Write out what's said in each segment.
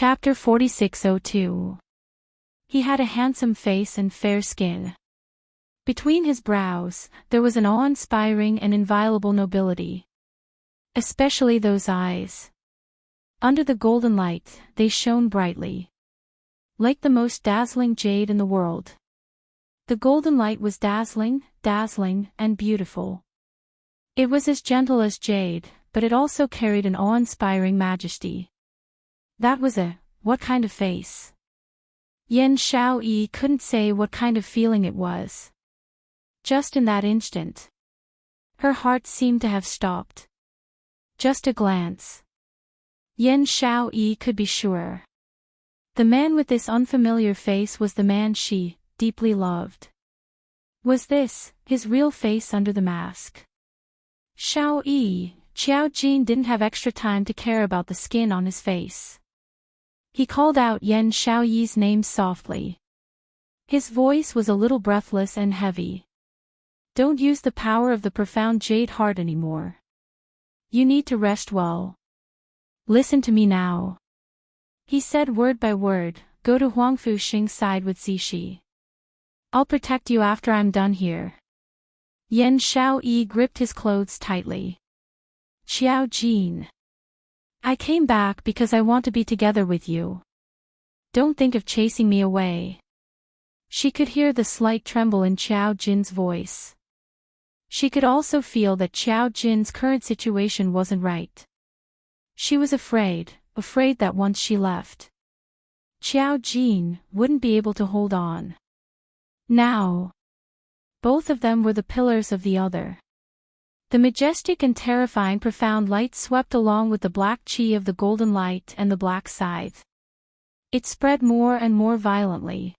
Chapter 4602. He had a handsome face and fair skin. Between his brows, there was an awe-inspiring and inviolable nobility. Especially those eyes. Under the golden light, they shone brightly. Like the most dazzling jade in the world. The golden light was dazzling, and beautiful. It was as gentle as jade, but it also carried an awe-inspiring majesty. That was what kind of face? Yen Xiaoyi couldn't say what kind of feeling it was. Just in that instant. Her heart seemed to have stopped. Just a glance. Yen Xiaoyi could be sure. The man with this unfamiliar face was the man she deeply loved. Was this his real face under the mask? Xiaoyi, Qiao Jin didn't have extra time to care about the skin on his face. He called out Yen Xiaoyi's name softly. His voice was a little breathless and heavy. Don't use the power of the profound jade heart anymore. You need to rest well. Listen to me now. He said word by word, go to Huangfu Xing's side with Zixi. I'll protect you after I'm done here. Yen Xiaoyi gripped his clothes tightly. Qiao Jin. I came back because I want to be together with you. Don't think of chasing me away. She could hear the slight tremble in Qiao Jin's voice. She could also feel that Qiao Jin's current situation wasn't right. She was afraid that once she left, Qiao Jin wouldn't be able to hold on. Now, both of them were the pillars of the other. The majestic and terrifying profound light swept along with the black qi of the golden light and the black scythe. It spread more and more violently.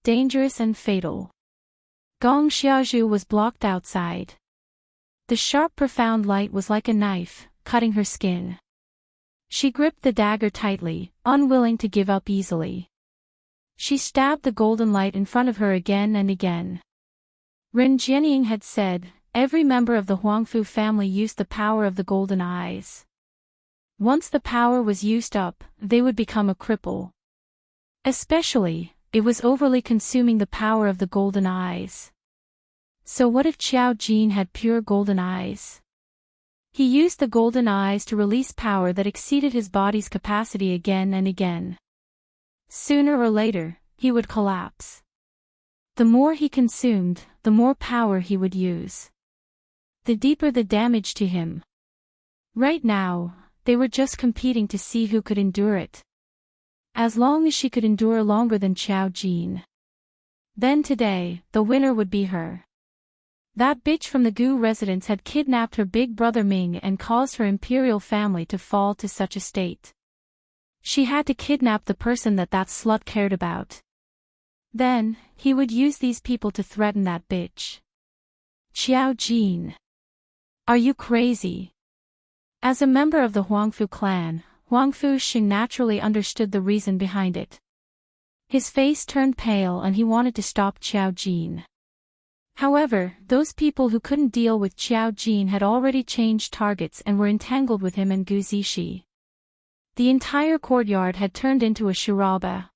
Dangerous and fatal. Gong Xiaozhu was blocked outside. The sharp profound light was like a knife, cutting her skin. She gripped the dagger tightly, unwilling to give up easily. She stabbed the golden light in front of her again and again. Ren Jianying had said, every member of the Huangfu family used the power of the golden eyes. Once the power was used up, they would become a cripple. Especially, it was overly consuming the power of the golden eyes. So what if Qiao Jin had pure golden eyes? He used the golden eyes to release power that exceeded his body's capacity again and again. Sooner or later, he would collapse. The more he consumed, the more power he would use. The deeper the damage to him. Right now, they were just competing to see who could endure it. As long as she could endure longer than Qiao Jin. Then today, the winner would be her. That bitch from the Gu residence had kidnapped her big brother Ming and caused her imperial family to fall to such a state. She had to kidnap the person that slut cared about. Then, he would use these people to threaten that bitch. Qiao Jin. Are you crazy? As a member of the Huangfu clan, Huangfu Xing naturally understood the reason behind it. His face turned pale and he wanted to stop Qiao Jin. However, those people who couldn't deal with Qiao Jin had already changed targets and were entangled with him and Gu Zixi. The entire courtyard had turned into a charaba.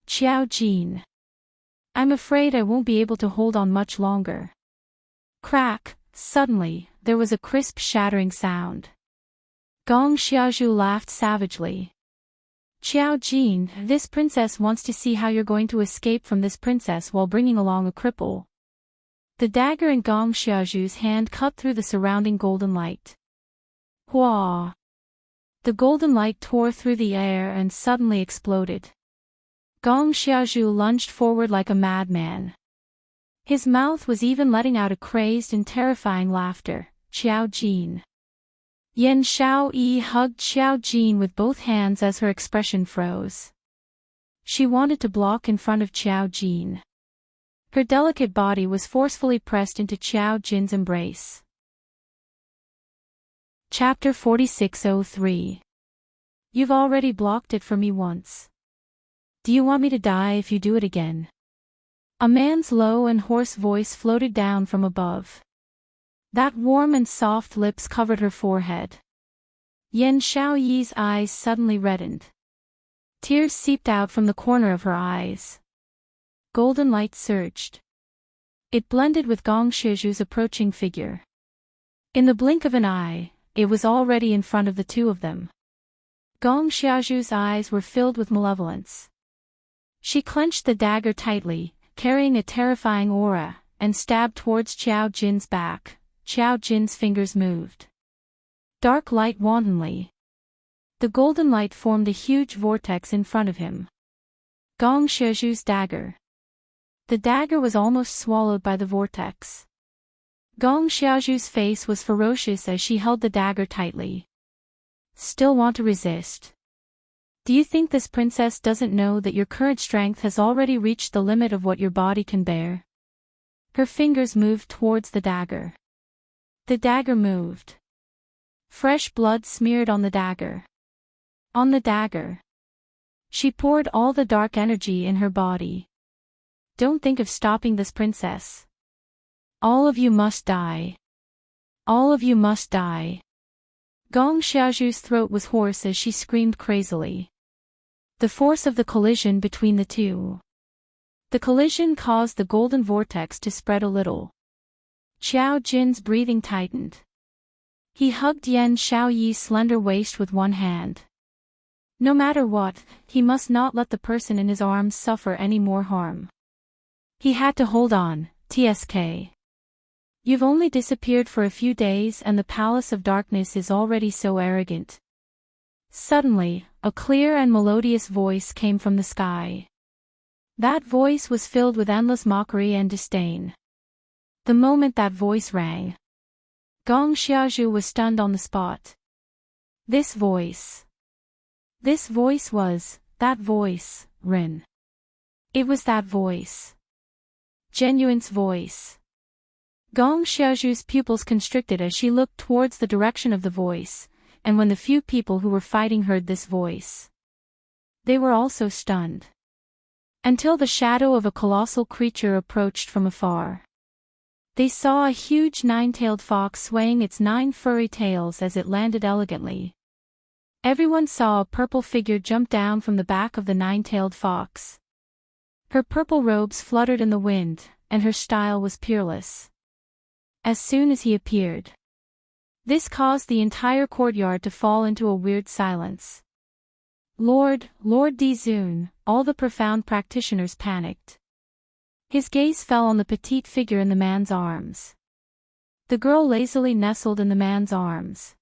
Qiao Jin. I'm afraid I won't be able to hold on much longer. Crack. Suddenly, there was a crisp shattering sound. Gong Xiaozhu laughed savagely. Qiao Jin, this princess wants to see how you're going to escape from this princess while bringing along a cripple. The dagger in Gong Xiaozhu's hand cut through the surrounding golden light. Hua! The golden light tore through the air and suddenly exploded. Gong Xiaozhu lunged forward like a madman. His mouth was even letting out a crazed and terrifying laughter. Qiao Jin. Yen Xiaoyi hugged Qiao Jin with both hands as her expression froze. She wanted to block in front of Qiao Jin. Her delicate body was forcefully pressed into Qiao Jin's embrace. Chapter 4603. You've already blocked it for me once. Do you want me to die if you do it again? A man's low and hoarse voice floated down from above. That warm and soft lips covered her forehead. Yen Xiaoyi's eyes suddenly reddened. Tears seeped out from the corner of her eyes. Golden light surged. It blended with Gong Xiaoju's approaching figure. In the blink of an eye, it was already in front of the two of them. Gong Xiaoju's eyes were filled with malevolence. She clenched the dagger tightly, carrying a terrifying aura, and stabbed towards Qiao Jin's back. Qiao Jin's fingers moved. Dark light wantonly. The golden light formed a huge vortex in front of him. Gong Xiaoju's dagger. The dagger was almost swallowed by the vortex. Gong Xiaoju's face was ferocious as she held the dagger tightly. Still want to resist? Do you think this princess doesn't know that your current strength has already reached the limit of what your body can bear? Her fingers moved towards the dagger. The dagger moved. Fresh blood smeared on the dagger. On the dagger. She poured all the dark energy in her body. Don't think of stopping this princess. All of you must die. All of you must die. Gong Xiaoju's throat was hoarse as she screamed crazily. The force of the collision between the two. The collision caused the golden vortex to spread a little. Qiao Jin's breathing tightened. He hugged Yan Xiaoyi's slender waist with one hand. No matter what, he must not let the person in his arms suffer any more harm. He had to hold on, TSK. You've only disappeared for a few days and the Palace of Darkness is already so arrogant. Suddenly, a clear and melodious voice came from the sky. That voice was filled with endless mockery and disdain. The moment that voice rang, Gong Xiaoju was stunned on the spot. This voice was, that voice, Rin. It was that voice. Genuine's voice. Gong Xiaoju's pupils constricted as she looked towards the direction of the voice, and when the few people who were fighting heard this voice, they were also stunned. Until the shadow of a colossal creature approached from afar. They saw a huge nine-tailed fox swaying its 9 furry tails as it landed elegantly. Everyone saw a purple figure jump down from the back of the 9-tailed fox. Her purple robes fluttered in the wind, and her style was peerless. As soon as he appeared, this caused the entire courtyard to fall into a weird silence. Lord Dizun, all the profound practitioners panicked. His gaze fell on the petite figure in the man's arms. The girl lazily nestled in the man's arms.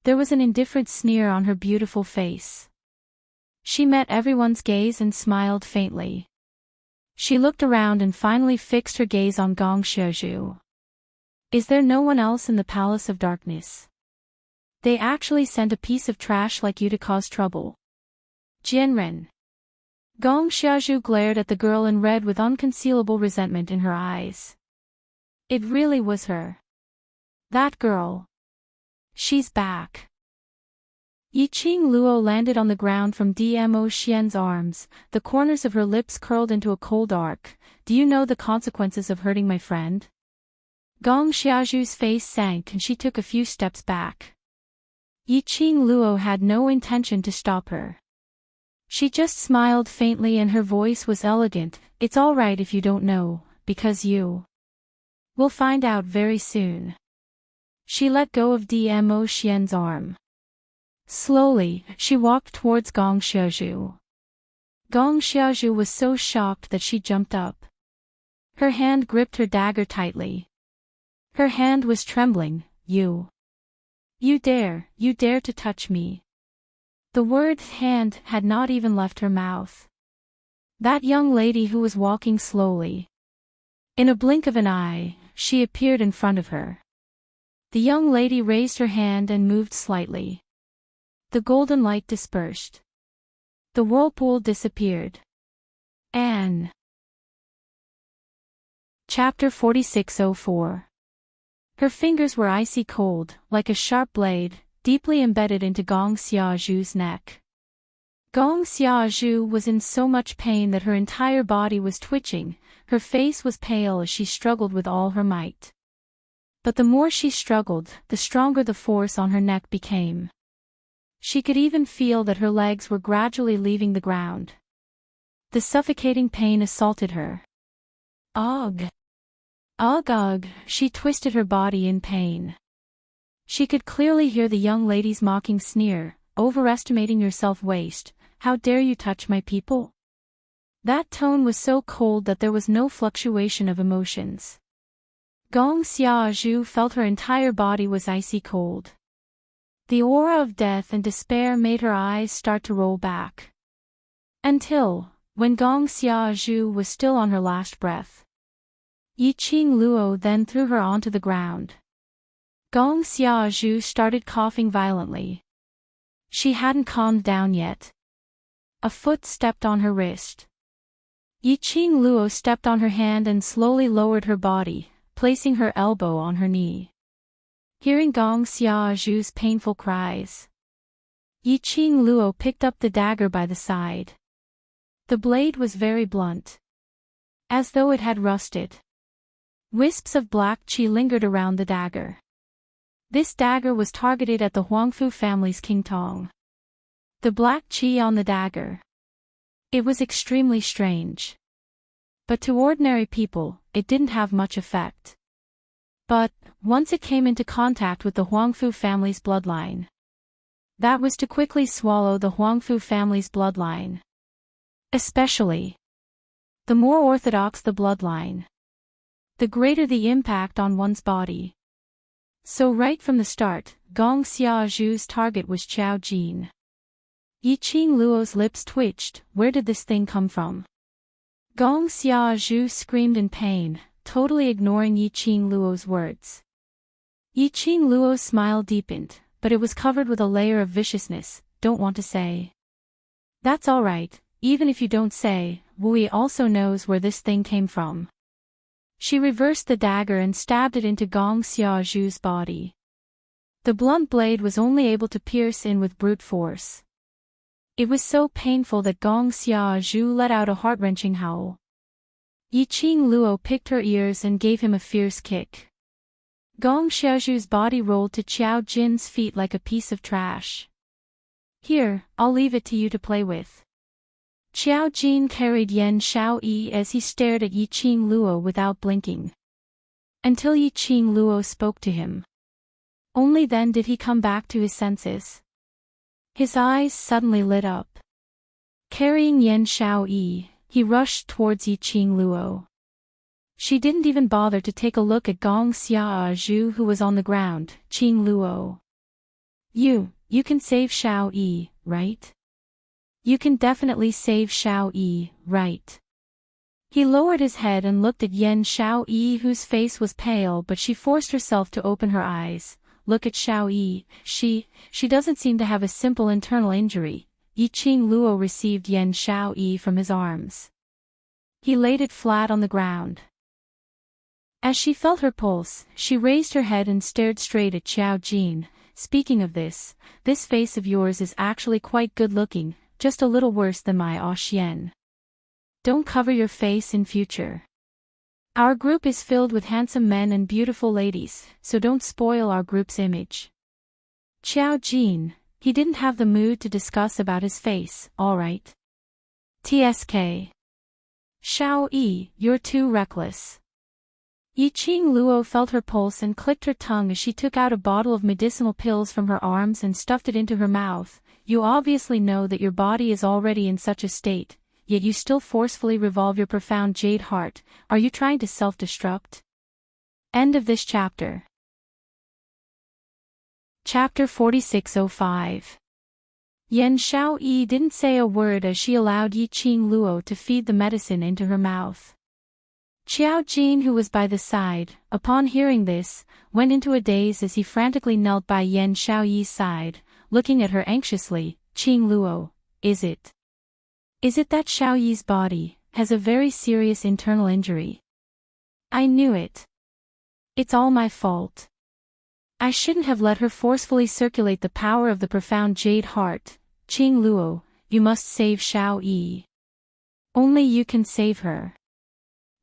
There was an indifferent sneer on her beautiful face. She met everyone's gaze and smiled faintly. She looked around and finally fixed her gaze on Gong Xiaoju. Is there no one else in the Palace of Darkness? They actually sent a piece of trash like you to cause trouble. Jianren. Gong Xiaoju glared at the girl and read with unconcealable resentment in her eyes. It really was her. That girl. She's back. Yiqing Luo landed on the ground from Dmo Xian's arms, the corners of her lips curled into a cold arc. Do you know the consequences of hurting my friend? Gong Xiaoju's face sank and she took a few steps back. Yiqing Luo had no intention to stop her. She just smiled faintly and her voice was elegant. It's all right if you don't know, because you will find out very soon. She let go of Dmo Xian's arm. Slowly, she walked towards Gong Xiaoju. Gong Xiaoju was so shocked that she jumped up. Her hand gripped her dagger tightly. Her hand was trembling. You dare to touch me. The word hand had not even left her mouth. That young lady who was walking slowly. In a blink of an eye, she appeared in front of her. The young lady raised her hand and moved slightly. The golden light dispersed. The whirlpool disappeared. Anne. Chapter 4604. Her fingers were icy cold, like a sharp blade, deeply embedded into Gong Xiaoju's neck. Gong Xiaoju was in so much pain that her entire body was twitching, her face was pale as she struggled with all her might. But the more she struggled, the stronger the force on her neck became. She could even feel that her legs were gradually leaving the ground. The suffocating pain assaulted her. Ugh! Ugh ugh, she twisted her body in pain. She could clearly hear the young lady's mocking sneer, overestimating yourself waste, how dare you touch my people? That tone was so cold that there was no fluctuation of emotions. Gong Xiaozhu felt her entire body was icy cold. The aura of death and despair made her eyes start to roll back. Until, when Gong Xiaozhu was still on her last breath. Yiqing Luo then threw her onto the ground. Gong Xiaozhu started coughing violently. She hadn't calmed down yet. A foot stepped on her wrist. Yiqing Luo stepped on her hand and slowly lowered her body, placing her elbow on her knee. Hearing Gong Xiaozhu's painful cries, Yiqing Luo picked up the dagger by the side. The blade was very blunt, as though it had rusted. Wisps of black qi lingered around the dagger. This dagger was targeted at the Huangfu family's King Tong. The black qi on the dagger. It was extremely strange. But to ordinary people, it didn't have much effect. But, once it came into contact with the Huangfu family's bloodline, that was to quickly swallow the Huangfu family's bloodline. Especially, the more orthodox the bloodline, the greater the impact on one's body. So right from the start, Gong Xiaozhu's target was Qiao Jin. Yiqing Luo's lips twitched. Where did this thing come from? Gong Xiaozhu screamed in pain, totally ignoring Yiqing Luo's words. Yiqing Luo's smile deepened, but it was covered with a layer of viciousness. Don't want to say. That's all right, even if you don't say. Wui also knows where this thing came from. She reversed the dagger and stabbed it into Gong Xiaozhu's body. The blunt blade was only able to pierce in with brute force. It was so painful that Gong Xiaozhu let out a heart-wrenching howl. Yiqing Luo picked her ears and gave him a fierce kick. Gong Xiaozhu's body rolled to Qiao Jin's feet like a piece of trash. Here, I'll leave it to you to play with. Qiao Jin carried Yan Xiaoyi as he stared at Yiqing Luo without blinking. Until Yiqing Luo spoke to him. Only then did he come back to his senses. His eyes suddenly lit up. Carrying Yan Xiaoyi, he rushed towards Yiqing Luo. She didn't even bother to take a look at Gong Xiaozhu who was on the ground. Qing Luo. You can save Xiaoyi, right? You can definitely save Xiaoyi, right? He lowered his head and looked at Yan Xiaoyi whose face was pale but she forced herself to open her eyes. Look at Xiaoyi, she doesn't seem to have a simple internal injury. Yiqing Luo received Yan Xiaoyi from his arms. He laid it flat on the ground. As she felt her pulse, she raised her head and stared straight at Qiao Jin. Speaking of this face of yours is actually quite good-looking, just a little worse than my Xian. Don't cover your face in future. Our group is filled with handsome men and beautiful ladies, so don't spoil our group's image. Qiao Jin, he didn't have the mood to discuss about his face, alright. TSK. Xiaoyi, you're too reckless. Yiqing Luo felt her pulse and clicked her tongue as she took out a bottle of medicinal pills from her arms and stuffed it into her mouth. You obviously know that your body is already in such a state, yet you still forcefully revolve your profound jade heart. Are you trying to self-destruct? End of this chapter. Chapter 4605. Yan Xiaoyi didn't say a word as she allowed Yiqing Luo to feed the medicine into her mouth. Qiao Jin, who was by the side, upon hearing this, went into a daze as he frantically knelt by Yan Xiaoyi's side, looking at her anxiously. Qing Luo, is it that Xiaoyi's body has a very serious internal injury? I knew it. It's all my fault. I shouldn't have let her forcefully circulate the power of the profound jade heart. Qing Luo, you must save Xiaoyi. Only you can save her.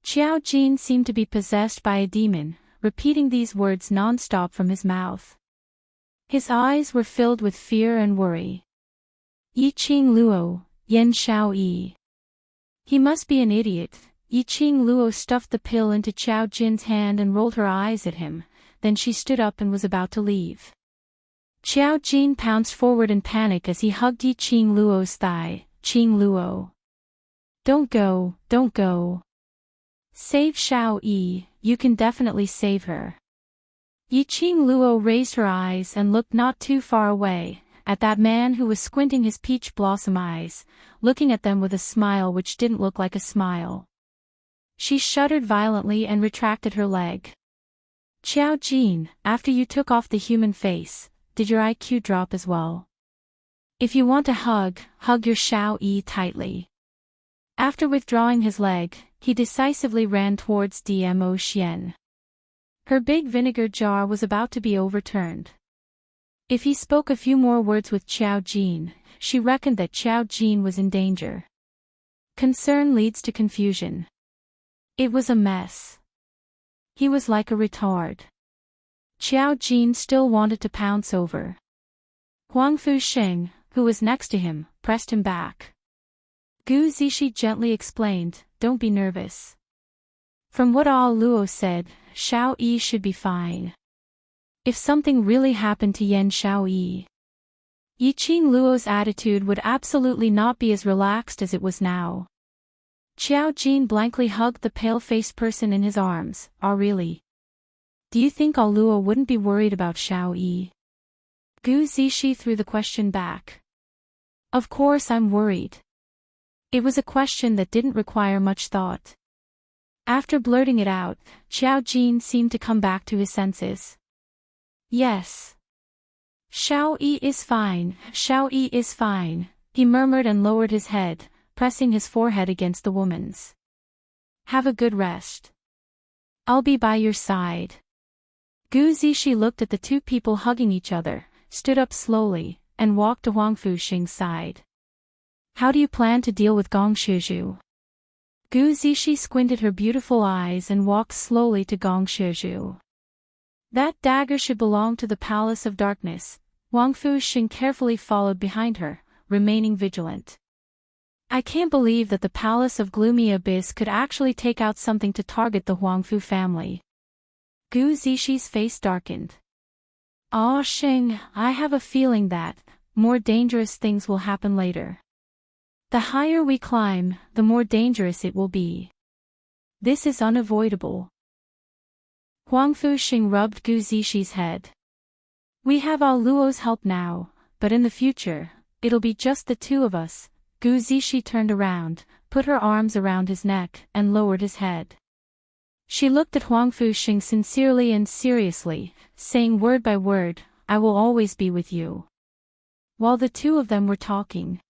Qiao Jin seemed to be possessed by a demon, repeating these words non-stop from his mouth. His eyes were filled with fear and worry. Yi Qing Luo, Yen Xiao Yi. He must be an idiot. Yi Qing Luo stuffed the pill into Qiao Jin's hand and rolled her eyes at him, then she stood up and was about to leave. Qiao Jin pounced forward in panic as he hugged Yi Qing Luo's thigh. Qing Luo. Don't go, don't go. Save Xiao Yi, you can definitely save her. Yi Qing Luo raised her eyes and looked not too far away, at that man who was squinting his peach blossom eyes, looking at them with a smile which didn't look like a smile. She shuddered violently and retracted her leg. Qiao Jin, after you took off the human face, did your IQ drop as well? If you want a hug, hug your Xiao Yi tightly. After withdrawing his leg, he decisively ran towards Dmo Xian. Her big vinegar jar was about to be overturned. If he spoke a few more words with Qiao Jin, she reckoned that Qiao Jin was in danger. Concern leads to confusion. It was a mess. He was like a retard. Qiao Jin still wanted to pounce over. Huang Fusheng, who was next to him, pressed him back. Gu Zixi gently explained, don't be nervous. From what Al Luo said, Xiao Yi should be fine. If something really happened to Yen Xiao Yi, Yi Qing Luo's attitude would absolutely not be as relaxed as it was now. Qiao Jin blankly hugged the pale-faced person in his arms. Oh really? Do you think Al Luo wouldn't be worried about Xiao Yi? Gu Zixi threw the question back. Of course I'm worried. It was a question that didn't require much thought. After blurting it out, Qiao Jin seemed to come back to his senses. Yes. Xiao Yi is fine, Xiao Yi is fine, he murmured and lowered his head, pressing his forehead against the woman's. Have a good rest. I'll be by your side. Gu Zixi looked at the two people hugging each other, stood up slowly, and walked to Huang Fuxing's side. How do you plan to deal with Gong Shizhu? Gu Zixi squinted her beautiful eyes and walked slowly to Gong Shizhu. That dagger should belong to the Palace of Darkness. Huang Fuxing carefully followed behind her, remaining vigilant. I can't believe that the Palace of Gloomy Abyss could actually take out something to target the Huangfu family. Gu Zixi face darkened. Ah Xing, I have a feeling that more dangerous things will happen later. The higher we climb, the more dangerous it will be. This is unavoidable. Huang Fuxing rubbed Gu Zixi's head. We have Al Luo's help now, but in the future, it'll be just the two of us. Gu Zixi turned around, put her arms around his neck, and lowered his head. She looked at Huang Fuxing sincerely and seriously, saying word by word, I will always be with you. While the two of them were talking.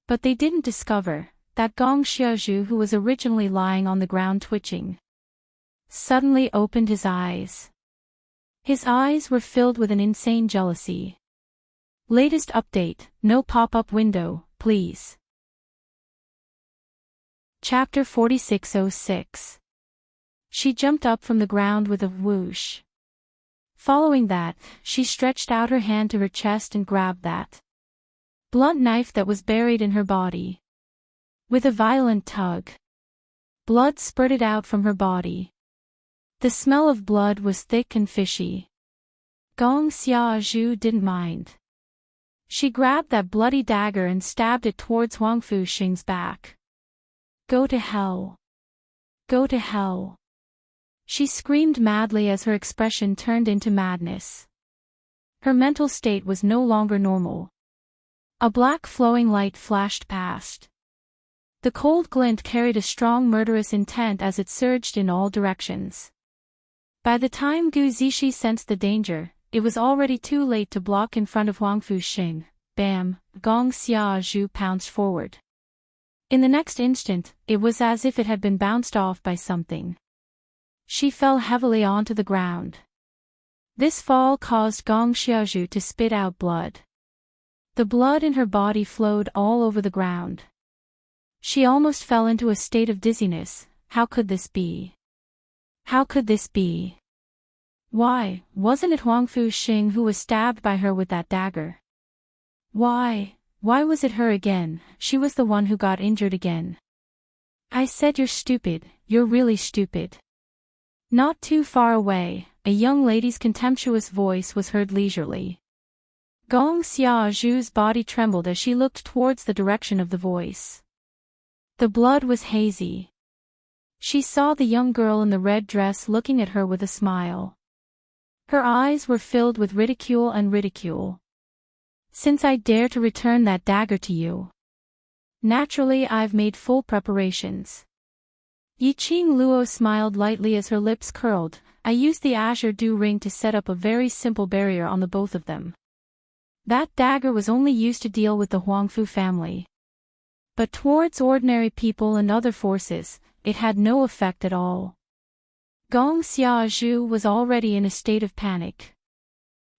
But they didn't discover that Gong Xiazhu, who was originally lying on the ground twitching, suddenly opened his eyes. His eyes were filled with an insane jealousy. Latest update, no pop-up window, please. Chapter 4606. She jumped up from the ground with a whoosh. Following that, she stretched out her hand to her chest and grabbed that blunt knife that was buried in her body. With a violent tug, blood spurted out from her body. The smell of blood was thick and fishy. Gong Xiazhu didn't mind. She grabbed that bloody dagger and stabbed it towards Huang Fuxing's back. Go to hell. Go to hell. She screamed madly as her expression turned into madness. Her mental state was no longer normal. A black flowing light flashed past. The cold glint carried a strong murderous intent as it surged in all directions. By the time Gu Zixi sensed the danger, it was already too late to block in front of Huang Fuxing. Bam! Gong Xiazhu pounced forward. In the next instant, it was as if it had been bounced off by something. She fell heavily onto the ground. This fall caused Gong Xiazhu to spit out blood. The blood in her body flowed all over the ground. She almost fell into a state of dizziness. How could this be? How could this be? Why, wasn't it Huang Fuxing who was stabbed by her with that dagger? Why was it her again? She was the one who got injured again. I said you're stupid, you're really stupid. Not too far away, a young lady's contemptuous voice was heard leisurely. Gong Xiaozhu's body trembled as she looked towards the direction of the voice. The blood was hazy. She saw the young girl in the red dress looking at her with a smile. Her eyes were filled with ridicule and ridicule. Since I dare to return that dagger to you. Naturally I've made full preparations. Yiqing Luo smiled lightly as her lips curled. I used the azure dew ring to set up a very simple barrier on the both of them. That dagger was only used to deal with the Huangfu family. But towards ordinary people and other forces, it had no effect at all. Gong Xiaozhu was already in a state of panic.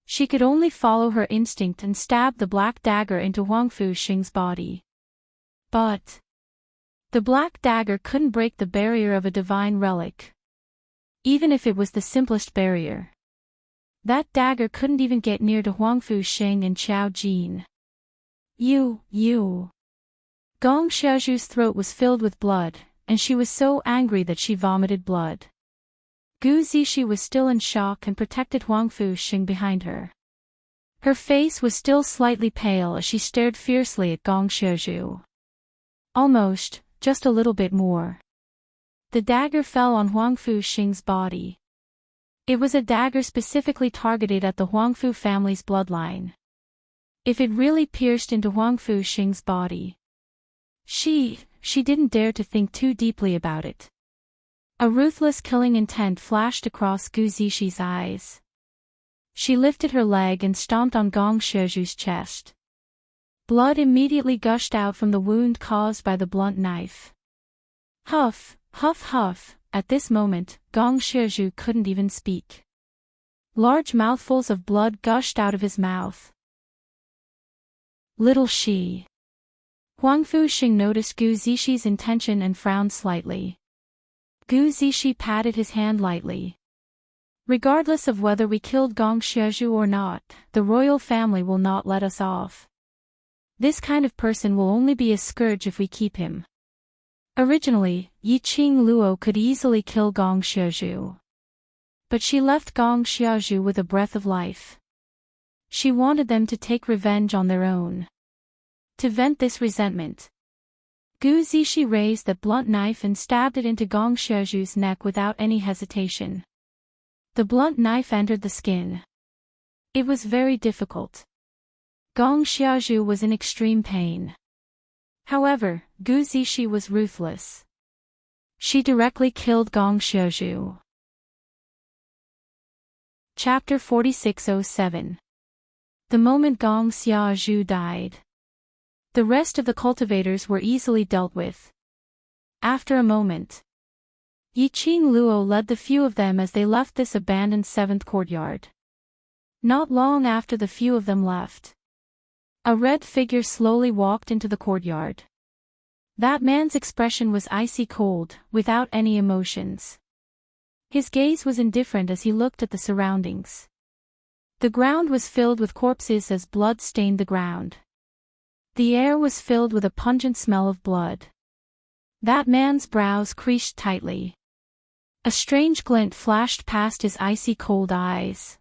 She could only follow her instinct and stab the black dagger into Huang Fuxing's body. But the black dagger couldn't break the barrier of a divine relic. Even if it was the simplest barrier. That dagger couldn't even get near to Huang Fuxing and Qiao Jin. You. Gong Xiaozhu's throat was filled with blood, and she was so angry that she vomited blood. Gu Zixi was still in shock and protected Huang Fuxing behind her. Her face was still slightly pale as she stared fiercely at Gong Xiaozhu. Almost, just a little bit more. The dagger fell on Huang Fuxing's body. It was a dagger specifically targeted at the Huangfu family's bloodline. If it really pierced into Huang Fuxing's body. She didn't dare to think too deeply about it. A ruthless killing intent flashed across Gu Zixi eyes. She lifted her leg and stomped on Gong Xiaozhu's chest. Blood immediately gushed out from the wound caused by the blunt knife. Huff, huff, huff. At this moment, Gong Xiaozhu couldn't even speak. Large mouthfuls of blood gushed out of his mouth. Little she. Huang Fuxing noticed Gu Zixi's intention and frowned slightly. Gu Zixi patted his hand lightly. Regardless of whether we killed Gong Xiaozhu or not, the royal family will not let us off. This kind of person will only be a scourge if we keep him. Originally, Yiqing Luo could easily kill Gong Xiaozhu. But she left Gong Xiaozhu with a breath of life. She wanted them to take revenge on their own. To vent this resentment, Gu Zixi raised the blunt knife and stabbed it into Gong Xiaozhu's neck without any hesitation. The blunt knife entered the skin. It was very difficult. Gong Xiaozhu was in extreme pain. However, Gu Zixi was ruthless. She directly killed Gong Xiaozhu. Chapter 4607. The moment Gong Xiaozhu died. The rest of the cultivators were easily dealt with. After a moment, Yiqing Luo led the few of them as they left this abandoned seventh courtyard. Not long after the few of them left, a red figure slowly walked into the courtyard. That man's expression was icy cold, without any emotions. His gaze was indifferent as he looked at the surroundings. The ground was filled with corpses as blood stained the ground. The air was filled with a pungent smell of blood. That man's brows creased tightly. A strange glint flashed past his icy cold eyes.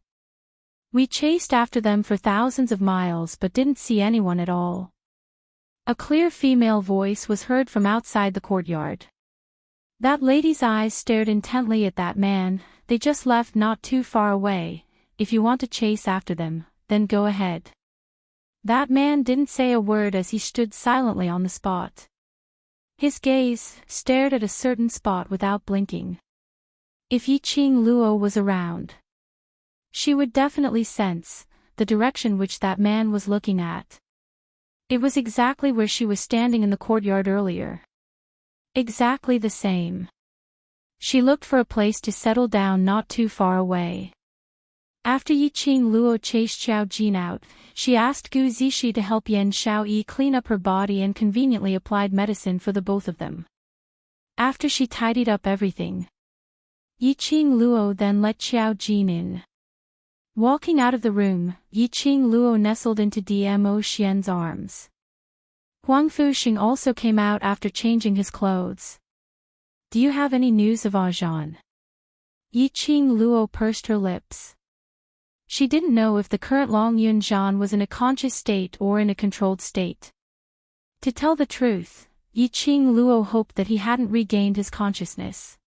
We chased after them for thousands of miles but didn't see anyone at all. A clear female voice was heard from outside the courtyard. That lady's eyes stared intently at that man. They just left not too far away. If you want to chase after them, then go ahead. That man didn't say a word as he stood silently on the spot. His gaze stared at a certain spot without blinking. If Yiqing Luo was around, she would definitely sense the direction which that man was looking at. It was exactly where she was standing in the courtyard earlier. Exactly the same. She looked for a place to settle down not too far away. After Yiqing Luo chased Qiao Jin out, she asked Gu Zixi to help Yan Xiaoyi clean up her body and conveniently applied medicine for the both of them. After she tidied up everything, Yiqing Luo then let Xiao Jin in. Walking out of the room, Yiqing Luo nestled into Dmo Xian's arms. Huang Fuxing also came out after changing his clothes. Do you have any news of Zhan? Yiqing Luo pursed her lips. She didn't know if the current Long Yunzhan was in a conscious state or in a controlled state. To tell the truth, Yiqing Luo hoped that he hadn't regained his consciousness.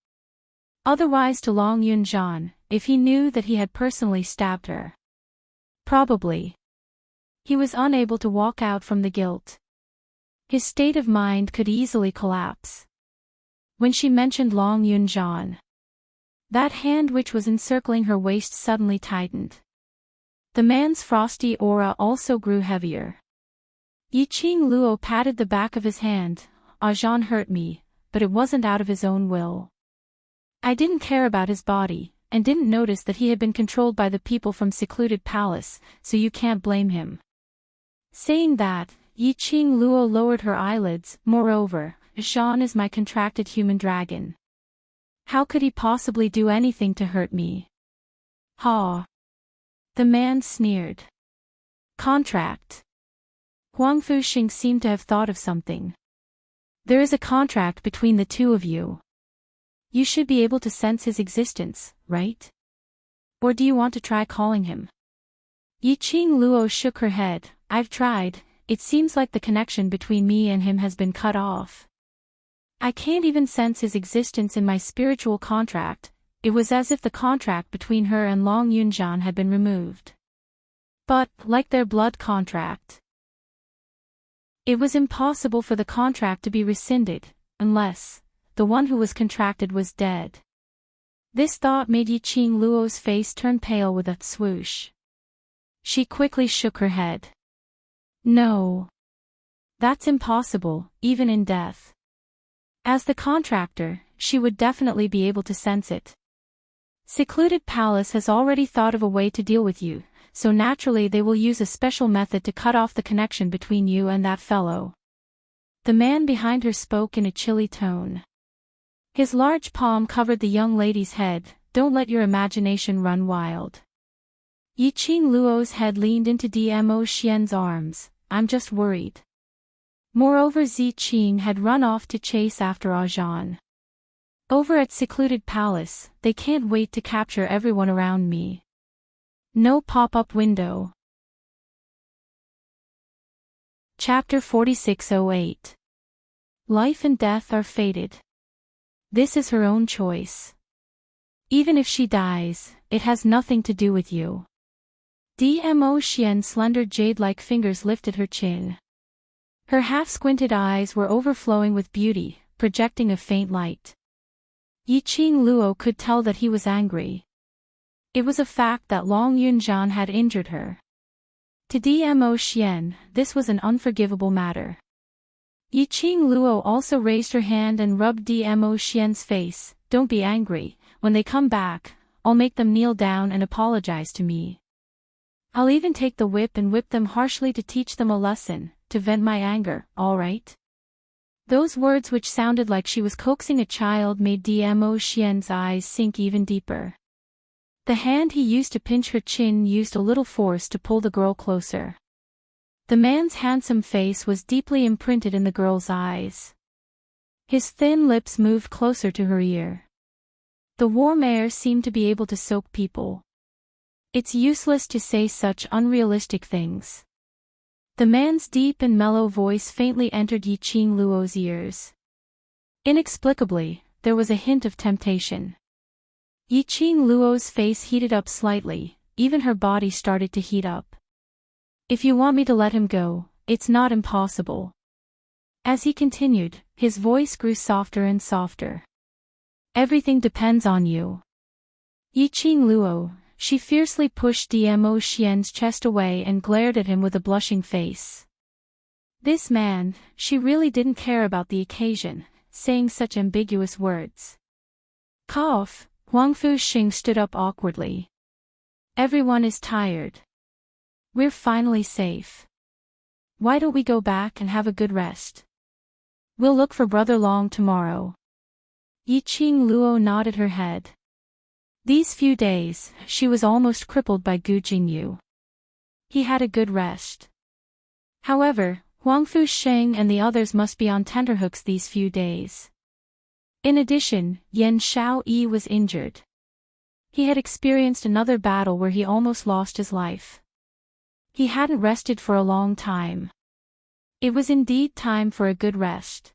Otherwise to Long Yunzhan, if he knew that he had personally stabbed her. Probably. He was unable to walk out from the guilt. His state of mind could easily collapse. When she mentioned Long Yunzhan, that hand which was encircling her waist suddenly tightened. The man's frosty aura also grew heavier. Yiqing Luo patted the back of his hand. Zhan hurt me, but it wasn't out of his own will. I didn't care about his body, and didn't notice that he had been controlled by the people from Secluded Palace, so you can't blame him. Saying that, Yiqing Luo lowered her eyelids. Moreover, Zhan is my contracted human dragon. How could he possibly do anything to hurt me? Ha! The man sneered. Contract. Huang Fuxing seemed to have thought of something. There is a contract between the two of you. You should be able to sense his existence, right? Or do you want to try calling him? Yiqing Luo shook her head. I've tried, it seems like the connection between me and him has been cut off. I can't even sense his existence in my spiritual contract. It was as if the contract between her and Long Yunzhan had been removed. But, like their blood contract, it was impossible for the contract to be rescinded, unless the one who was contracted was dead. This thought made Yiqing Luo's face turn pale with a swoosh. She quickly shook her head. No. That's impossible, even in death. As the contractor, she would definitely be able to sense it. Secluded Palace has already thought of a way to deal with you, so naturally they will use a special method to cut off the connection between you and that fellow. The man behind her spoke in a chilly tone. His large palm covered the young lady's head. Don't let your imagination run wild. Yiqing Luo's head leaned into Dmo Xian's arms. I'm just worried. Moreover, Ziqing had run off to chase after Zhan. Over at Secluded Palace, they can't wait to capture everyone around me. No pop-up window. Chapter 4608. Life and death are fated. This is her own choice. Even if she dies, it has nothing to do with you. Dmo Xian's slender jade-like fingers lifted her chin. Her half-squinted eyes were overflowing with beauty, projecting a faint light. Yiqing Luo could tell that he was angry. It was a fact that Long Yunzhan had injured her. To Dmo Xian, this was an unforgivable matter. Yiqing Luo also raised her hand and rubbed Dmo Xian's face. Don't be angry, when they come back, I'll make them kneel down and apologize to me. I'll even take the whip and whip them harshly to teach them a lesson, to vent my anger, all right? Those words, which sounded like she was coaxing a child, made Dmo Xian's eyes sink even deeper. The hand he used to pinch her chin used a little force to pull the girl closer. The man's handsome face was deeply imprinted in the girl's eyes. His thin lips moved closer to her ear. The warm air seemed to be able to soak people. It's useless to say such unrealistic things. The man's deep and mellow voice faintly entered Yiqing Luo's ears. Inexplicably, there was a hint of temptation. Yiqing Luo's face heated up slightly, even her body started to heat up. If you want me to let him go, it's not impossible. As he continued, his voice grew softer and softer. Everything depends on you. Yiqing Luo, she fiercely pushed Dmo Xian's chest away and glared at him with a blushing face. This man, she really didn't care about the occasion, saying such ambiguous words. Cough, Huang Fuxing stood up awkwardly. Everyone is tired. We're finally safe. Why don't we go back and have a good rest? We'll look for Brother Long tomorrow. Yiqing Luo nodded her head. These few days, she was almost crippled by Gu Jingyu. He had a good rest. However, Huangfu Sheng and the others must be on tenterhooks these few days. In addition, Yan Xiaoyi was injured. He had experienced another battle where he almost lost his life. He hadn't rested for a long time. It was indeed time for a good rest.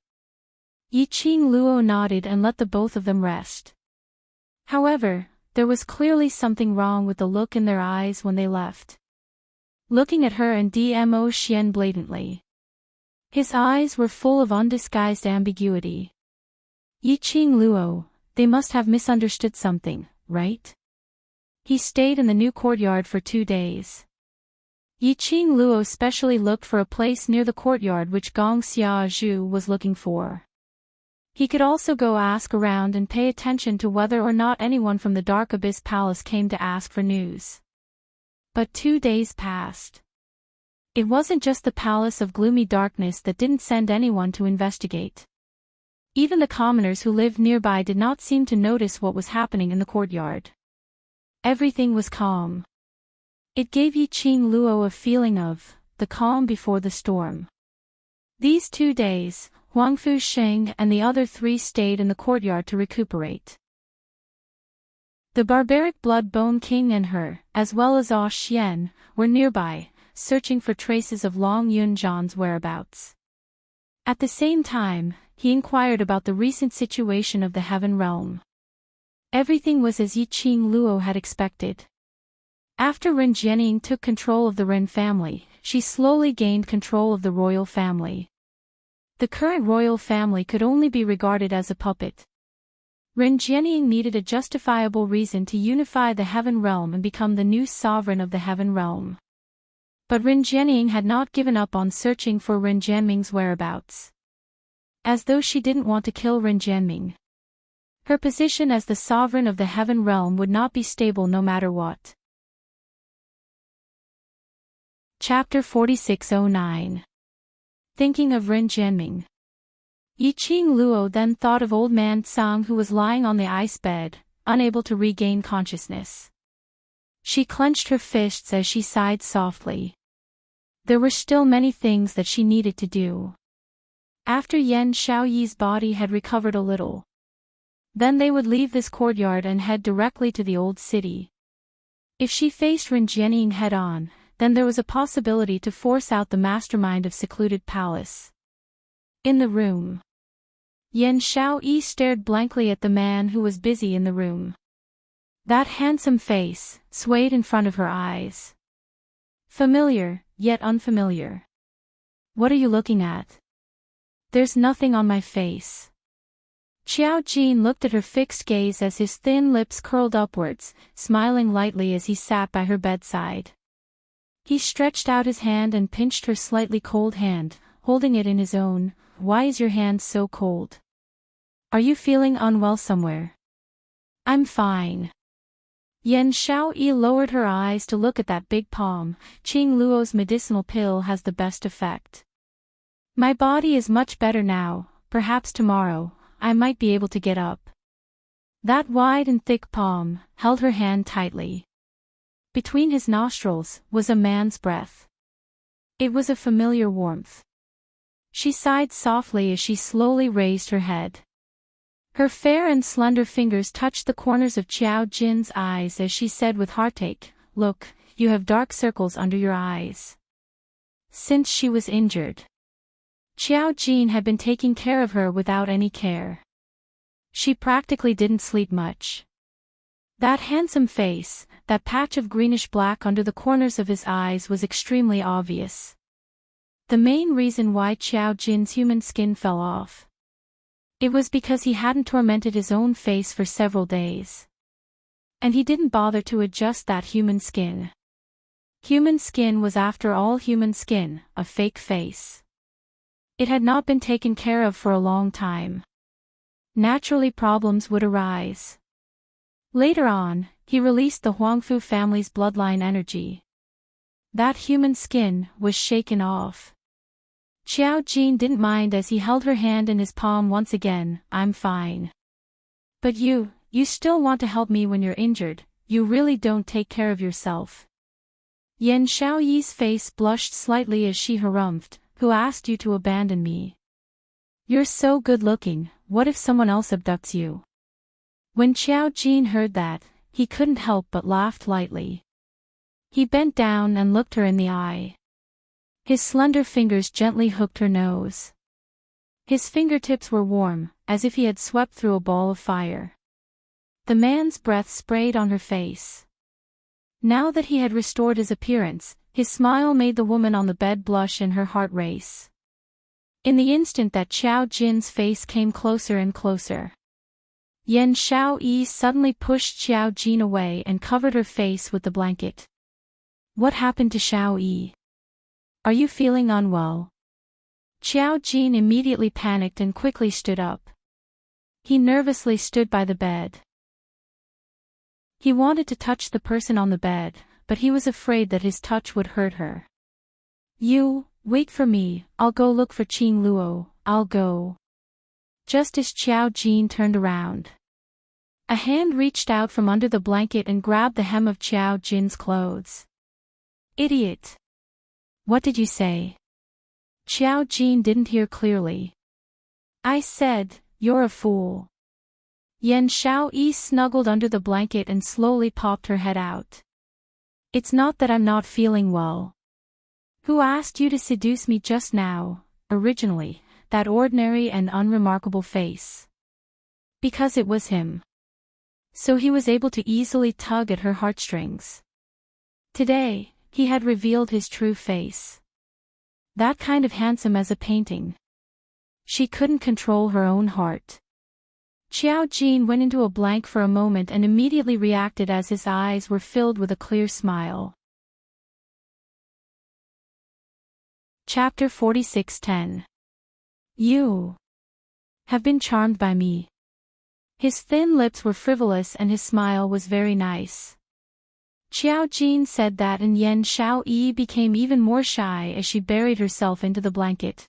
Yiqing Luo nodded and let the both of them rest. However, there was clearly something wrong with the look in their eyes when they left. Looking at her and Dmo Xian blatantly. His eyes were full of undisguised ambiguity. Yiqing Luo, they must have misunderstood something, right? He stayed in the new courtyard for 2 days. Yiqing Luo specially looked for a place near the courtyard which Gong Xiaozhu was looking for. He could also go ask around and pay attention to whether or not anyone from the Dark Abyss Palace came to ask for news. But 2 days passed. It wasn't just the Palace of Gloomy Darkness that didn't send anyone to investigate. Even the commoners who lived nearby did not seem to notice what was happening in the courtyard. Everything was calm. It gave Yiqing Luo a feeling of the calm before the storm. These 2 days, Huangfu Sheng and the other 3 stayed in the courtyard to recuperate. The barbaric Blood-Bone King and her, as well as Ah Xian, were nearby, searching for traces of Long Yunzhan's whereabouts. At the same time, he inquired about the recent situation of the Heaven Realm. Everything was as Yiqing Luo had expected. After Ren Jianying took control of the Ren family, she slowly gained control of the royal family. The current royal family could only be regarded as a puppet. Ren Jianying needed a justifiable reason to unify the Heaven Realm and become the new sovereign of the Heaven Realm. But Ren Jianying had not given up on searching for Ren Jianming's whereabouts. As though she didn't want to kill Ren Jianming. Her position as the sovereign of the Heaven Realm would not be stable no matter what. Chapter 4609. Thinking of Ren Jianming. Yiqing Luo then thought of old man Tsang who was lying on the ice bed, unable to regain consciousness. She clenched her fists as she sighed softly. There were still many things that she needed to do. After Yan Xiaoyi's body had recovered a little. Then they would leave this courtyard and head directly to the old city. If she faced Ren Jianying head-on, then there was a possibility to force out the mastermind of Secluded Palace. In the room. Yan Xiaoyi stared blankly at the man who was busy in the room. That handsome face swayed in front of her eyes. Familiar, yet unfamiliar. What are you looking at? There's nothing on my face. Qiao Jin looked at her fixed gaze as his thin lips curled upwards, smiling lightly as he sat by her bedside. He stretched out his hand and pinched her slightly cold hand, holding it in his own. Why is your hand so cold? Are you feeling unwell somewhere? I'm fine. Yan Xiaoyi lowered her eyes to look at that big palm. Qing Luo's medicinal pill has the best effect. My body is much better now, perhaps tomorrow, I might be able to get up. That wide and thick palm held her hand tightly. Between his nostrils was a man's breath. It was a familiar warmth. She sighed softly as she slowly raised her head. Her fair and slender fingers touched the corners of Qiao Jin's eyes as she said with heartache, "Look, you have dark circles under your eyes." Since she was injured, Qiao Jin had been taking care of her without any care. She practically didn't sleep much. That handsome face, that patch of greenish-black under the corners of his eyes was extremely obvious. The main reason why Qiao Jin's human skin fell off. It was because he hadn't tormented his own face for several days. And he didn't bother to adjust that human skin. Human skin was after all human skin, a fake face. It had not been taken care of for a long time. Naturally problems would arise. Later on, he released the Huangfu family's bloodline energy. That human skin was shaken off. Qiao Jin didn't mind as he held her hand in his palm once again. I'm fine. But you You still want to help me when you're injured, you really don't take care of yourself. Yan Xiaoyi's face blushed slightly as she harumphed, who asked you to abandon me? You're so good-looking, what if someone else abducts you? When Qiao Jin heard that, he couldn't help but laughed lightly. He bent down and looked her in the eye. His slender fingers gently hooked her nose. His fingertips were warm, as if he had swept through a ball of fire. The man's breath sprayed on her face. Now that he had restored his appearance, his smile made the woman on the bed blush and her heart race. In the instant that Qiao Jin's face came closer and closer, Yan Xiaoyi suddenly pushed Qiao Jin away and covered her face with the blanket. What happened to Xiaoyi? Are you feeling unwell? Qiao Jin immediately panicked and quickly stood up. He nervously stood by the bed. He wanted to touch the person on the bed, but he was afraid that his touch would hurt her. You, wait for me, I'll go look for Qing Luo, I'll go. Just as Qiao Jin turned around, a hand reached out from under the blanket and grabbed the hem of Qiao Jin's clothes. Idiot! What did you say? Qiao Jin didn't hear clearly. I said, you're a fool. Yan Xiaoyi snuggled under the blanket and slowly popped her head out. It's not that I'm not feeling well. Who asked you to seduce me just now, originally, that ordinary and unremarkable face? Because it was him. So he was able to easily tug at her heartstrings. Today, he had revealed his true face. That kind of handsome as a painting. She couldn't control her own heart. Qiao Jin went into a blank for a moment and immediately reacted as his eyes were filled with a clear smile. Chapter 46:10. You have been charmed by me. His thin lips were frivolous and his smile was very nice. Qiao Jin said that and Yan Xiaoyi became even more shy as she buried herself into the blanket.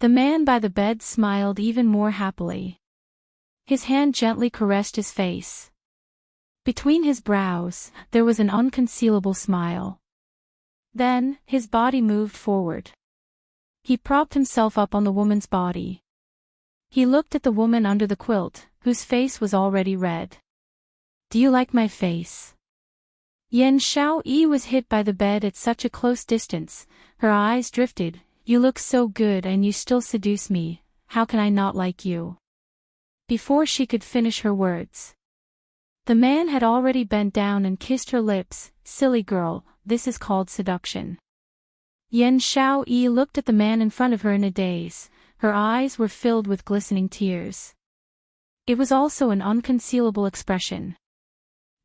The man by the bed smiled even more happily. His hand gently caressed his face. Between his brows, there was an unconcealable smile. Then, his body moved forward. He propped himself up on the woman's body. He looked at the woman under the quilt, whose face was already red. Do you like my face? Yan Xiaoyi was hit by the bed at such a close distance, her eyes drifted. You look so good and you still seduce me, how can I not like you? Before she could finish her words, the man had already bent down and kissed her lips. Silly girl, this is called seduction. Yan Xiaoyi looked at the man in front of her in a daze, her eyes were filled with glistening tears. It was also an unconcealable expression.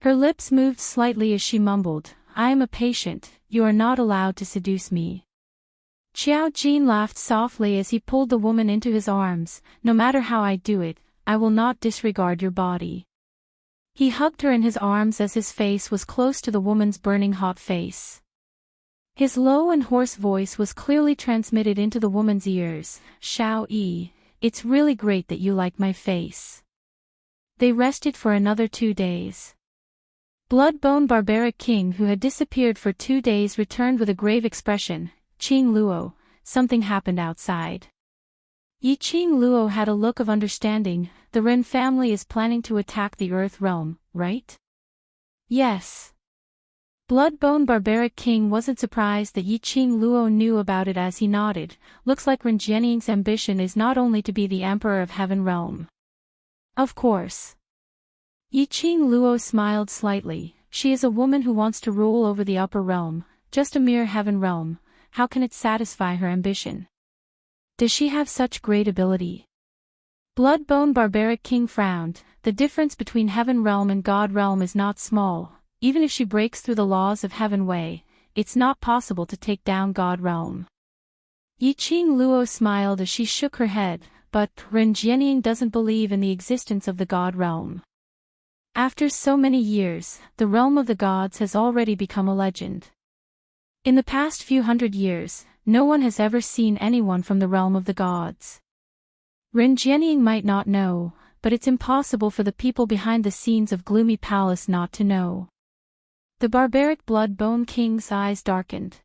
Her lips moved slightly as she mumbled, I am a patient, you are not allowed to seduce me. Qiao Jin laughed softly as he pulled the woman into his arms, no matter how I do it, I will not disregard your body. He hugged her in his arms as his face was close to the woman's burning hot face. His low and hoarse voice was clearly transmitted into the woman's ears. Xiaoyi, it's really great that you like my face. They rested for another 2 days. Bloodbone barbaric king who had disappeared for 2 days returned with a grave expression. Qing Luo, something happened outside. Yi Qing Luo had a look of understanding. The Ren family is planning to attack the Earth realm, right? Yes. Bloodbone barbaric king wasn't surprised that Yi Qing Luo knew about it as he nodded. Looks like Ren Jianying's ambition is not only to be the emperor of Heaven Realm. Of course. Yi Qing Luo smiled slightly. She is a woman who wants to rule over the upper realm, just a mere Heaven Realm. How can it satisfy her ambition? Does she have such great ability? Bloodbone barbaric king frowned. The difference between Heaven Realm and God Realm is not small. Even if she breaks through the laws of Heaven Way, it's not possible to take down God Realm. Yi Qing Luo smiled as she shook her head, but Ren Jianying doesn't believe in the existence of the God Realm. After so many years, the realm of the gods has already become a legend. In the past few hundred years, no one has ever seen anyone from the realm of the gods. Ren Jianying might not know, but it's impossible for the people behind the scenes of Gloomy Palace not to know. The barbaric Bloodbone King's eyes darkened.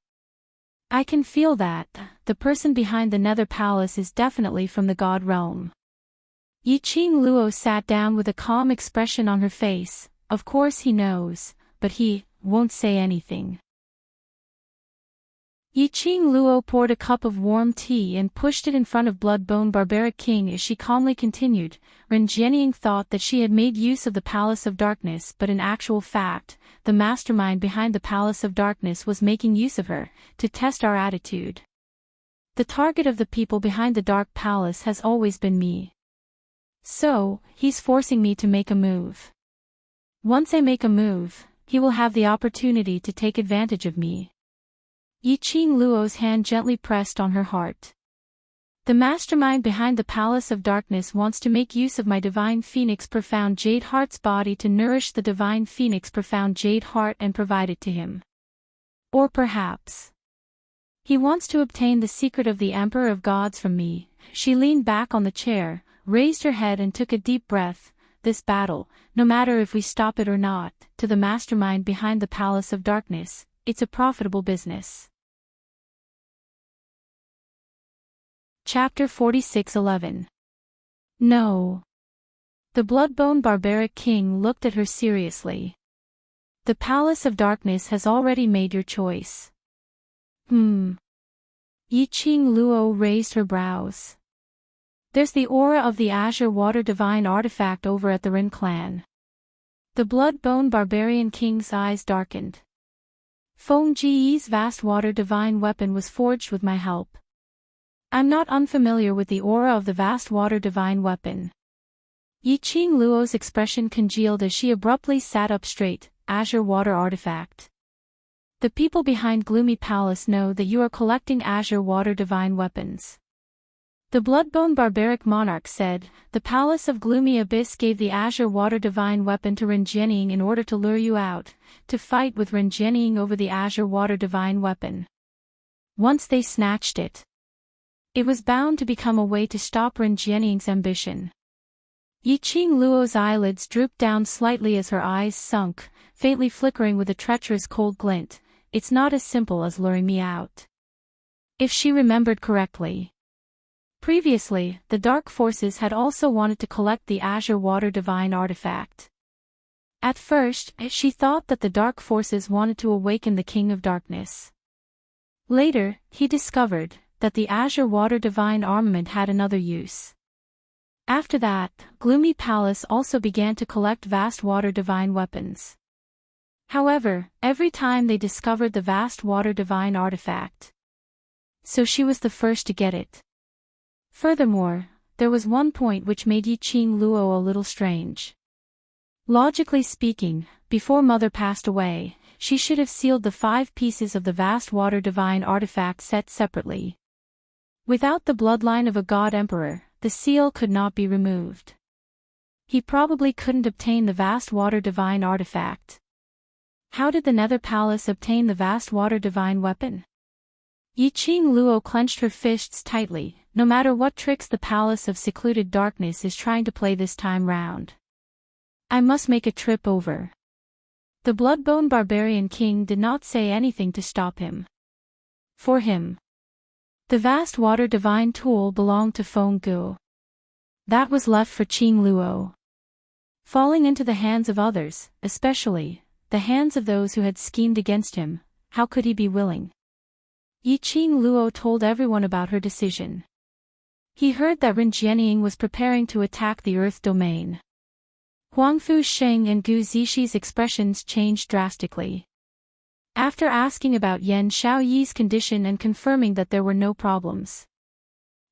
I can feel that the person behind the Nether Palace is definitely from the God realm. Yiqing Luo sat down with a calm expression on her face. Of course he knows, but he won't say anything. Yiqing Luo poured a cup of warm tea and pushed it in front of Bloodbone Barbaric King as she calmly continued. Ren Jianying thought that she had made use of the Palace of Darkness, but in actual fact, the mastermind behind the Palace of Darkness was making use of her, to test our attitude. The target of the people behind the Dark Palace has always been me. So, he's forcing me to make a move. Once I make a move, he will have the opportunity to take advantage of me. Yiqing Luo's hand gently pressed on her heart. The mastermind behind the Palace of Darkness wants to make use of my Divine Phoenix Profound Jade Heart's body to nourish the Divine Phoenix Profound Jade Heart and provide it to him. Or perhaps he wants to obtain the secret of the Emperor of Gods from me. She leaned back on the chair, raised her head and took a deep breath. This battle, no matter if we stop it or not, to the mastermind behind the Palace of Darkness, it's a profitable business. Chapter 46:11. No. The Bloodbone Barbaric King looked at her seriously. The Palace of Darkness has already made your choice. Yiqing Luo raised her brows. There's the aura of the Azure Water Divine Artifact over at the Ren clan. The Bloodbone Barbarian King's eyes darkened. Feng Ji's vast water divine weapon was forged with my help. I'm not unfamiliar with the aura of the vast water divine weapon. Yiqing Luo's expression congealed as she abruptly sat up straight. Azure Water Artifact. The people behind Gloomy Palace know that you are collecting Azure Water divine weapons. The Bloodbone Barbaric Monarch said, the Palace of Gloomy Abyss gave the Azure Water divine weapon to Ren Jianying in order to lure you out, to fight with Ren Jianying over the Azure Water divine weapon. Once they snatched it, it was bound to become a way to stop Ren Jianying's ambition. Yiqing Luo's eyelids drooped down slightly as her eyes sunk, faintly flickering with a treacherous cold glint. It's not as simple as luring me out. If she remembered correctly, previously, the Dark Forces had also wanted to collect the Azure Water Divine Artifact. At first, she thought that the Dark Forces wanted to awaken the King of Darkness. Later, he discovered that the Azure Water Divine Armament had another use. After that, Gloomy Palace also began to collect vast water divine weapons. However, every time they discovered the vast water divine artifact, so she was the first to get it. Furthermore, there was one point which made Yiqing Luo a little strange. Logically speaking, before Mother passed away, she should have sealed the 5 pieces of the vast water divine artifact set separately. Without the bloodline of a god emperor, the seal could not be removed. He probably couldn't obtain the vast water divine artifact. How did the Nether Palace obtain the vast water divine weapon? Yiqing Luo clenched her fists tightly. No matter what tricks the Palace of Secluded Darkness is trying to play this time round, I must make a trip over. The Bloodbone Barbarian King did not say anything to stop him. For him, the vast water divine tool belonged to Feng Gu. That was left for Qing Luo. Falling into the hands of others, especially the hands of those who had schemed against him, how could he be willing? Yiqing Luo told everyone about her decision. He heard that Ren Jianying was preparing to attack the Earth domain. Huangfu Sheng and Gu Zixi expressions changed drastically. After asking about Yan Xiaoyi's condition and confirming that there were no problems,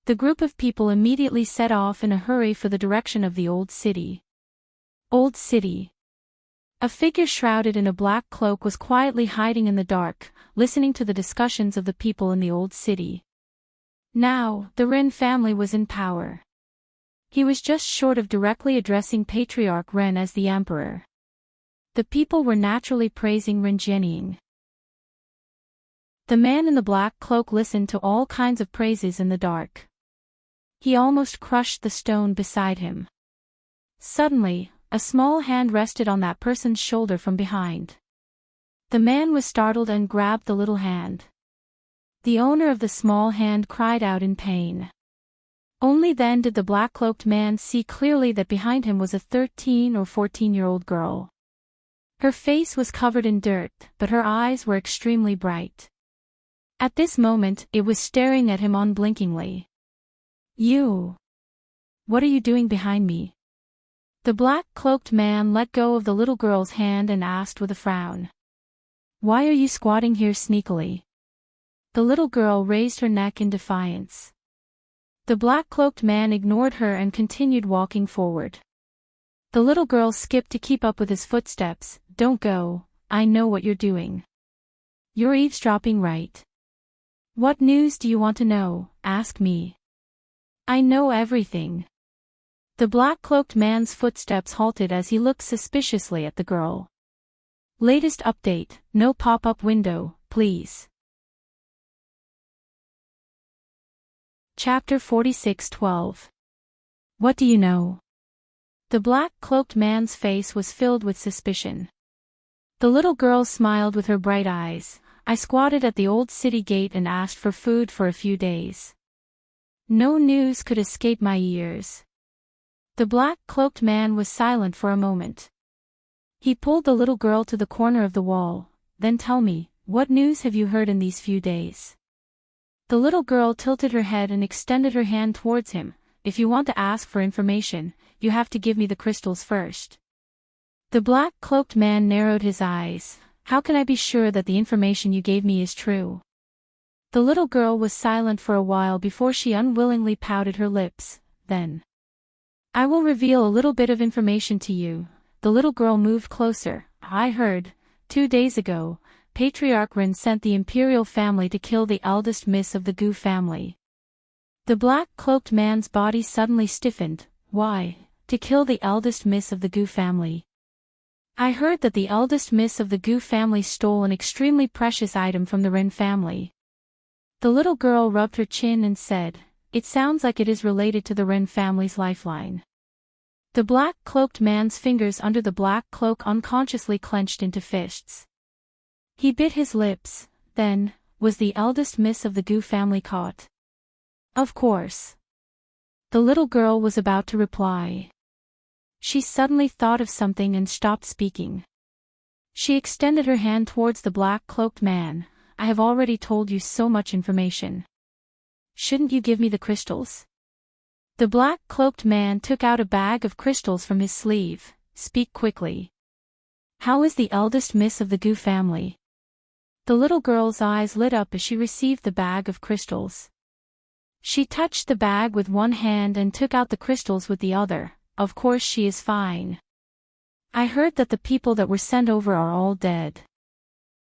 the group of people immediately set off in a hurry for the direction of the Old City. Old City. A figure shrouded in a black cloak was quietly hiding in the dark, listening to the discussions of the people in the Old City. Now, the Ren family was in power. He was just short of directly addressing Patriarch Ren as the Emperor. The people were naturally praising Ren Jianying. The man in the black cloak listened to all kinds of praises in the dark. He almost crushed the stone beside him. Suddenly, a small hand rested on that person's shoulder from behind. The man was startled and grabbed the little hand. The owner of the small hand cried out in pain. Only then did the black-cloaked man see clearly that behind him was a 13 or 14-year-old girl. Her face was covered in dirt, but her eyes were extremely bright. At this moment, it was staring at him unblinkingly. "You! What are you doing behind me?" The black-cloaked man let go of the little girl's hand and asked with a frown. "Why are you squatting here sneakily?" The little girl raised her neck in defiance. The black-cloaked man ignored her and continued walking forward. The little girl skipped to keep up with his footsteps. "Don't go, I know what you're doing." "You're eavesdropping, right?" "What news do you want to know? Ask me." "I know everything." The black-cloaked man's footsteps halted as he looked suspiciously at the girl. "Latest update, no pop-up window, please." Chapter 46:12. What do you know? The black-cloaked man's face was filled with suspicion. The little girl smiled with her bright eyes. "I squatted at the old city gate and asked for food for a few days. No news could escape my ears." The black-cloaked man was silent for a moment. He pulled the little girl to the corner of the wall. "Then tell me, what news have you heard in these few days?" The little girl tilted her head and extended her hand towards him. "If you want to ask for information, you have to give me the crystals first." The black-cloaked man narrowed his eyes. "How can I be sure that the information you gave me is true?" The little girl was silent for a while before she unwillingly pouted her lips. Then, "I will reveal a little bit of information to you." The little girl moved closer. "I heard, 2 days ago, Patriarch Ren sent the imperial family to kill the eldest miss of the Gu family." The black-cloaked man's body suddenly stiffened. "Why, to kill the eldest miss of the Gu family?" "I heard that the eldest miss of the Gu family stole an extremely precious item from the Ren family." The little girl rubbed her chin and said, "It sounds like it is related to the Ren family's lifeline." The black-cloaked man's fingers under the black cloak unconsciously clenched into fists. He bit his lips. Then, was the eldest miss of the Gu family caught? Of course. The little girl was about to reply. She suddenly thought of something and stopped speaking. She extended her hand towards the black-cloaked man. "I have already told you so much information. Shouldn't you give me the crystals?" The black-cloaked man took out a bag of crystals from his sleeve. "Speak quickly. How is the eldest miss of the Gu family?" The little girl's eyes lit up as she received the bag of crystals. She touched the bag with one hand and took out the crystals with the other. "Of course she is fine. I heard that the people that were sent over are all dead.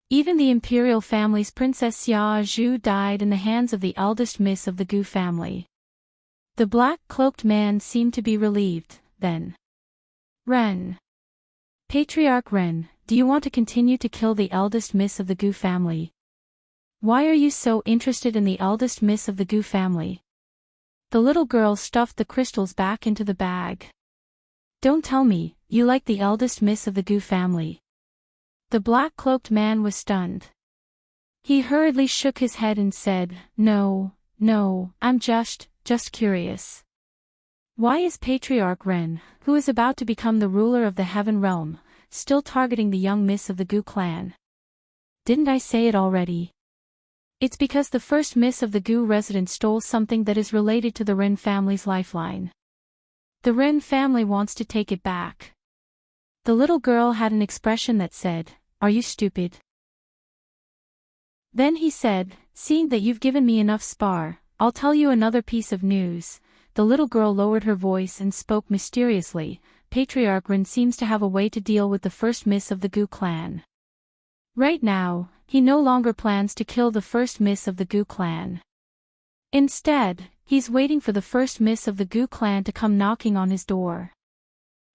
Even the imperial family's Princess Xia Zhu died in the hands of the eldest miss of the Gu family." The black-cloaked man seemed to be relieved. Then, "Ren. Patriarch Ren, do you want to continue to kill the eldest miss of the Gu family? Why are you so interested in the eldest miss of the Gu family?" The little girl stuffed the crystals back into the bag. "Don't tell me, you like the eldest miss of the Gu family." The black-cloaked man was stunned. He hurriedly shook his head and said, No, I'm just curious. Why is Patriarch Ren, who is about to become the ruler of the Heaven Realm, still targeting the young miss of the Gu clan? Didn't I say it already? It's because the first miss of the Gu resident stole something that is related to the Ren family's lifeline. The Ren family wants to take it back." The little girl had an expression that said, "Are you stupid?" Then he said, "Seeing that you've given me enough spar, I'll tell you another piece of news." The little girl lowered her voice and spoke mysteriously. "Patriarch Ren seems to have a way to deal with the first miss of the Gu clan. Right now, he no longer plans to kill the first miss of the Gu clan. Instead, he's waiting for the first miss of the Gu clan to come knocking on his door."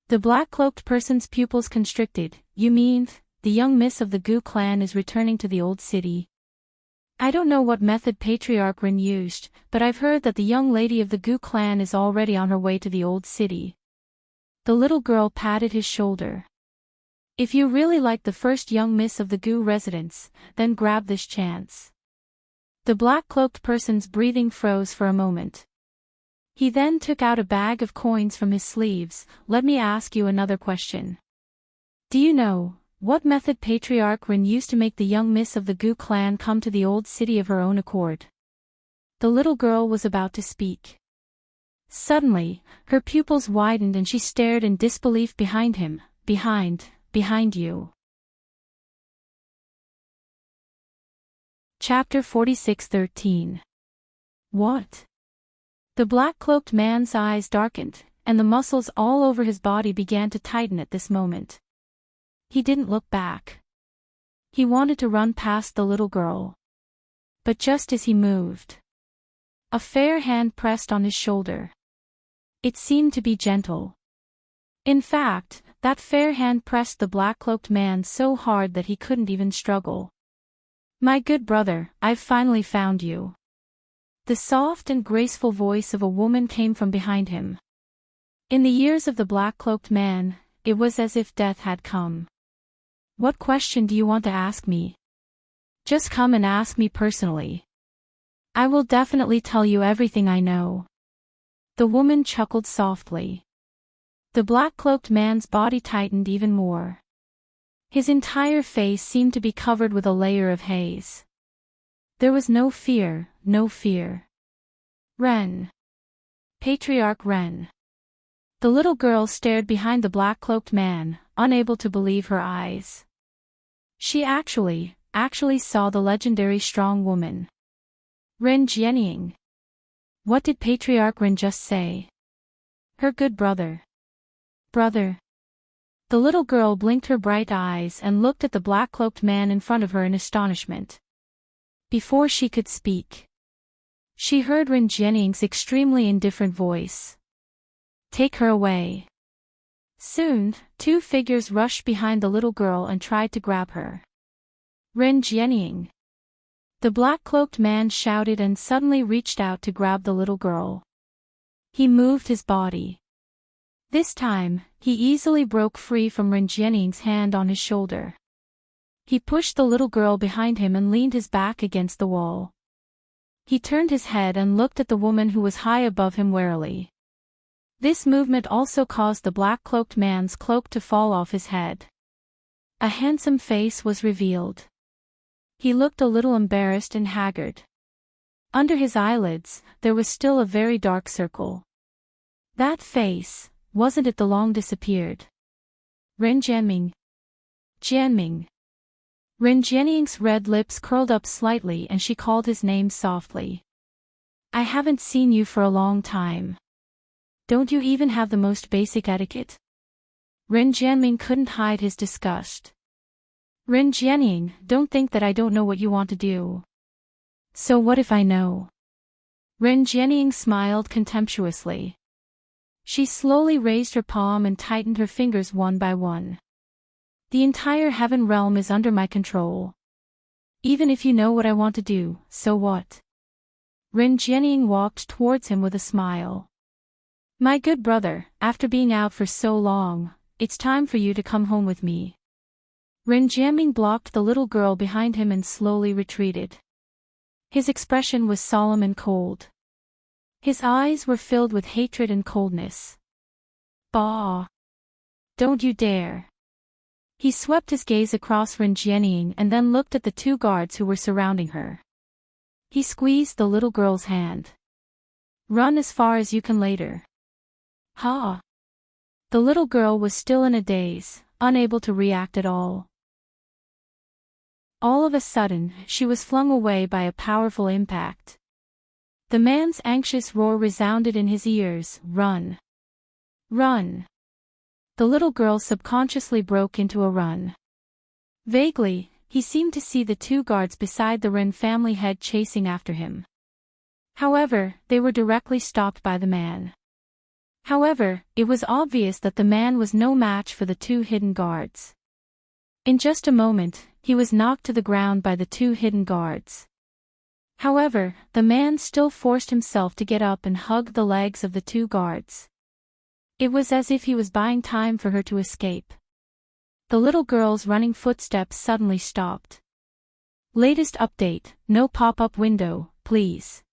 The black-cloaked person's pupils constricted. "You mean, the young miss of the Gu clan is returning to the old city?" "I don't know what method Patriarch Ren used, but I've heard that the young lady of the Gu clan is already on her way to the old city." The little girl patted his shoulder. If you really like the first young miss of the Goo residence, then grab this chance. The black-cloaked person's breathing froze for a moment. He then took out a bag of coins from his sleeves. Let me ask you another question. Do you know what method Patriarch Rin used to make the young miss of the Goo clan come to the old city of her own accord? The little girl was about to speak. Suddenly, her pupils widened and she stared in disbelief behind him. Behind you. Chapter 46:13. What? The black-cloaked man's eyes darkened, and the muscles all over his body began to tighten at this moment. He didn't look back. He wanted to run past the little girl. But just as he moved, a fair hand pressed on his shoulder. It seemed to be gentle. In fact, that fair hand pressed the black-cloaked man so hard that he couldn't even struggle. My good brother, I've finally found you. The soft and graceful voice of a woman came from behind him. In the ears of the black-cloaked man, it was as if death had come. What question do you want to ask me? Just come and ask me personally. I will definitely tell you everything I know. The woman chuckled softly. The black-cloaked man's body tightened even more. His entire face seemed to be covered with a layer of haze. There was no fear, no fear. Ren. Patriarch Ren. The little girl stared behind the black-cloaked man, unable to believe her eyes. She actually saw the legendary strong woman. Ren Jianying. What did Patriarch Ren just say? Her good brother. Brother. The little girl blinked her bright eyes and looked at the black-cloaked man in front of her in astonishment. Before she could speak, she heard Ren Jianying's extremely indifferent voice. Take her away. Soon, two figures rushed behind the little girl and tried to grab her. Ren Jianying. The black-cloaked man shouted and suddenly reached out to grab the little girl. He moved his body. This time, he easily broke free from Ren Jianying's hand on his shoulder. He pushed the little girl behind him and leaned his back against the wall. He turned his head and looked at the woman who was high above him warily. This movement also caused the black-cloaked man's cloak to fall off his head. A handsome face was revealed. He looked a little embarrassed and haggard. Under his eyelids, there was still a very dark circle. That face, wasn't it the long disappeared? Ren Jianming. Jianming. Ren Jianying's red lips curled up slightly and she called his name softly. I haven't seen you for a long time. Don't you even have the most basic etiquette? Ren Jianming couldn't hide his disgust. Ren Jianying, don't think that I don't know what you want to do. So what if I know? Ren Jianying smiled contemptuously. She slowly raised her palm and tightened her fingers one by one. The entire heaven realm is under my control. Even if you know what I want to do, so what? Ren Jianying walked towards him with a smile. My good brother, after being out for so long, it's time for you to come home with me. Ren Jianying blocked the little girl behind him and slowly retreated. His expression was solemn and cold. His eyes were filled with hatred and coldness. Bah! Don't you dare! He swept his gaze across Ren Jianying and then looked at the two guards who were surrounding her. He squeezed the little girl's hand. Run as far as you can later. Ha! The little girl was still in a daze, unable to react at all. All of a sudden, she was flung away by a powerful impact. The man's anxious roar resounded in his ears. Run! Run! The little girl subconsciously broke into a run. Vaguely, he seemed to see the two guards beside the Ren family head chasing after him. However, they were directly stopped by the man. However, it was obvious that the man was no match for the two hidden guards. In just a moment, he was knocked to the ground by the two hidden guards. However, the man still forced himself to get up and hug the legs of the two guards. It was as if he was buying time for her to escape. The little girl's running footsteps suddenly stopped. Latest update, no pop-up window, please.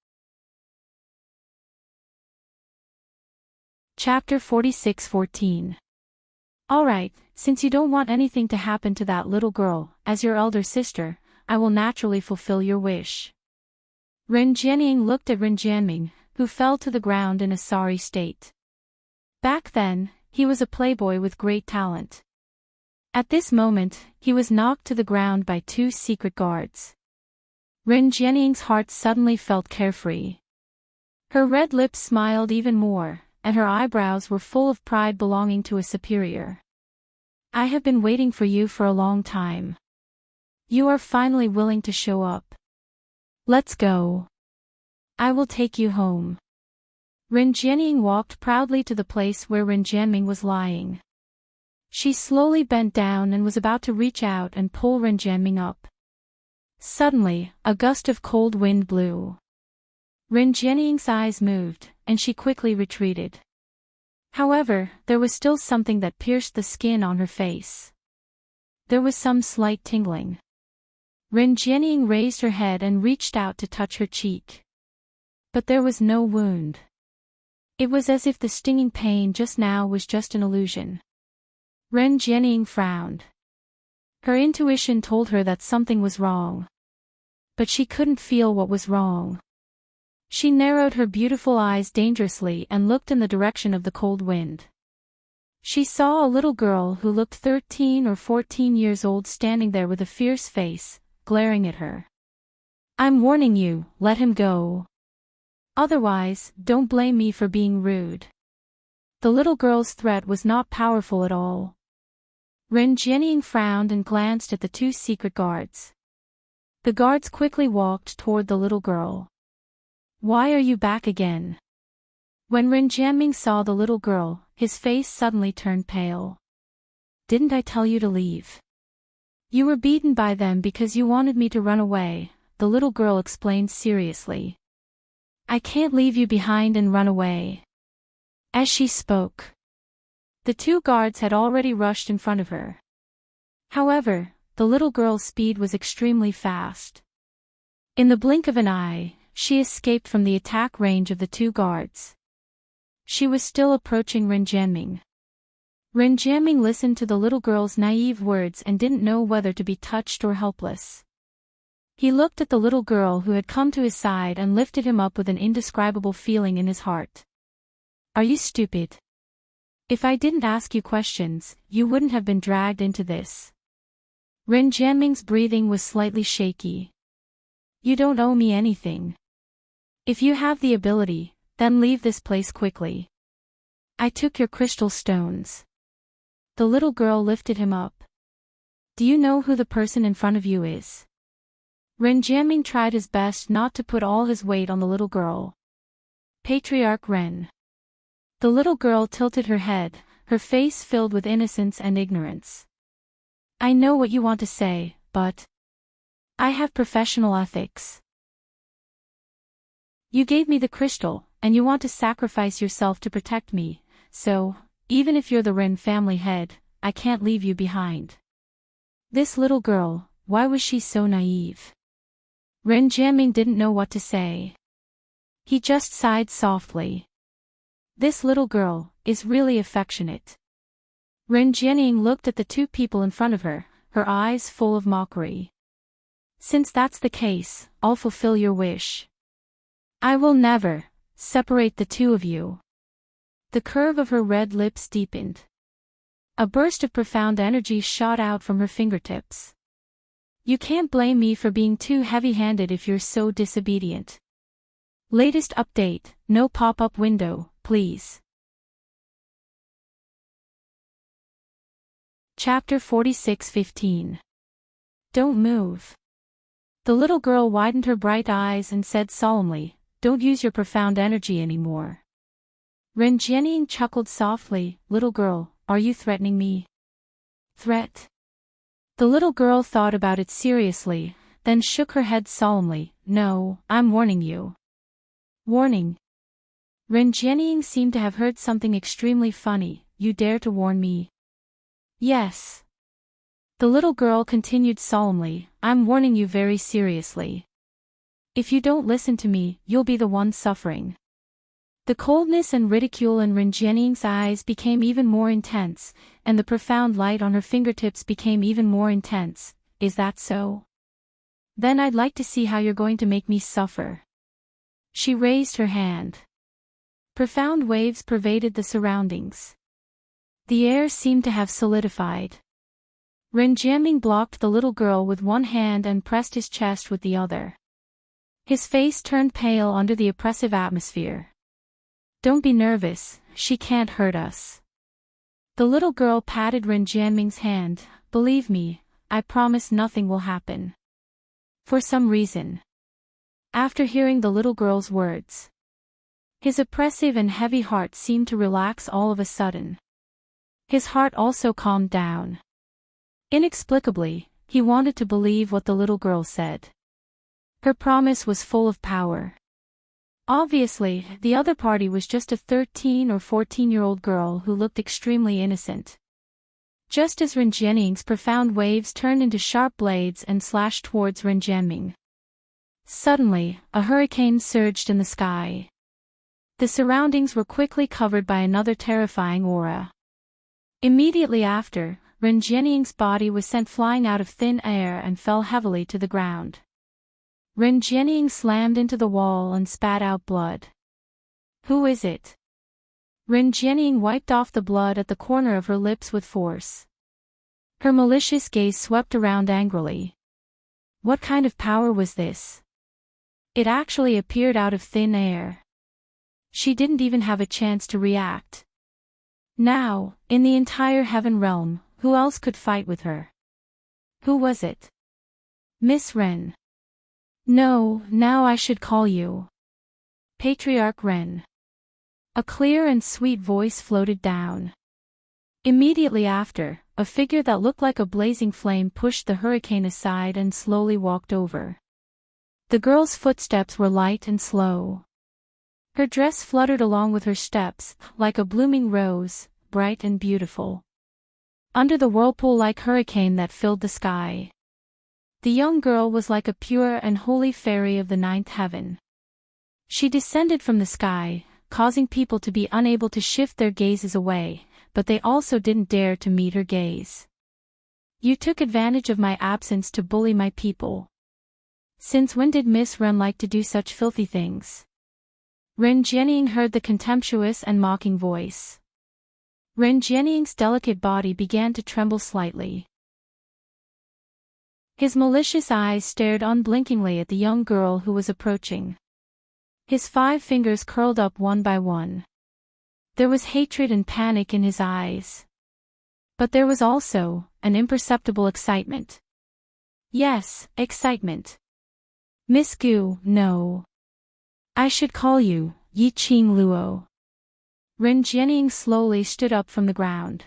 Chapter 46:14. Alright, since you don't want anything to happen to that little girl, as your elder sister, I will naturally fulfill your wish. Ren Jianying looked at Ren Jianming, who fell to the ground in a sorry state. Back then, he was a playboy with great talent. At this moment, he was knocked to the ground by two secret guards. Ren Jianying's heart suddenly felt carefree. Her red lips smiled even more, and her eyebrows were full of pride belonging to a superior. I have been waiting for you for a long time. You are finally willing to show up. Let's go. I will take you home. Ren Jianying walked proudly to the place where Ren Jianming was lying. She slowly bent down and was about to reach out and pull Ren Jianming up. Suddenly, a gust of cold wind blew. Ren Jianying's eyes moved, and she quickly retreated. However, there was still something that pierced the skin on her face. There was some slight tingling. Ren Jianying raised her head and reached out to touch her cheek. But there was no wound. It was as if the stinging pain just now was just an illusion. Ren Jianying frowned. Her intuition told her that something was wrong. But she couldn't feel what was wrong. She narrowed her beautiful eyes dangerously and looked in the direction of the cold wind. She saw a little girl who looked 13 or 14 years old standing there with a fierce face, glaring at her. I'm warning you, let him go. Otherwise, don't blame me for being rude. The little girl's threat was not powerful at all. Ren Jianying frowned and glanced at the two secret guards. The guards quickly walked toward the little girl. Why are you back again? When Ren Jianming saw the little girl, his face suddenly turned pale. Didn't I tell you to leave? You were beaten by them because you wanted me to run away, the little girl explained seriously. I can't leave you behind and run away. As she spoke, the two guards had already rushed in front of her. However, the little girl's speed was extremely fast. In the blink of an eye, she escaped from the attack range of the two guards. She was still approaching Ren Jianming. Ren Jianming listened to the little girl's naive words and didn't know whether to be touched or helpless. He looked at the little girl who had come to his side and lifted him up with an indescribable feeling in his heart. Are you stupid? If I didn't ask you questions, you wouldn't have been dragged into this. Ren Jianming's breathing was slightly shaky. You don't owe me anything. If you have the ability, then leave this place quickly. I took your crystal stones. The little girl lifted him up. Do you know who the person in front of you is? Ren Jianming tried his best not to put all his weight on the little girl. Patriarch Ren. The little girl tilted her head, her face filled with innocence and ignorance. I know what you want to say, but I have professional ethics. You gave me the crystal, and you want to sacrifice yourself to protect me, so, even if you're the Ren family head, I can't leave you behind. This little girl, why was she so naive? Ren Jianming didn't know what to say. He just sighed softly. This little girl is really affectionate. Ren Jianying looked at the two people in front of her, her eyes full of mockery. Since that's the case, I'll fulfill your wish. I will never separate the two of you. The curve of her red lips deepened. A burst of profound energy shot out from her fingertips. You can't blame me for being too heavy-handed if you're so disobedient. Latest update, no pop-up window, please. Chapter 46:15. Don't move. The little girl widened her bright eyes and said solemnly, don't use your profound energy anymore. Ren Jianying chuckled softly, little girl, are you threatening me? Threat? The little girl thought about it seriously, then shook her head solemnly, no, I'm warning you. Warning. Ren Jianying seemed to have heard something extremely funny. You dare to warn me? Yes. The little girl continued solemnly, I'm warning you very seriously. If you don't listen to me, you'll be the one suffering. The coldness and ridicule in Ren Jianying's eyes became even more intense, and the profound light on her fingertips became even more intense. Is that so? Then I'd like to see how you're going to make me suffer. She raised her hand. Profound waves pervaded the surroundings. The air seemed to have solidified. Ren Jianying blocked the little girl with one hand and pressed his chest with the other. His face turned pale under the oppressive atmosphere. Don't be nervous, she can't hurt us. The little girl patted Ren Jianying's hand. Believe me, I promise nothing will happen. For some reason. After hearing the little girl's words, his oppressive and heavy heart seemed to relax all of a sudden. His heart also calmed down. Inexplicably, he wanted to believe what the little girl said. Her promise was full of power. Obviously, the other party was just a 13 or 14-year-old girl who looked extremely innocent. Just as Ren Jianying's profound waves turned into sharp blades and slashed towards Ren Jianying. Suddenly, a hurricane surged in the sky. The surroundings were quickly covered by another terrifying aura. Immediately after, Ren Jianying's body was sent flying out of thin air and fell heavily to the ground. Ren Jianying slammed into the wall and spat out blood. Who is it? Ren Jianying wiped off the blood at the corner of her lips with force. Her malicious gaze swept around angrily. What kind of power was this? It actually appeared out of thin air. She didn't even have a chance to react. Now, in the entire heaven realm, who else could fight with her? Who was it? Miss Ren. No, now I should call you Patriarch Ren. A clear and sweet voice floated down. Immediately after, a figure that looked like a blazing flame pushed the hurricane aside and slowly walked over. The girl's footsteps were light and slow. Her dress fluttered along with her steps, like a blooming rose, bright and beautiful. Under the whirlpool-like hurricane that filled the sky, the young girl was like a pure and holy fairy of the ninth heaven. She descended from the sky, causing people to be unable to shift their gazes away, but they also didn't dare to meet her gaze. You took advantage of my absence to bully my people. Since when did Miss Ren like to do such filthy things? Ren Jianying heard the contemptuous and mocking voice. Ren Jianying's delicate body began to tremble slightly. His malicious eyes stared unblinkingly at the young girl who was approaching. His 5 fingers curled up one by one. There was hatred and panic in his eyes. But there was also an imperceptible excitement. Yes, excitement. Miss Gu, no. I should call you Yi Qing Luo. Ren Jianying slowly stood up from the ground.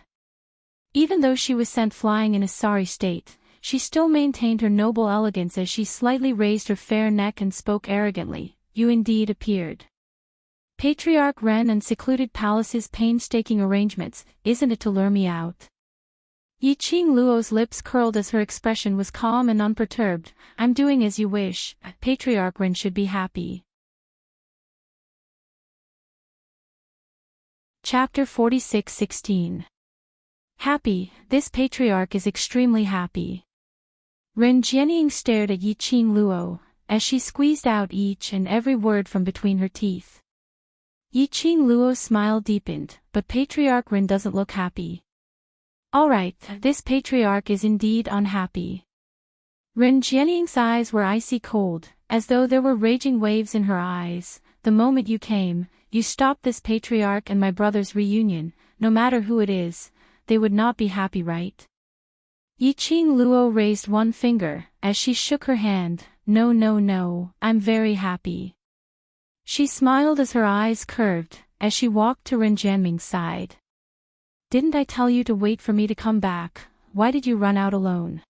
Even though she was sent flying in a sorry state, she still maintained her noble elegance as she slightly raised her fair neck and spoke arrogantly. You indeed appeared. Patriarch Ren and secluded palace's painstaking arrangements, isn't it to lure me out? Yi Qing Luo's lips curled as her expression was calm and unperturbed. I'm doing as you wish. Patriarch Ren should be happy. Chapter 46:16. Happy, this patriarch is extremely happy. Ren Jianying stared at Yi Qing Luo, as she squeezed out each and every word from between her teeth. Yi Qing Luo's smile deepened, but Patriarch Ren doesn't look happy. Alright, this patriarch is indeed unhappy. Ren Jianying's eyes were icy cold, as though there were raging waves in her eyes. The moment you came, you stopped this patriarch and my brother's reunion. No matter who it is, they would not be happy, right? Yi Qing Luo raised one finger, as she shook her hand. No, no, no, I'm very happy. She smiled as her eyes curved, as she walked to Ren Jianying's side. Didn't I tell you to wait for me to come back? Why did you run out alone?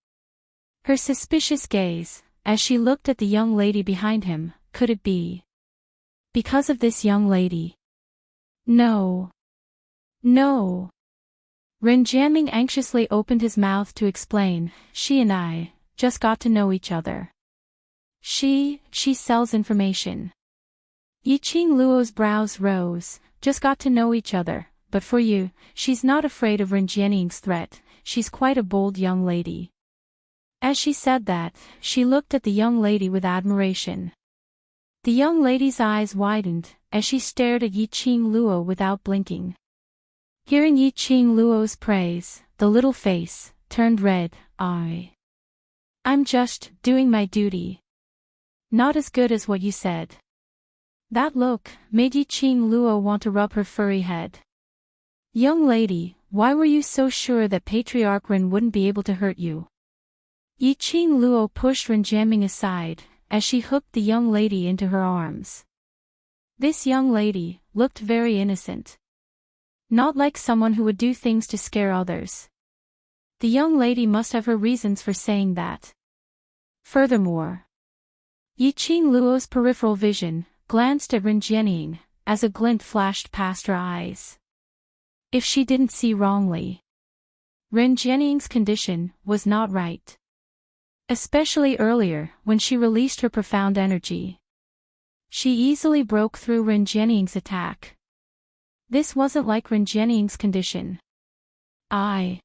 Her suspicious gaze, as she looked at the young lady behind him, could it be because of this young lady? No. No. Ren Jianming anxiously opened his mouth to explain, she and I just got to know each other. She sells information. Yiqing Luo's brows rose, just got to know each other, but for you, she's not afraid of Ren Jianming's threat, she's quite a bold young lady. As she said that, she looked at the young lady with admiration. The young lady's eyes widened, as she stared at Yiqing Luo without blinking. Hearing Yiqing Luo's praise, the little face turned red. I'm just doing my duty. Not as good as what you said. That look made Yiqing Luo want to rub her furry head. Young lady, why were you so sure that Patriarch Ren wouldn't be able to hurt you? Yiqing Luo pushed Ren Jianming aside, as she hooked the young lady into her arms. This young lady looked very innocent. Not like someone who would do things to scare others. The young lady must have her reasons for saying that. Furthermore, Yiqing Luo's peripheral vision glanced at Ren Jianming, as a glint flashed past her eyes. If she didn't see wrongly, Ren Jianming's condition was not right. Especially earlier, when she released her profound energy. She easily broke through Ren Jianming's attack. This wasn't like Ren Jianming's condition. I'm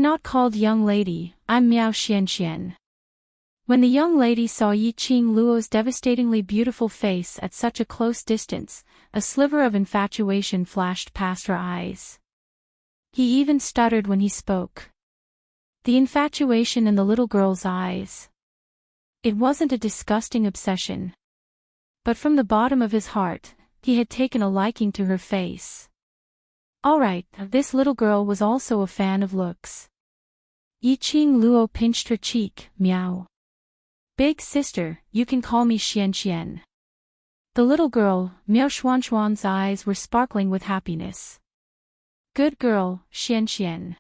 not called young lady, I'm Miao Xianxian. When the young lady saw Yiqing Luo's devastatingly beautiful face at such a close distance, a sliver of infatuation flashed past her eyes. He even stuttered when he spoke. The infatuation in the little girl's eyes. It wasn't a disgusting obsession. But from the bottom of his heart, he had taken a liking to her face. Alright, this little girl was also a fan of looks. Yiqing Luo pinched her cheek, meow. Big sister, you can call me Xianxian. The little girl, Miao Xuanxuan's eyes were sparkling with happiness. Good girl, Xianxian.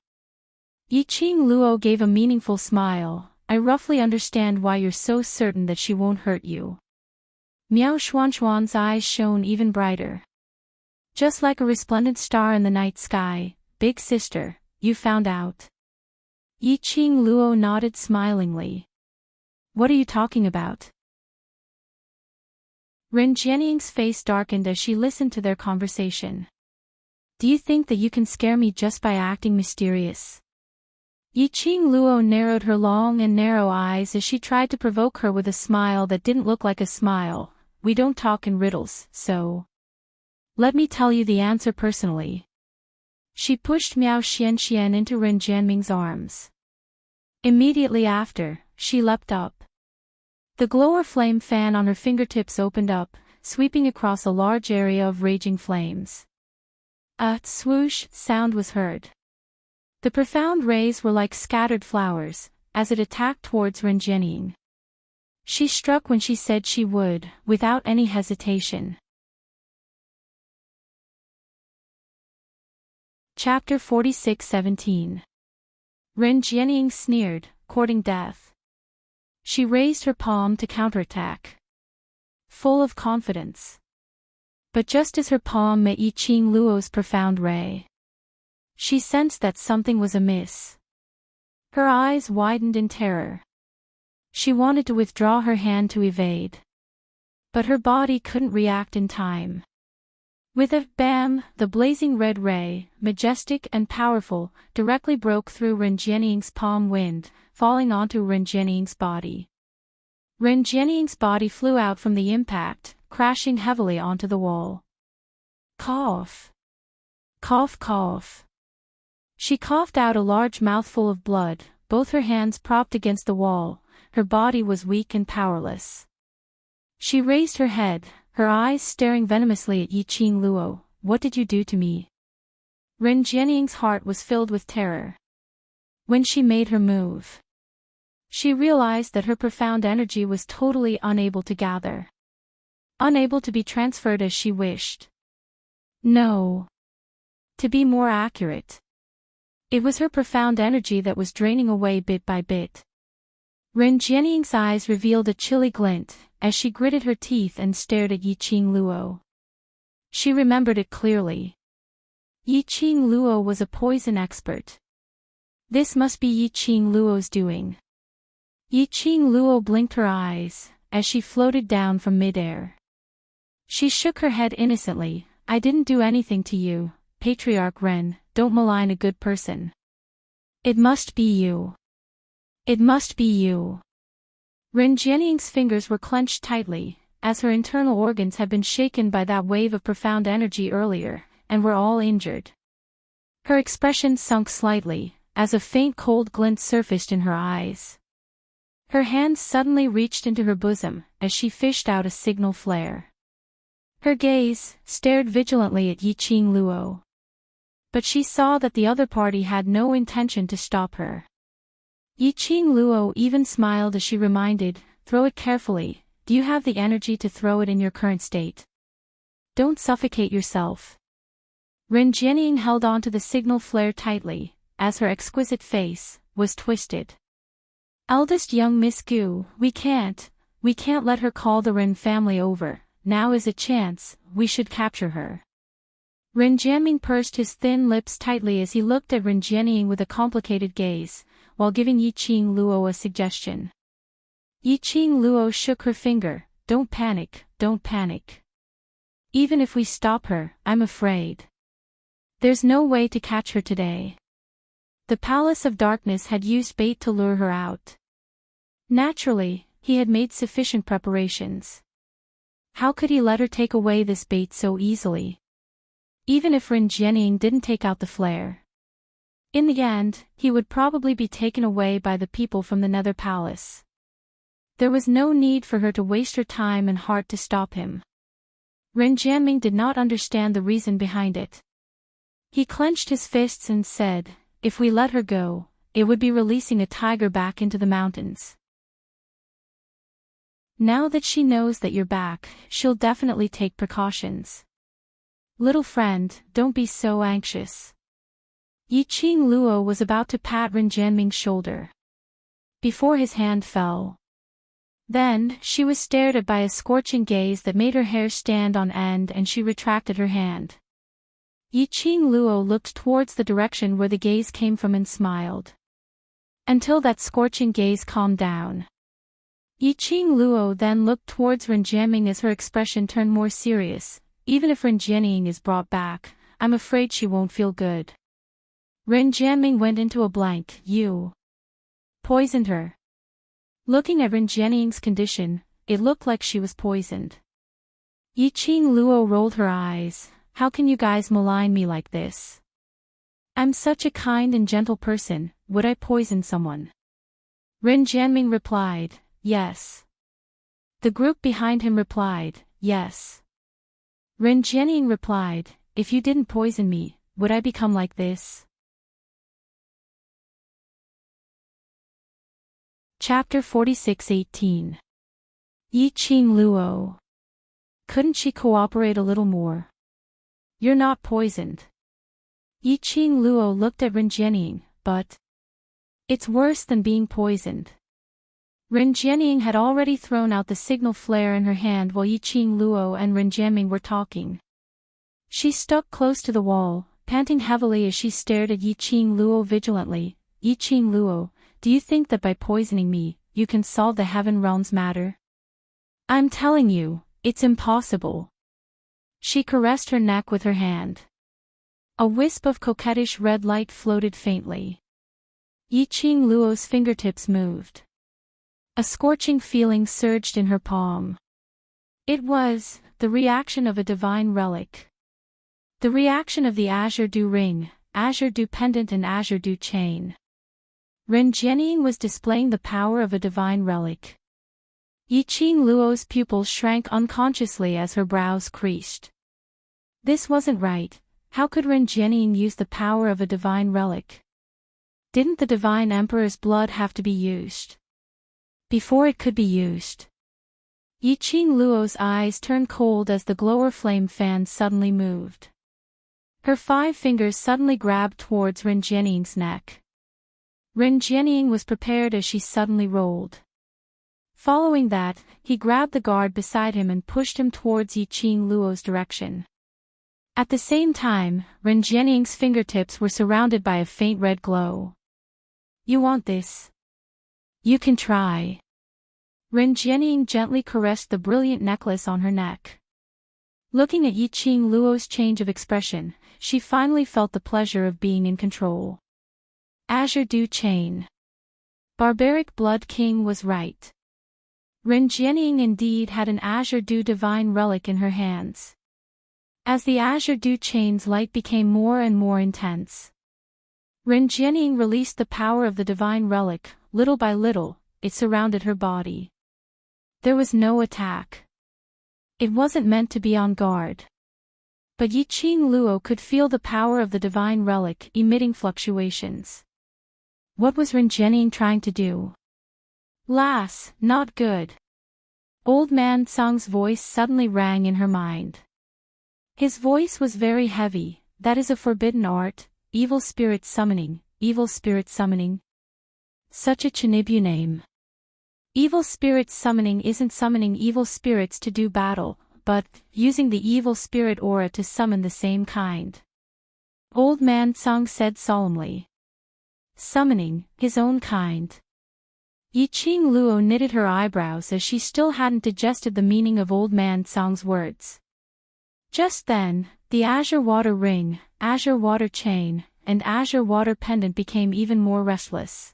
Yiqing Luo gave a meaningful smile, I roughly understand why you're so certain that she won't hurt you. Miao Xuanxuan's eyes shone even brighter. Just like a resplendent star in the night sky, big sister, you found out. Yiqing Luo nodded smilingly. What are you talking about? Ren Jianming's face darkened as she listened to their conversation. Do you think that you can scare me just by acting mysterious? Yiqing Luo narrowed her long and narrow eyes as she tried to provoke her with a smile that didn't look like a smile. We don't talk in riddles, so let me tell you the answer personally. She pushed Miao Xianxian into Ren Jianming's arms. Immediately after, she leapt up. The glower flame fan on her fingertips opened up, sweeping across a large area of raging flames. A swoosh sound was heard. The profound rays were like scattered flowers, as it attacked towards Ren Jianming. She struck when she said she would, without any hesitation. Chapter 46:17. Ren Jianming sneered, courting death. She raised her palm to counterattack. Full of confidence. But just as her palm met Yiqing Luo's profound ray, she sensed that something was amiss. Her eyes widened in terror. She wanted to withdraw her hand to evade. But her body couldn't react in time. With a bam, the blazing red ray, majestic and powerful, directly broke through Ren Jianming's palm wind, falling onto Ren Jianming's body. Ren Jianming's body flew out from the impact, crashing heavily onto the wall. Cough. Cough, cough. She coughed out a large mouthful of blood, both her hands propped against the wall. Her body was weak and powerless. She raised her head, her eyes staring venomously at Yiqing Luo. What did you do to me? Ren Jianming's heart was filled with terror. When she made her move, she realized that her profound energy was totally unable to gather. Unable to be transferred as she wished. No. To be more accurate, it was her profound energy that was draining away bit by bit. Ren Jianming's eyes revealed a chilly glint, as she gritted her teeth and stared at Yiqing Luo. She remembered it clearly. Yiqing Luo was a poison expert. This must be Yiqing Luo's doing. Yiqing Luo blinked her eyes, as she floated down from midair. She shook her head innocently. I didn't do anything to you, Patriarch Ren, don't malign a good person. It must be you. It must be you. Ren Jianying's fingers were clenched tightly, as her internal organs had been shaken by that wave of profound energy earlier, and were all injured. Her expression sunk slightly, as a faint cold glint surfaced in her eyes. Her hands suddenly reached into her bosom, as she fished out a signal flare. Her gaze stared vigilantly at Yiqing Luo. But she saw that the other party had no intention to stop her. Yiqing Luo even smiled as she reminded, throw it carefully, do you have the energy to throw it in your current state? Don't suffocate yourself. Ren Jianying held on to the signal flare tightly, as her exquisite face was twisted. Eldest young Miss Gu, we can't let her call the Ren family over. Now is a chance, we should capture her. Ren Jianying pursed his thin lips tightly as he looked at Ren Jianying with a complicated gaze, while giving Yiqing Luo a suggestion. Yiqing Luo shook her finger, don't panic, don't panic. Even if we stop her, I'm afraid. There's no way to catch her today. The Palace of Darkness had used bait to lure her out. Naturally, he had made sufficient preparations. How could he let her take away this bait so easily? Even if Ren Jianying didn't take out the flare. In the end, he would probably be taken away by the people from the Nether Palace. There was no need for her to waste her time and heart to stop him. Ren Jianying did not understand the reason behind it. He clenched his fists and said, if we let her go, it would be releasing a tiger back into the mountains. Now that she knows that you're back, she'll definitely take precautions. Little friend, don't be so anxious. Yiqing Luo was about to pat Ren Jianying's shoulder. Before his hand fell. Then, she was stared at by a scorching gaze that made her hair stand on end and she retracted her hand. Yiqing Luo looked towards the direction where the gaze came from and smiled. Until that scorching gaze calmed down. Yiqing Luo then looked towards Ren Jianying as her expression turned more serious. Even if Ren Jianying is brought back, I'm afraid she won't feel good. Ren Jianying went into a blank. You poisoned her. Looking at Ren Jianying's condition, it looked like she was poisoned. Yiqing Luo rolled her eyes. How can you guys malign me like this? I'm such a kind and gentle person, would I poison someone? Ren Jianying replied, yes. The group behind him replied, yes. Ren Jianying replied, if you didn't poison me, would I become like this? Chapter 46:18. Yiqing Luo. Couldn't she cooperate a little more? You're not poisoned. Yiqing Luo looked at Ren Jianying, but it's worse than being poisoned. Ren Jianying had already thrown out the signal flare in her hand while Yiqing Luo and Ren Jianying were talking. She stuck close to the wall, panting heavily as she stared at Yiqing Luo vigilantly. Yiqing Luo, do you think that by poisoning me, you can solve the Heaven Realm's matter? I'm telling you, it's impossible. She caressed her neck with her hand. A wisp of coquettish red light floated faintly. Yiqing Luo's fingertips moved. A scorching feeling surged in her palm. It was the reaction of a divine relic. The reaction of the Azure Dew Ring, Azure Dew Pendant and Azure Dew Chain. Ren Jianying was displaying the power of a divine relic. Yiqing Luo's pupils shrank unconsciously as her brows creased. This wasn't right. How could Ren Jianying use the power of a divine relic? Didn't the Divine Emperor's blood have to be used? Before it could be used. Yiqing Luo's eyes turned cold as the glower flame fan suddenly moved. Her 5 fingers suddenly grabbed towards Ren Jianying's neck. Ren Jianying was prepared as she suddenly rolled. Following that, he grabbed the guard beside him and pushed him towards Yiqing Luo's direction. At the same time, Ren Jianying's fingertips were surrounded by a faint red glow. You want this? You can try. Ren Jianying gently caressed the brilliant necklace on her neck. Looking at Yiqing Luo's change of expression, she finally felt the pleasure of being in control. Azure Dew Chain. Barbaric Blood King was right. Ren Jianying indeed had an Azure Dew divine relic in her hands. As the Azure Dew Chain's light became more and more intense, Ren Jianying released the power of the divine relic. Little by little, it surrounded her body. There was no attack. It wasn't meant to be on guard. But Yiqing Luo could feel the power of the divine relic emitting fluctuations. What was Ren Jianying trying to do? Lass, not good. Old Man Song's voice suddenly rang in her mind. His voice was very heavy. That is a forbidden art, evil spirit summoning, evil spirit summoning. Such a Chinibu name. Evil spirit summoning isn't summoning evil spirits to do battle, but using the evil spirit aura to summon the same kind. Old Man Song said solemnly. Summoning his own kind. Yiqing Luo knitted her eyebrows as she still hadn't digested the meaning of Old Man Song's words. Just then, the azure water ring, azure water chain, and azure water pendant became even more restless.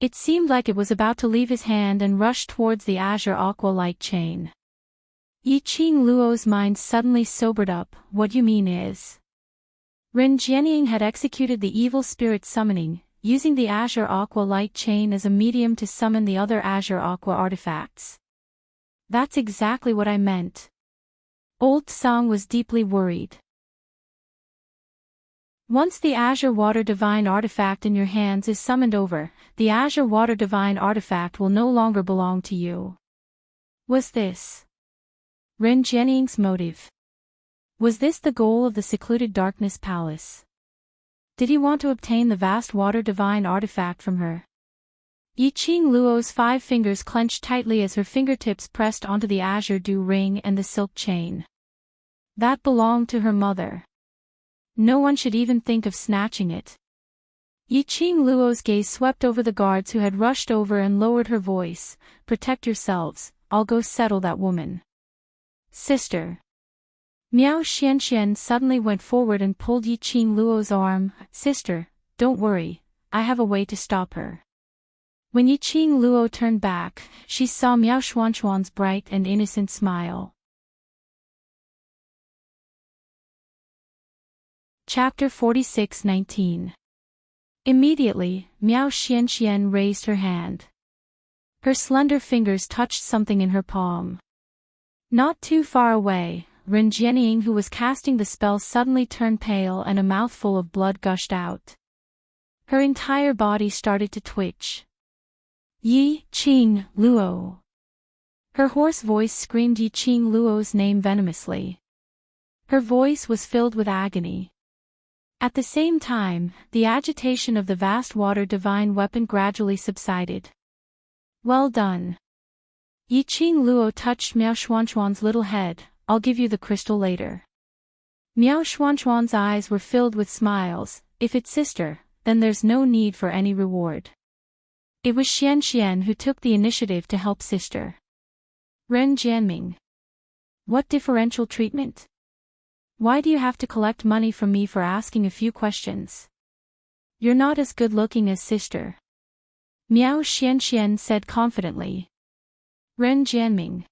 It seemed like it was about to leave his hand and rush towards the azure aqua light chain. Yiqing Luo's mind suddenly sobered up. What you mean is? Ren Jianying had executed the evil spirit summoning, using the azure aqua light chain as a medium to summon the other azure aqua artifacts. That's exactly what I meant. Old Song was deeply worried. Once the Azure Water Divine Artifact in your hands is summoned over, the Azure Water Divine Artifact will no longer belong to you. Was this Ren Jianying's motive? Was this the goal of the secluded Darkness Palace? Did he want to obtain the vast Water Divine Artifact from her? Yiqing Luo's 5 fingers clenched tightly as her fingertips pressed onto the Azure Dew ring and the silk chain. That belonged to her mother. No one should even think of snatching it. Yiqing Luo's gaze swept over the guards who had rushed over and lowered her voice. Protect yourselves, I'll go settle that woman. Sister. Miao Xianxian suddenly went forward and pulled Yiqing Luo's arm. Sister, don't worry, I have a way to stop her. When Yiqing Luo turned back, she saw Miao Xuanxuan's bright and innocent smile. Chapter 46:19. Immediately, Miao Xianxian raised her hand. Her slender fingers touched something in her palm. Not too far away, Ren Jianying, who was casting the spell, suddenly turned pale and a mouthful of blood gushed out. Her entire body started to twitch. Yiqing Luo. Her hoarse voice screamed Yiqing Luo's name venomously. Her voice was filled with agony. At the same time, the agitation of the vast water divine weapon gradually subsided. Well done. Yiqing Luo touched Miao Xuanxuan's little head. I'll give you the crystal later. Miao Xuanxuan's eyes were filled with smiles. If it's sister, then there's no need for any reward. It was Xianxian who took the initiative to help sister. Ren Jianming. What differential treatment? Why do you have to collect money from me for asking a few questions? You're not as good looking as sister. Miao Xianxian said confidently. Ren Jianming.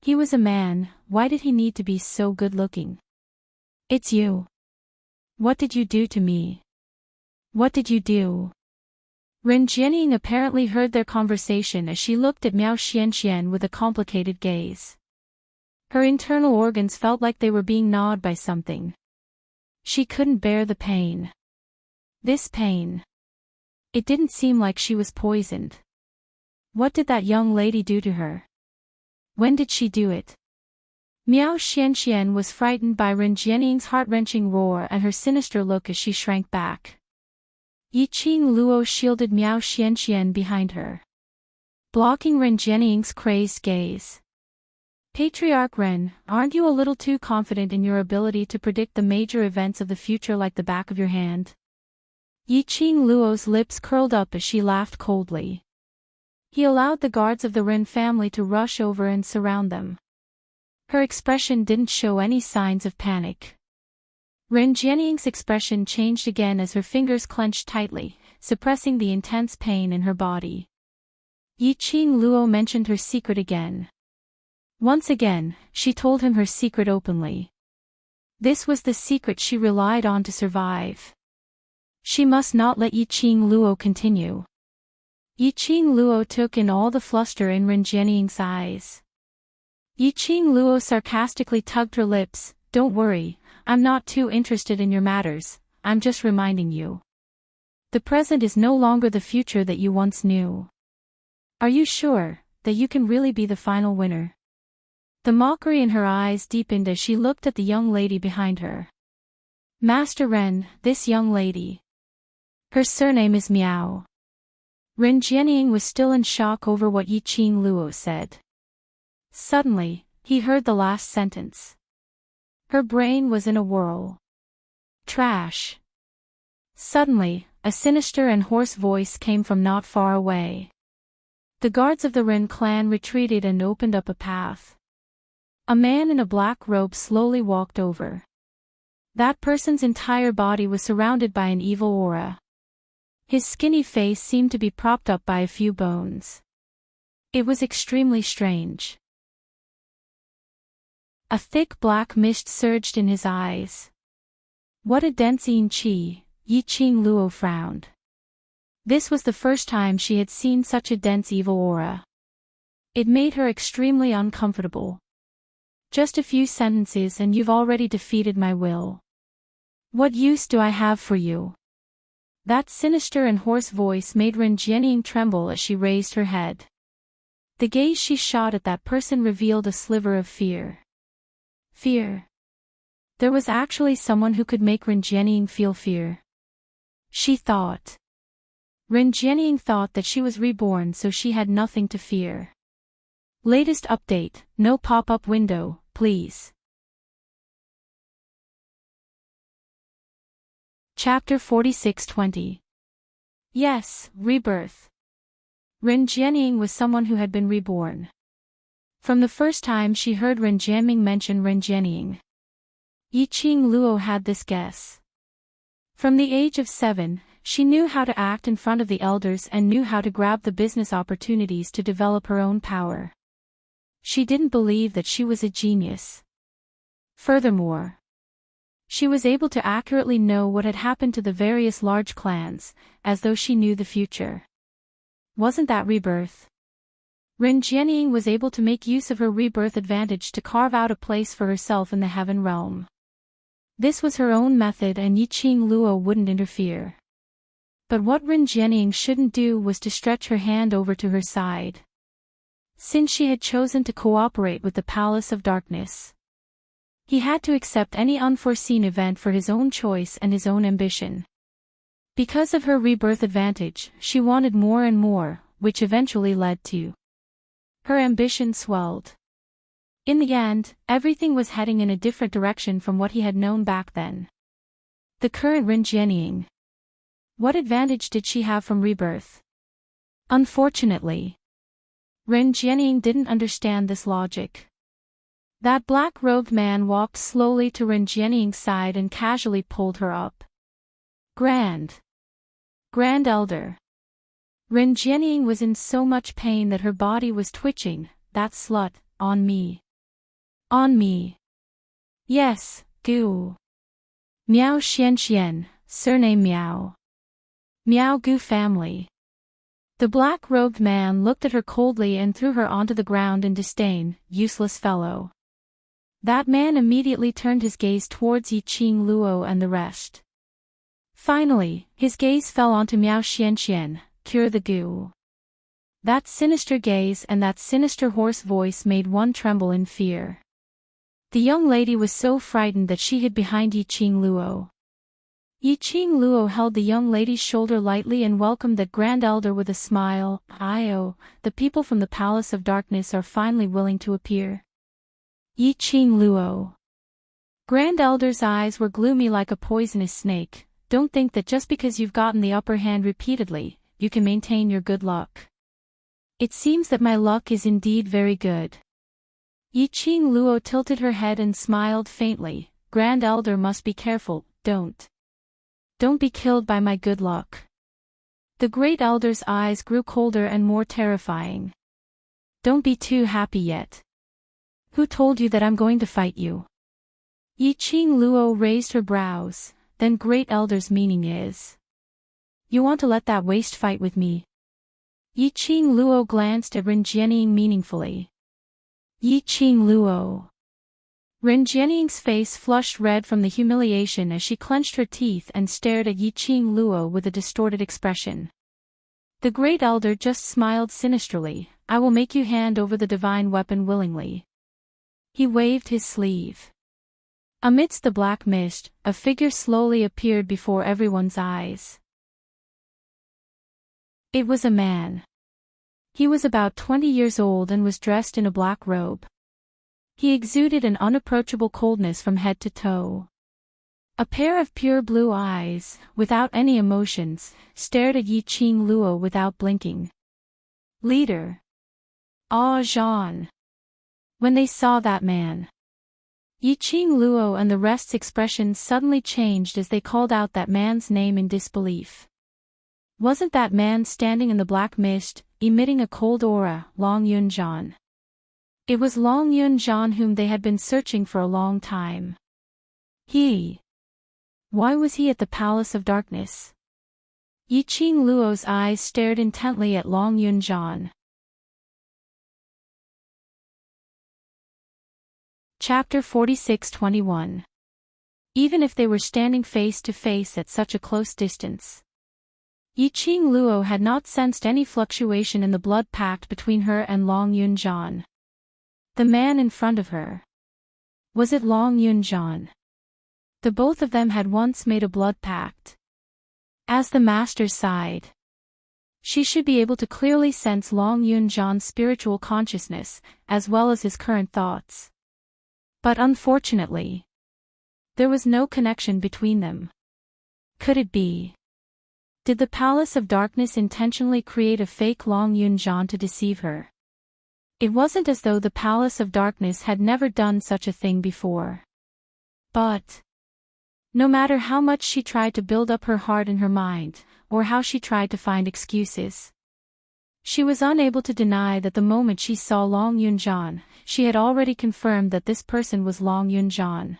He was a man, why did he need to be so good looking? It's you. What did you do to me? What did you do? Ren Jianying apparently heard their conversation as she looked at Miao Xianxian with a complicated gaze. Her internal organs felt like they were being gnawed by something. She couldn't bear the pain. This pain. It didn't seem like she was poisoned. What did that young lady do to her? When did she do it? Miao Xianxian was frightened by Ren Jianying's heart-wrenching roar and her sinister look as she shrank back. Yiqing Luo shielded Miao Xianxian behind her, blocking Ren Jianying's crazed gaze. Patriarch Ren, aren't you a little too confident in your ability to predict the major events of the future like the back of your hand? Yiqing Luo's lips curled up as she laughed coldly. He allowed the guards of the Ren family to rush over and surround them. Her expression didn't show any signs of panic. Ren Jianying's expression changed again as her fingers clenched tightly, suppressing the intense pain in her body. Yiqing Luo mentioned her secret again. Once again, she told him her secret openly. This was the secret she relied on to survive. She must not let Yiqing Luo continue. Yiqing Luo took in all the fluster in Ren Jianying's eyes. Yiqing Luo sarcastically tugged her lips. Don't worry, I'm not too interested in your matters, I'm just reminding you. The present is no longer the future that you once knew. Are you sure that you can really be the final winner? The mockery in her eyes deepened as she looked at the young lady behind her. Master Ren, this young lady. Her surname is Miao. Ren Jianying was still in shock over what Yiqing Luo said. Suddenly, he heard the last sentence. Her brain was in a whirl. Trash. Suddenly, a sinister and hoarse voice came from not far away. The guards of the Ren clan retreated and opened up a path. A man in a black robe slowly walked over. That person's entire body was surrounded by an evil aura. His skinny face seemed to be propped up by a few bones. It was extremely strange. A thick black mist surged in his eyes. What a dense qi, Yiqing Luo frowned. This was the first time she had seen such a dense evil aura. It made her extremely uncomfortable. Just a few sentences and you've already defeated my will. What use do I have for you? That sinister and hoarse voice made Ren Jianying tremble as she raised her head. The gaze she shot at that person revealed a sliver of fear. Fear. There was actually someone who could make Ren Jianying feel fear. She thought. Ren Jianying thought that she was reborn, so she had nothing to fear. Latest update, no pop-up window, please. Chapter 46:20. Yes, rebirth. Ren Jianying was someone who had been reborn. From the first time she heard Ren Jianying mention Ren Jianying, Yiqing Luo had this guess. From the age of 7, she knew how to act in front of the elders and knew how to grab the business opportunities to develop her own power. She didn't believe that she was a genius. Furthermore, she was able to accurately know what had happened to the various large clans, as though she knew the future. Wasn't that rebirth? Ren Jianying was able to make use of her rebirth advantage to carve out a place for herself in the heaven realm. This was her own method and Yiqing Luo wouldn't interfere. But what Ren Jianying shouldn't do was to stretch her hand over to her side. Since she had chosen to cooperate with the Palace of Darkness, he had to accept any unforeseen event for his own choice and his own ambition. Because of her rebirth advantage, she wanted more and more, which eventually led to her ambition swelled. In the end, everything was heading in a different direction from what he had known back then. The current Ren Jianying. What advantage did she have from rebirth? Unfortunately, Ren Jianying didn't understand this logic. That black-robed man walked slowly to Ren Jianying's side and casually pulled her up. Grand Elder. Ren Jianying was in so much pain that her body was twitching. That slut, on me. On me. Yes, Gu. Miao Xianxian, surname Miao. Miao Gu family. The black-robed man looked at her coldly and threw her onto the ground in disdain. Useless fellow. That man immediately turned his gaze towards Yiqing Luo and the rest. Finally, his gaze fell onto Miao Xianxian, cure the Gu. That sinister gaze and that sinister hoarse voice made one tremble in fear. The young lady was so frightened that she hid behind Yiqing Luo. Yiqing Luo held the young lady's shoulder lightly and welcomed the Grand Elder with a smile. The people from the Palace of Darkness are finally willing to appear. Yi Qing Luo. Grand Elder's eyes were gloomy like a poisonous snake. Don't think that just because you've gotten the upper hand repeatedly, you can maintain your good luck. It seems that my luck is indeed very good. Yi Qing Luo tilted her head and smiled faintly. Grand Elder must be careful, don't be killed by my good luck. The Great Elder's eyes grew colder and more terrifying. Don't be too happy yet. Who told you that I'm going to fight you? Yi Qing Luo raised her brows. Then Great Elder's meaning is. You want to let that waste fight with me? Yi Qing Luo glanced at Ren Jianying meaningfully. Yi Qing Luo. Ren Jianying's face flushed red from the humiliation as she clenched her teeth and stared at Yi Qing Luo with a distorted expression. The Great Elder just smiled sinisterly. I will make you hand over the divine weapon willingly. He waved his sleeve. Amidst the black mist, a figure slowly appeared before everyone's eyes. It was a man. He was about 20 years old and was dressed in a black robe. He exuded an unapproachable coldness from head to toe. A pair of pure blue eyes, without any emotions, stared at Yi Qing Luo without blinking. Leader. Ah Jean. When they saw that man, Yi Qing Luo and the rest's expressions suddenly changed as they called out that man's name in disbelief. Wasn't that man standing in the black mist, emitting a cold aura, Long Yunjian? It was Long Yunjian whom they had been searching for a long time. Why was he at the Palace of Darkness? Yi Qing Luo's eyes stared intently at Long Yunjian. Chapter 46-21. Even if they were standing face to face at such a close distance, Yi Qing Luo had not sensed any fluctuation in the blood pact between her and Long Yunjian. The man in front of her. Was it Long Yunjian? The both of them had once made a blood pact. As the master sighed, she should be able to clearly sense Long Yunjian's spiritual consciousness, as well as his current thoughts. But unfortunately, there was no connection between them. Could it be? Did the Palace of Darkness intentionally create a fake Long Yunjian to deceive her? It wasn't as though the Palace of Darkness had never done such a thing before. But no matter how much she tried to build up her heart and her mind, or how she tried to find excuses, she was unable to deny that the moment she saw Long Yunjian, she had already confirmed that this person was Long Yunjian.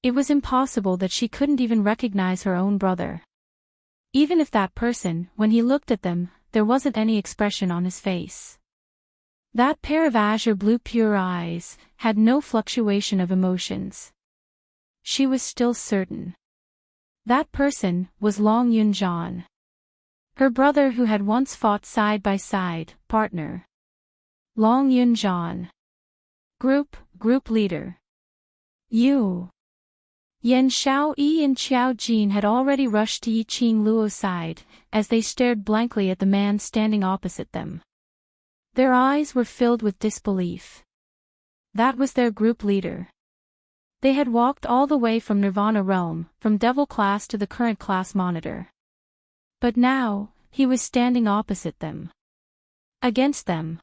It was impossible that she couldn't even recognize her own brother. Even if that person, when he looked at them, there wasn't any expression on his face. That pair of azure blue pure eyes had no fluctuation of emotions. She was still certain. That person was Long Yunjian. Her brother who had once fought side by side, partner. Long Yunjian. Group leader. You. Yan Xiaoyi and Qiao Jin had already rushed to Yi Qing Luo's side, as they stared blankly at the man standing opposite them. Their eyes were filled with disbelief. That was their group leader. They had walked all the way from Nirvana Realm, from Devil Class to the current class monitor. But now, he was standing opposite them. Against them.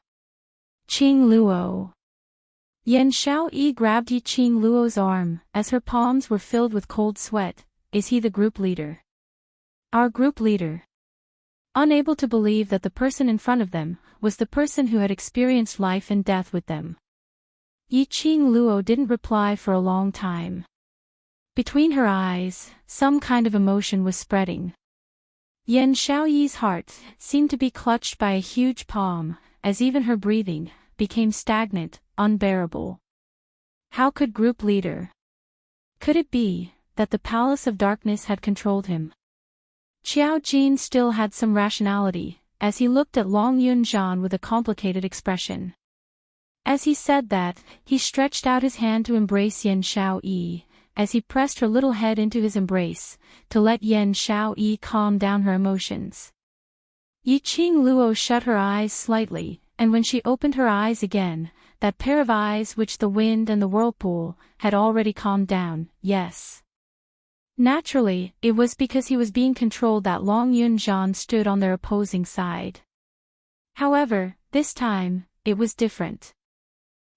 Qing Luo. Yan Xiaoyi grabbed Yi Qing Luo's arm, as her palms were filled with cold sweat. Is he the group leader? Our group leader. Unable to believe that the person in front of them was the person who had experienced life and death with them. Yi Qing Luo didn't reply for a long time. Between her eyes, some kind of emotion was spreading. Yan Xiaoyi's heart seemed to be clutched by a huge palm, as even her breathing became stagnant, unbearable. How could group leader? Could it be that the Palace of Darkness had controlled him? Qiao Jin still had some rationality, as he looked at Long Yunjian with a complicated expression. As he said that, he stretched out his hand to embrace Yan Xiaoyi, as he pressed her little head into his embrace, to let Yan Xiaoyi calm down her emotions. Yi Qing Luo shut her eyes slightly, and when she opened her eyes again, that pair of eyes which the wind and the whirlpool had already calmed down, yes. Naturally, it was because he was being controlled that Long Yun-jeon stood on their opposing side. However, this time, it was different.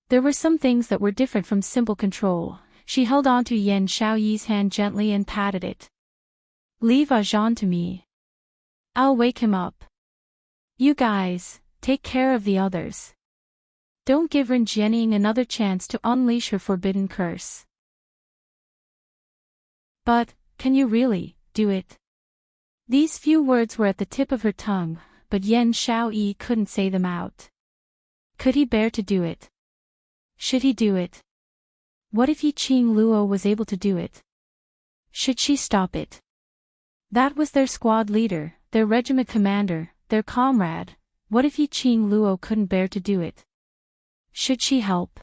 There were some things that were different from simple control. She held on to Yen Xiaoyi's hand gently and patted it. "Leave Jean to me. I'll wake him up. You guys, take care of the others. Don't give Ren Jianying another chance to unleash her forbidden curse." "But, can you really do it?" These few words were at the tip of her tongue, but Yen Xiaoyi couldn't say them out. Could he bear to do it? Should he do it? What if Yi Qing Luo was able to do it? Should she stop it? That was their squad leader, their regiment commander, their comrade. What if Yi Qing Luo couldn't bear to do it? Should she help?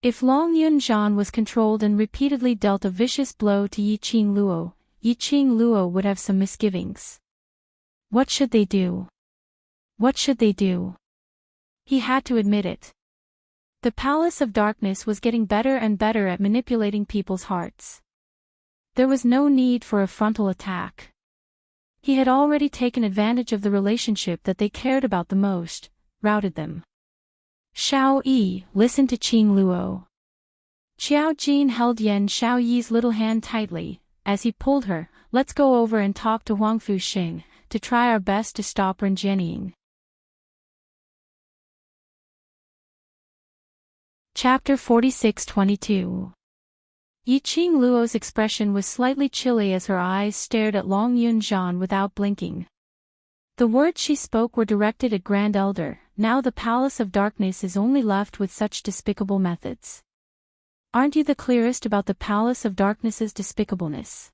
If Long Yun-jeon was controlled and repeatedly dealt a vicious blow to Yi Qing Luo would have some misgivings. What should they do? What should they do? He had to admit it. The Palace of Darkness was getting better and better at manipulating people's hearts. There was no need for a frontal attack. He had already taken advantage of the relationship that they cared about the most, routed them. "Xiao Yi, listen to Qing Luo." Xiao Jin held Yen Xiaoyi's little hand tightly, as he pulled her. "Let's go over and talk to Huang Fuxing, to try our best to stop Ren Jianying." Chapter 46-22. Yi Qing Luo's expression was slightly chilly as her eyes stared at Long Yun-jeon without blinking. The words she spoke were directed at Grand Elder. Now the Palace of Darkness is only left with such despicable methods. Aren't you the clearest about the Palace of Darkness's despicableness?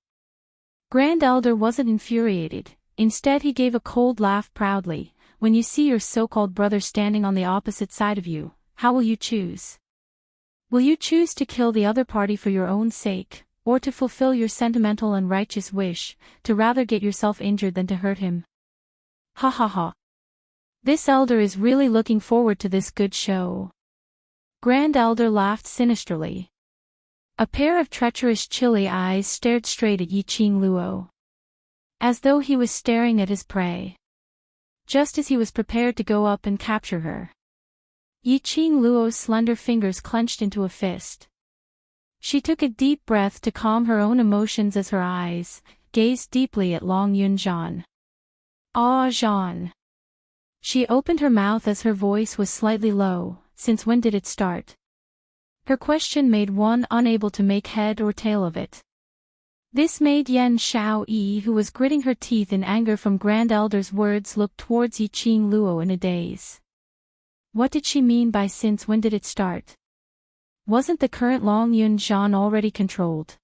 Grand Elder wasn't infuriated. Instead he gave a cold laugh proudly. "When you see your so-called brother standing on the opposite side of you, how will you choose? Will you choose to kill the other party for your own sake, or to fulfill your sentimental and righteous wish, to rather get yourself injured than to hurt him?" Ha ha ha. This elder is really looking forward to this good show. Grand Elder laughed sinisterly. A pair of treacherous chilly eyes stared straight at Yi Qing Luo, as though he was staring at his prey. Just as he was prepared to go up and capture her, Yi Qing Luo's slender fingers clenched into a fist. She took a deep breath to calm her own emotions as her eyes gazed deeply at Long Yun-jeon. "Ah, Jean." She opened her mouth as her voice was slightly low. "Since when did it start?" Her question made one unable to make head or tail of it. This made Yen Xiaoyi, who was gritting her teeth in anger from Grand Elder's words, look towards Yi Qing Luo in a daze. What did she mean by "since when did it start"? Wasn't the current Long Yun-jeon already controlled?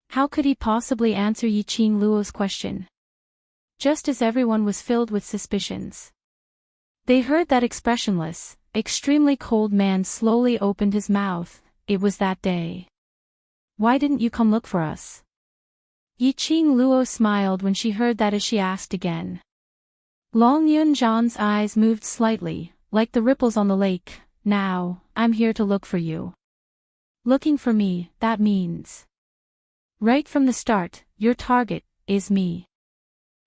How could he possibly answer Yi Qing Luo's question? Just as everyone was filled with suspicions, they heard that expressionless, extremely cold man slowly opened his mouth. "It was that day. Why didn't you come look for us?" Yi Qing Luo smiled when she heard that as she asked again. Long Yun-jeon's eyes moved slightly, like the ripples on the lake. "Now, I'm here to look for you." "Looking for me, that means?" "Right from the start, your target is me."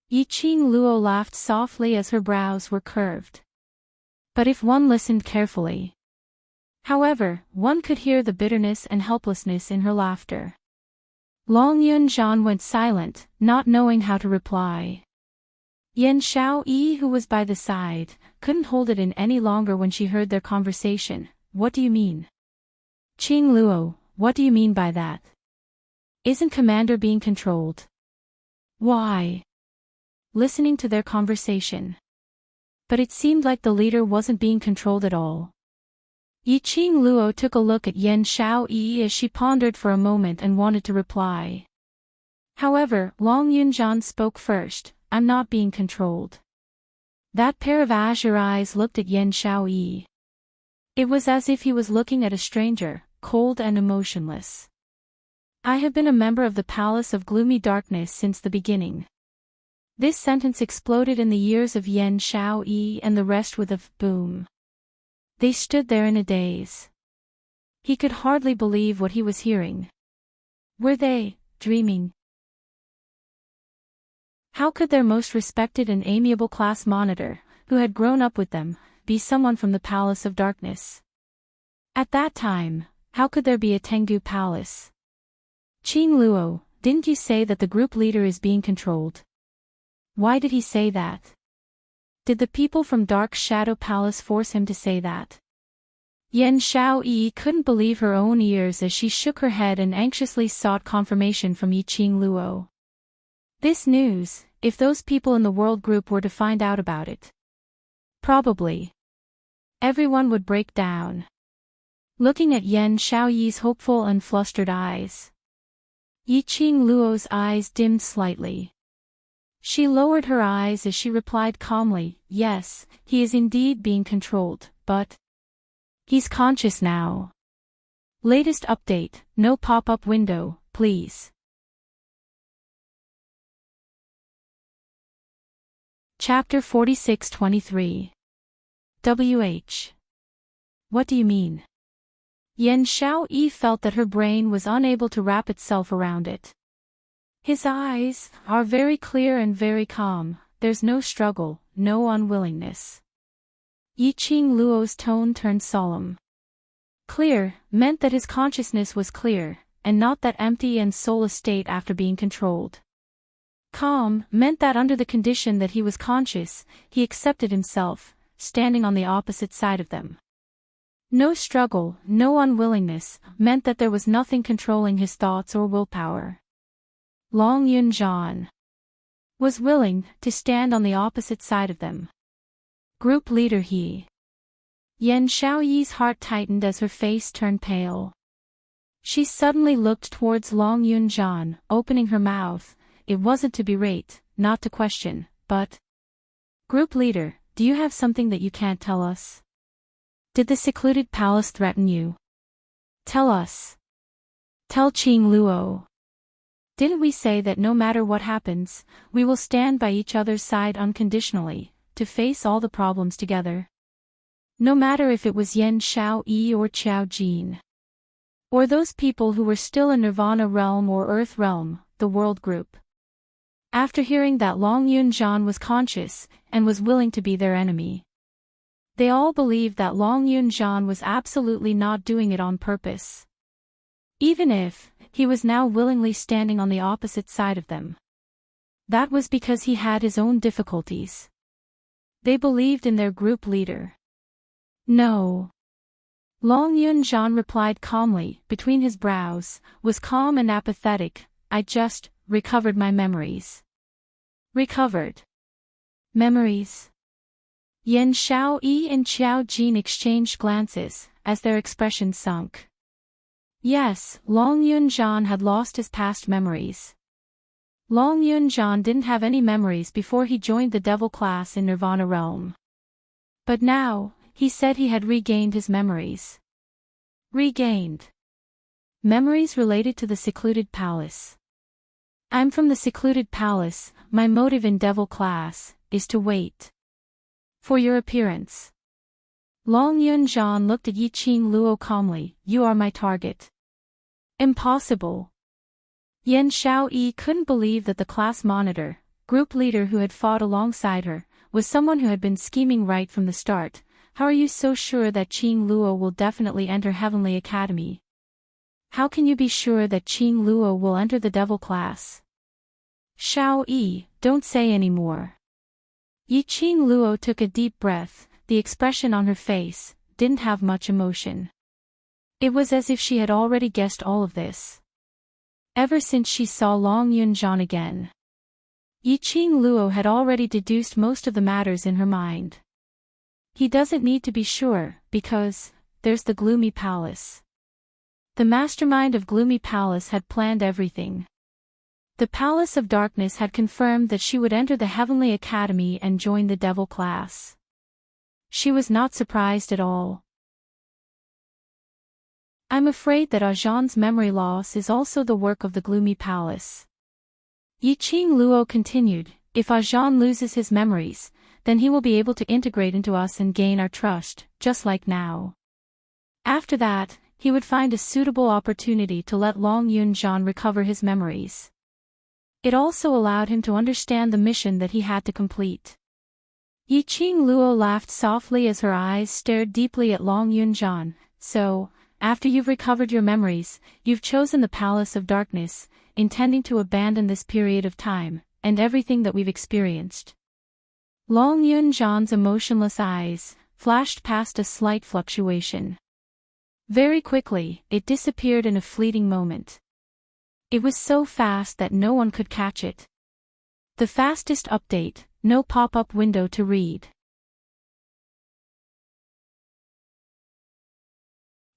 Yi Qing Luo laughed softly as her brows were curved. But if one listened carefully, however, one could hear the bitterness and helplessness in her laughter. Long Yun-jeon went silent, not knowing how to reply. Yen Xiaoyi, who was by the side, couldn't hold it in any longer when she heard their conversation. "What do you mean? Qing Luo, what do you mean by that? Isn't Commander being controlled?" "Why?" Listening to their conversation. But it seemed like the leader wasn't being controlled at all. Yi Qing Luo took a look at Yen Xiaoyi as she pondered for a moment and wanted to reply. However, Long Yun-jeon spoke first. "I'm not being controlled." That pair of azure eyes looked at Yen Xiaoyi. It was as if he was looking at a stranger, cold and emotionless. "I have been a member of the Palace of Gloomy Darkness since the beginning." This sentence exploded in the ears of Yen Xiaoyi and the rest with a boom. They stood there in a daze. He could hardly believe what he was hearing. Were they dreaming? How could their most respected and amiable class monitor, who had grown up with them, be someone from the Palace of Darkness? At that time, how could there be a Tengu Palace? Qing Luo, didn't you say that the group leader is being controlled? Why did he say that? Did the people from Dark Shadow Palace force him to say that? Yan Xiaoyi couldn't believe her own ears as she shook her head and anxiously sought confirmation from Yi Qing Luo. This news, if those people in the world group were to find out about it. Probably. Everyone would break down. Looking at Yan Xiaoyi's hopeful and flustered eyes. Yi Qing Luo's eyes dimmed slightly. She lowered her eyes as she replied calmly, yes, he is indeed being controlled, but he's conscious now. Latest update, no pop-up window, please. Chapter 46-23. WH. What do you mean? Yan Xiaoyi felt that her brain was unable to wrap itself around it. His eyes are very clear and very calm, there's no struggle, no unwillingness. Yi Qing Luo's tone turned solemn. Clear meant that his consciousness was clear, and not that empty and soulless state after being controlled. Calm meant that under the condition that he was conscious, he accepted himself, standing on the opposite side of them. No struggle, no unwillingness, meant that there was nothing controlling his thoughts or willpower. Long Yunjian was willing to stand on the opposite side of them. Group leader he. Yan Xiaoyi's heart tightened as her face turned pale. She suddenly looked towards Long Yunjian, opening her mouth. It wasn't to berate, not to question, but... Group leader, do you have something that you can't tell us? Did the secluded palace threaten you? Tell us. Tell Qing Luo. Didn't we say that no matter what happens, we will stand by each other's side unconditionally, to face all the problems together? No matter if it was Yan Xiaoyi or Qiao Jin. Or those people who were still in Nirvana realm or Earth realm, the world group. After hearing that Long Yunjian was conscious, and was willing to be their enemy. They all believed that Long Yunjian was absolutely not doing it on purpose. Even if, he was now willingly standing on the opposite side of them. That was because he had his own difficulties. They believed in their group leader. No. Long Yunjian replied calmly, between his brows, was calm and apathetic, I just recovered my memories. Recovered. Memories. Yan Xiaoyi and Qiao Jin exchanged glances, as their expressions sunk. Yes, Long Yunjian had lost his past memories. Long Yunjian didn't have any memories before he joined the devil class in Nirvana realm. But now, he said he had regained his memories. Regained. Memories related to the secluded palace. I'm from the secluded palace, my motive in devil class, is to wait. For your appearance. Long Yunjian looked at Yi Qing Luo calmly, you are my target. Impossible. Yan Xiaoyi couldn't believe that the class monitor, group leader who had fought alongside her, was someone who had been scheming right from the start. How are you so sure that Qing Luo will definitely enter Heavenly Academy? How can you be sure that Qing Luo will enter the devil class? Xiaoyi, don't say any more. Yi Qing Luo took a deep breath, the expression on her face didn't have much emotion. It was as if she had already guessed all of this. Ever since she saw Long Yunjian again. Yi Qing Luo had already deduced most of the matters in her mind. He doesn't need to be sure, because there's the Gloomy Palace. The mastermind of Gloomy Palace had planned everything. The Palace of Darkness had confirmed that she would enter the Heavenly Academy and join the Devil class. She was not surprised at all. I'm afraid that Ajan's memory loss is also the work of the Gloomy Palace. Yi Qing Luo continued, if Ajan loses his memories, then he will be able to integrate into us and gain our trust, just like now. After that, he would find a suitable opportunity to let Long Yunjian recover his memories. It also allowed him to understand the mission that he had to complete. Yiqing Luo laughed softly as her eyes stared deeply at Long Yunjian. So, after you've recovered your memories, you've chosen the Palace of Darkness, intending to abandon this period of time, and everything that we've experienced. Long Yunjian's emotionless eyes flashed past a slight fluctuation. Very quickly, it disappeared in a fleeting moment. It was so fast that no one could catch it. The fastest update, no pop-up window to read.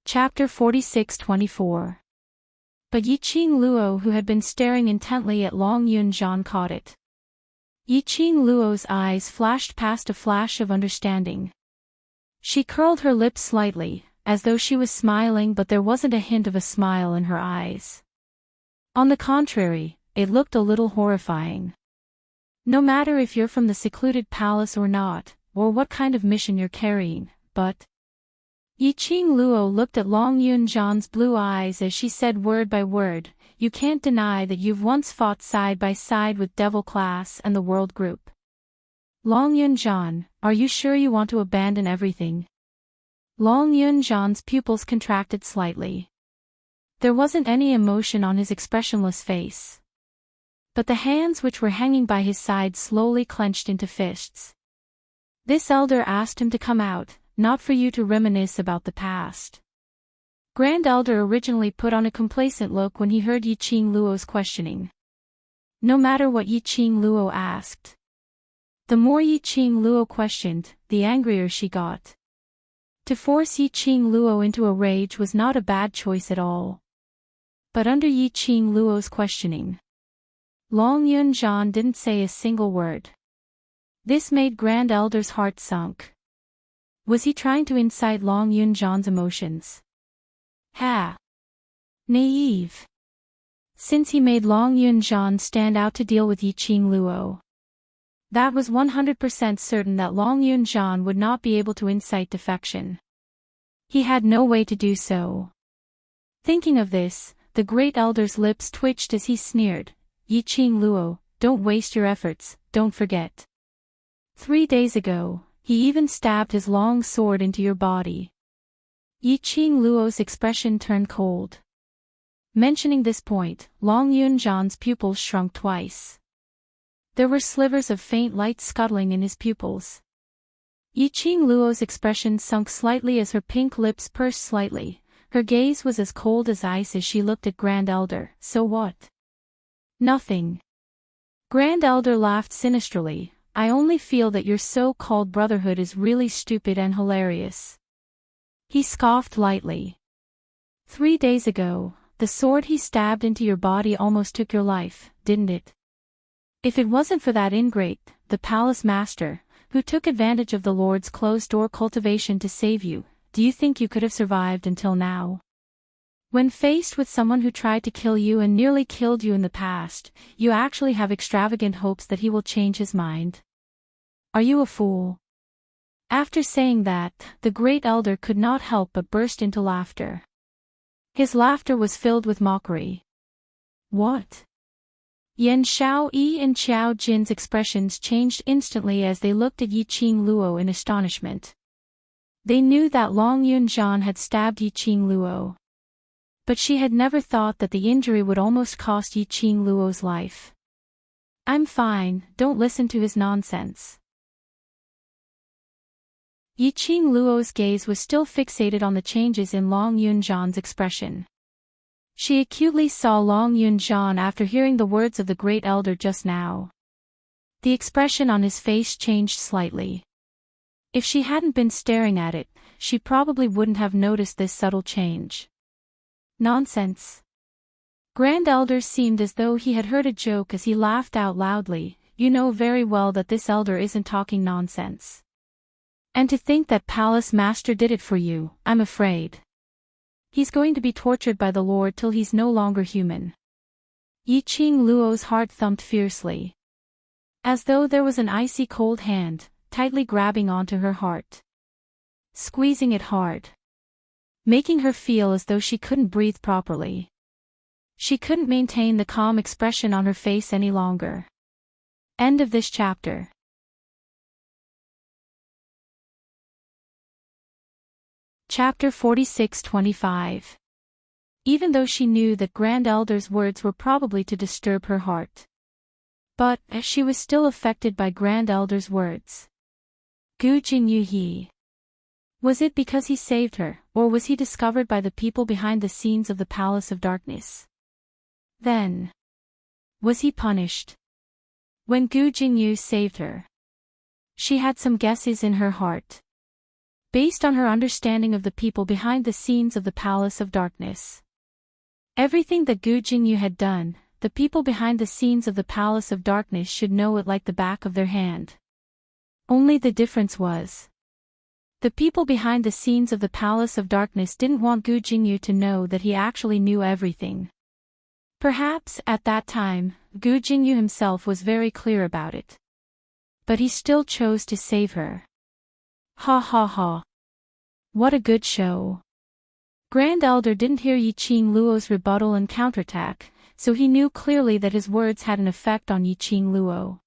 Chapter 46-24. But Yiqing Luo, who had been staring intently at Long Yunjian, caught it. Yiqing Luo's eyes flashed past a flash of understanding. She curled her lips slightly, as though she was smiling, but there wasn't a hint of a smile in her eyes. On the contrary, it looked a little horrifying. No matter if you're from the secluded palace or not, or what kind of mission you're carrying, but... Yiqing Luo looked at Long Yunjian's blue eyes as she said word by word, "You can't deny that you've once fought side by side with Devil Class and the World Group. Long Yunjian, are you sure you want to abandon everything?" Long Yunjian's pupils contracted slightly. There wasn't any emotion on his expressionless face. But the hands which were hanging by his side slowly clenched into fists. This elder asked him to come out, not for you to reminisce about the past. Grand Elder originally put on a complacent look when he heard Yiqing Luo's questioning. No matter what Yiqing Luo asked. The more Yiqing Luo questioned, the angrier she got. To force Yiqing Luo into a rage was not a bad choice at all. But under Yiqing Luo's questioning, Long Yunjian didn't say a single word. This made Grand Elder's heart sunk. Was he trying to incite Long Yunjian's emotions? Ha! Naive. Since he made Long Yunjian stand out to deal with Yiqing Luo, that was 100% certain that Long Yunjian would not be able to incite defection. He had no way to do so. Thinking of this, the Great Elder's lips twitched as he sneered, "Yiqing Luo, don't waste your efforts, don't forget. 3 days ago, he even stabbed his long sword into your body." Yiqing Luo's expression turned cold. Mentioning this point, Long Yunjian's pupils shrunk twice. There were slivers of faint light scuttling in his pupils. Yiqing Luo's expression sunk slightly as her pink lips pursed slightly. Her gaze was as cold as ice as she looked at Grand Elder. "So what?" "Nothing." Grand Elder laughed sinisterly. "I only feel that your so-called brotherhood is really stupid and hilarious." He scoffed lightly. 3 days ago, the sword he stabbed into your body almost took your life, didn't it? If it wasn't for that ingrate, the palace master, who took advantage of the Lord's closed-door cultivation to save you, do you think you could have survived until now? When faced with someone who tried to kill you and nearly killed you in the past, you actually have extravagant hopes that he will change his mind? Are you a fool? After saying that, the Great Elder could not help but burst into laughter. His laughter was filled with mockery. What? Yan Xiaoyi and Xiao Jin's expressions changed instantly as they looked at Yiqing Luo in astonishment. They knew that Long Yunjian had stabbed Yiqing Luo. But she had never thought that the injury would almost cost Yiqing Luo's life. "I'm fine, don't listen to his nonsense." Yiqing Luo's gaze was still fixated on the changes in Long Yunjian's expression. She acutely saw Long Yunjian after hearing the words of the Great Elder just now. The expression on his face changed slightly. If she hadn't been staring at it, she probably wouldn't have noticed this subtle change. Nonsense. Grand Elder seemed as though he had heard a joke as he laughed out loudly. "You know very well that this elder isn't talking nonsense. And to think that Palace Master did it for you, I'm afraid. He's going to be tortured by the Lord till he's no longer human." Yiqing Luo's heart thumped fiercely. As though there was an icy cold hand, tightly grabbing onto her heart. Squeezing it hard. Making her feel as though she couldn't breathe properly. She couldn't maintain the calm expression on her face any longer. End of this chapter. Chapter 46-25. Even though she knew that Grand Elder's words were probably to disturb her heart. But, she was still affected by Grand Elder's words. Gu Jingyu he. Was it because he saved her, or was he discovered by the people behind the scenes of the Palace of Darkness? Then, was he punished? When Gu Jingyu saved her, she had some guesses in her heart. Based on her understanding of the people behind the scenes of the Palace of Darkness. Everything that Gu Jingyu had done, the people behind the scenes of the Palace of Darkness should know it like the back of their hand. Only the difference was, the people behind the scenes of the Palace of Darkness didn't want Gu Jingyu to know that he actually knew everything. Perhaps, at that time, Gu Jingyu himself was very clear about it. But he still chose to save her. Ha ha ha. What a good show. Grand Elder didn't hear Yiqing Luo's rebuttal and counterattack, so he knew clearly that his words had an effect on Yiqing Luo.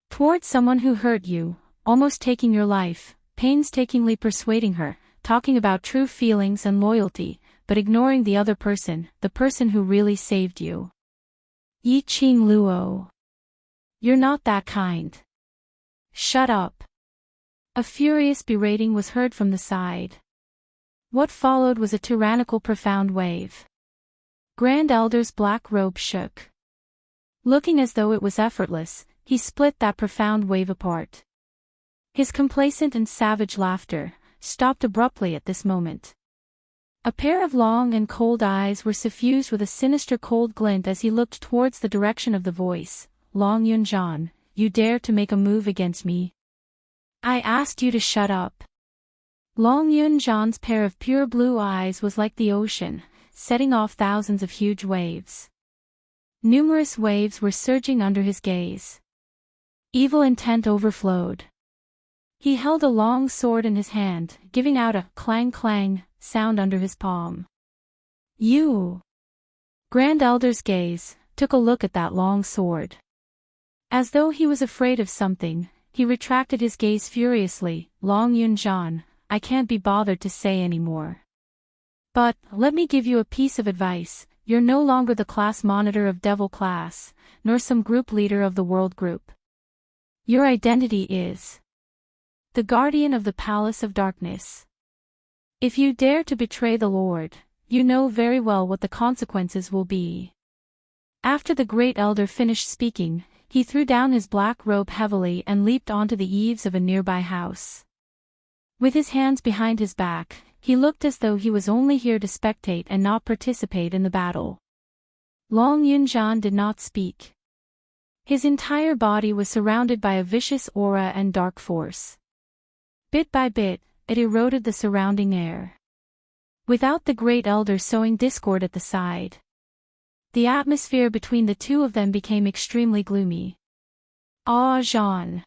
Towards someone who hurt you, almost taking your life, painstakingly persuading her, talking about true feelings and loyalty, but ignoring the other person, the person who really saved you. Yiqing Luo. You're not that kind. Shut up. A furious berating was heard from the side. What followed was a tyrannical profound wave. Grand Elder's black robe shook. Looking as though it was effortless, he split that profound wave apart. His complacent and savage laughter stopped abruptly at this moment. A pair of long and cold eyes were suffused with a sinister cold glint as he looked towards the direction of the voice. Long Yunjian, you dare to make a move against me? I asked you to shut up. Long Yunjian's pair of pure blue eyes was like the ocean, setting off thousands of huge waves. Numerous waves were surging under his gaze. Evil intent overflowed. He held a long sword in his hand, giving out a clang-clang sound under his palm. You! Grand Elder's gaze took a look at that long sword. As though he was afraid of something, he retracted his gaze furiously. Long Yunjian, I can't be bothered to say any more. But, let me give you a piece of advice, you're no longer the class monitor of Devil Class, nor some group leader of the World Group. Your identity is the Guardian of the Palace of Darkness. If you dare to betray the Lord, you know very well what the consequences will be. After the Great Elder finished speaking, he threw down his black robe heavily and leaped onto the eaves of a nearby house. With his hands behind his back, he looked as though he was only here to spectate and not participate in the battle. Long Yunjian did not speak. His entire body was surrounded by a vicious aura and dark force. Bit by bit, it eroded the surrounding air. Without the Great Elder sowing discord at the side, the atmosphere between the two of them became extremely gloomy. Ah, Jean.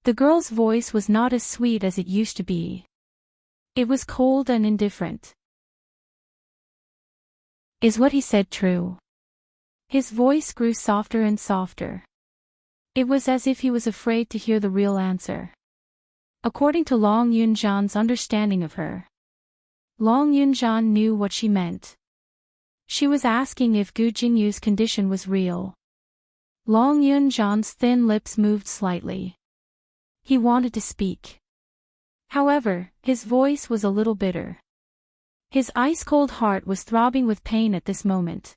The girl's voice was not as sweet as it used to be. It was cold and indifferent. Is what he said true? His voice grew softer and softer. It was as if he was afraid to hear the real answer. According to Long Yunjian's understanding of her, Long Yunjian knew what she meant. She was asking if Gu Jingyu's condition was real. Long Yunjian's thin lips moved slightly. He wanted to speak. However, his voice was a little bitter. His ice-cold heart was throbbing with pain at this moment.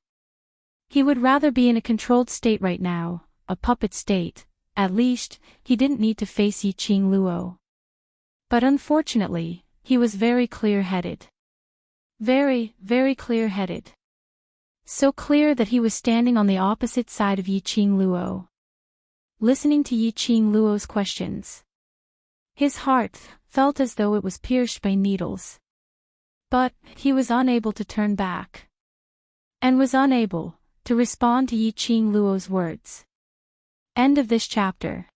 He would rather be in a controlled state right now, a puppet state. At least, he didn't need to face Yiqing Luo. But unfortunately, he was very clear-headed. Very, very clear-headed. So clear that he was standing on the opposite side of Yiqing Luo, listening to Yiqing Luo's questions. His heart felt as though it was pierced by needles. But he was unable to turn back. And was unable to respond to Yiqing Luo's words. End of this chapter.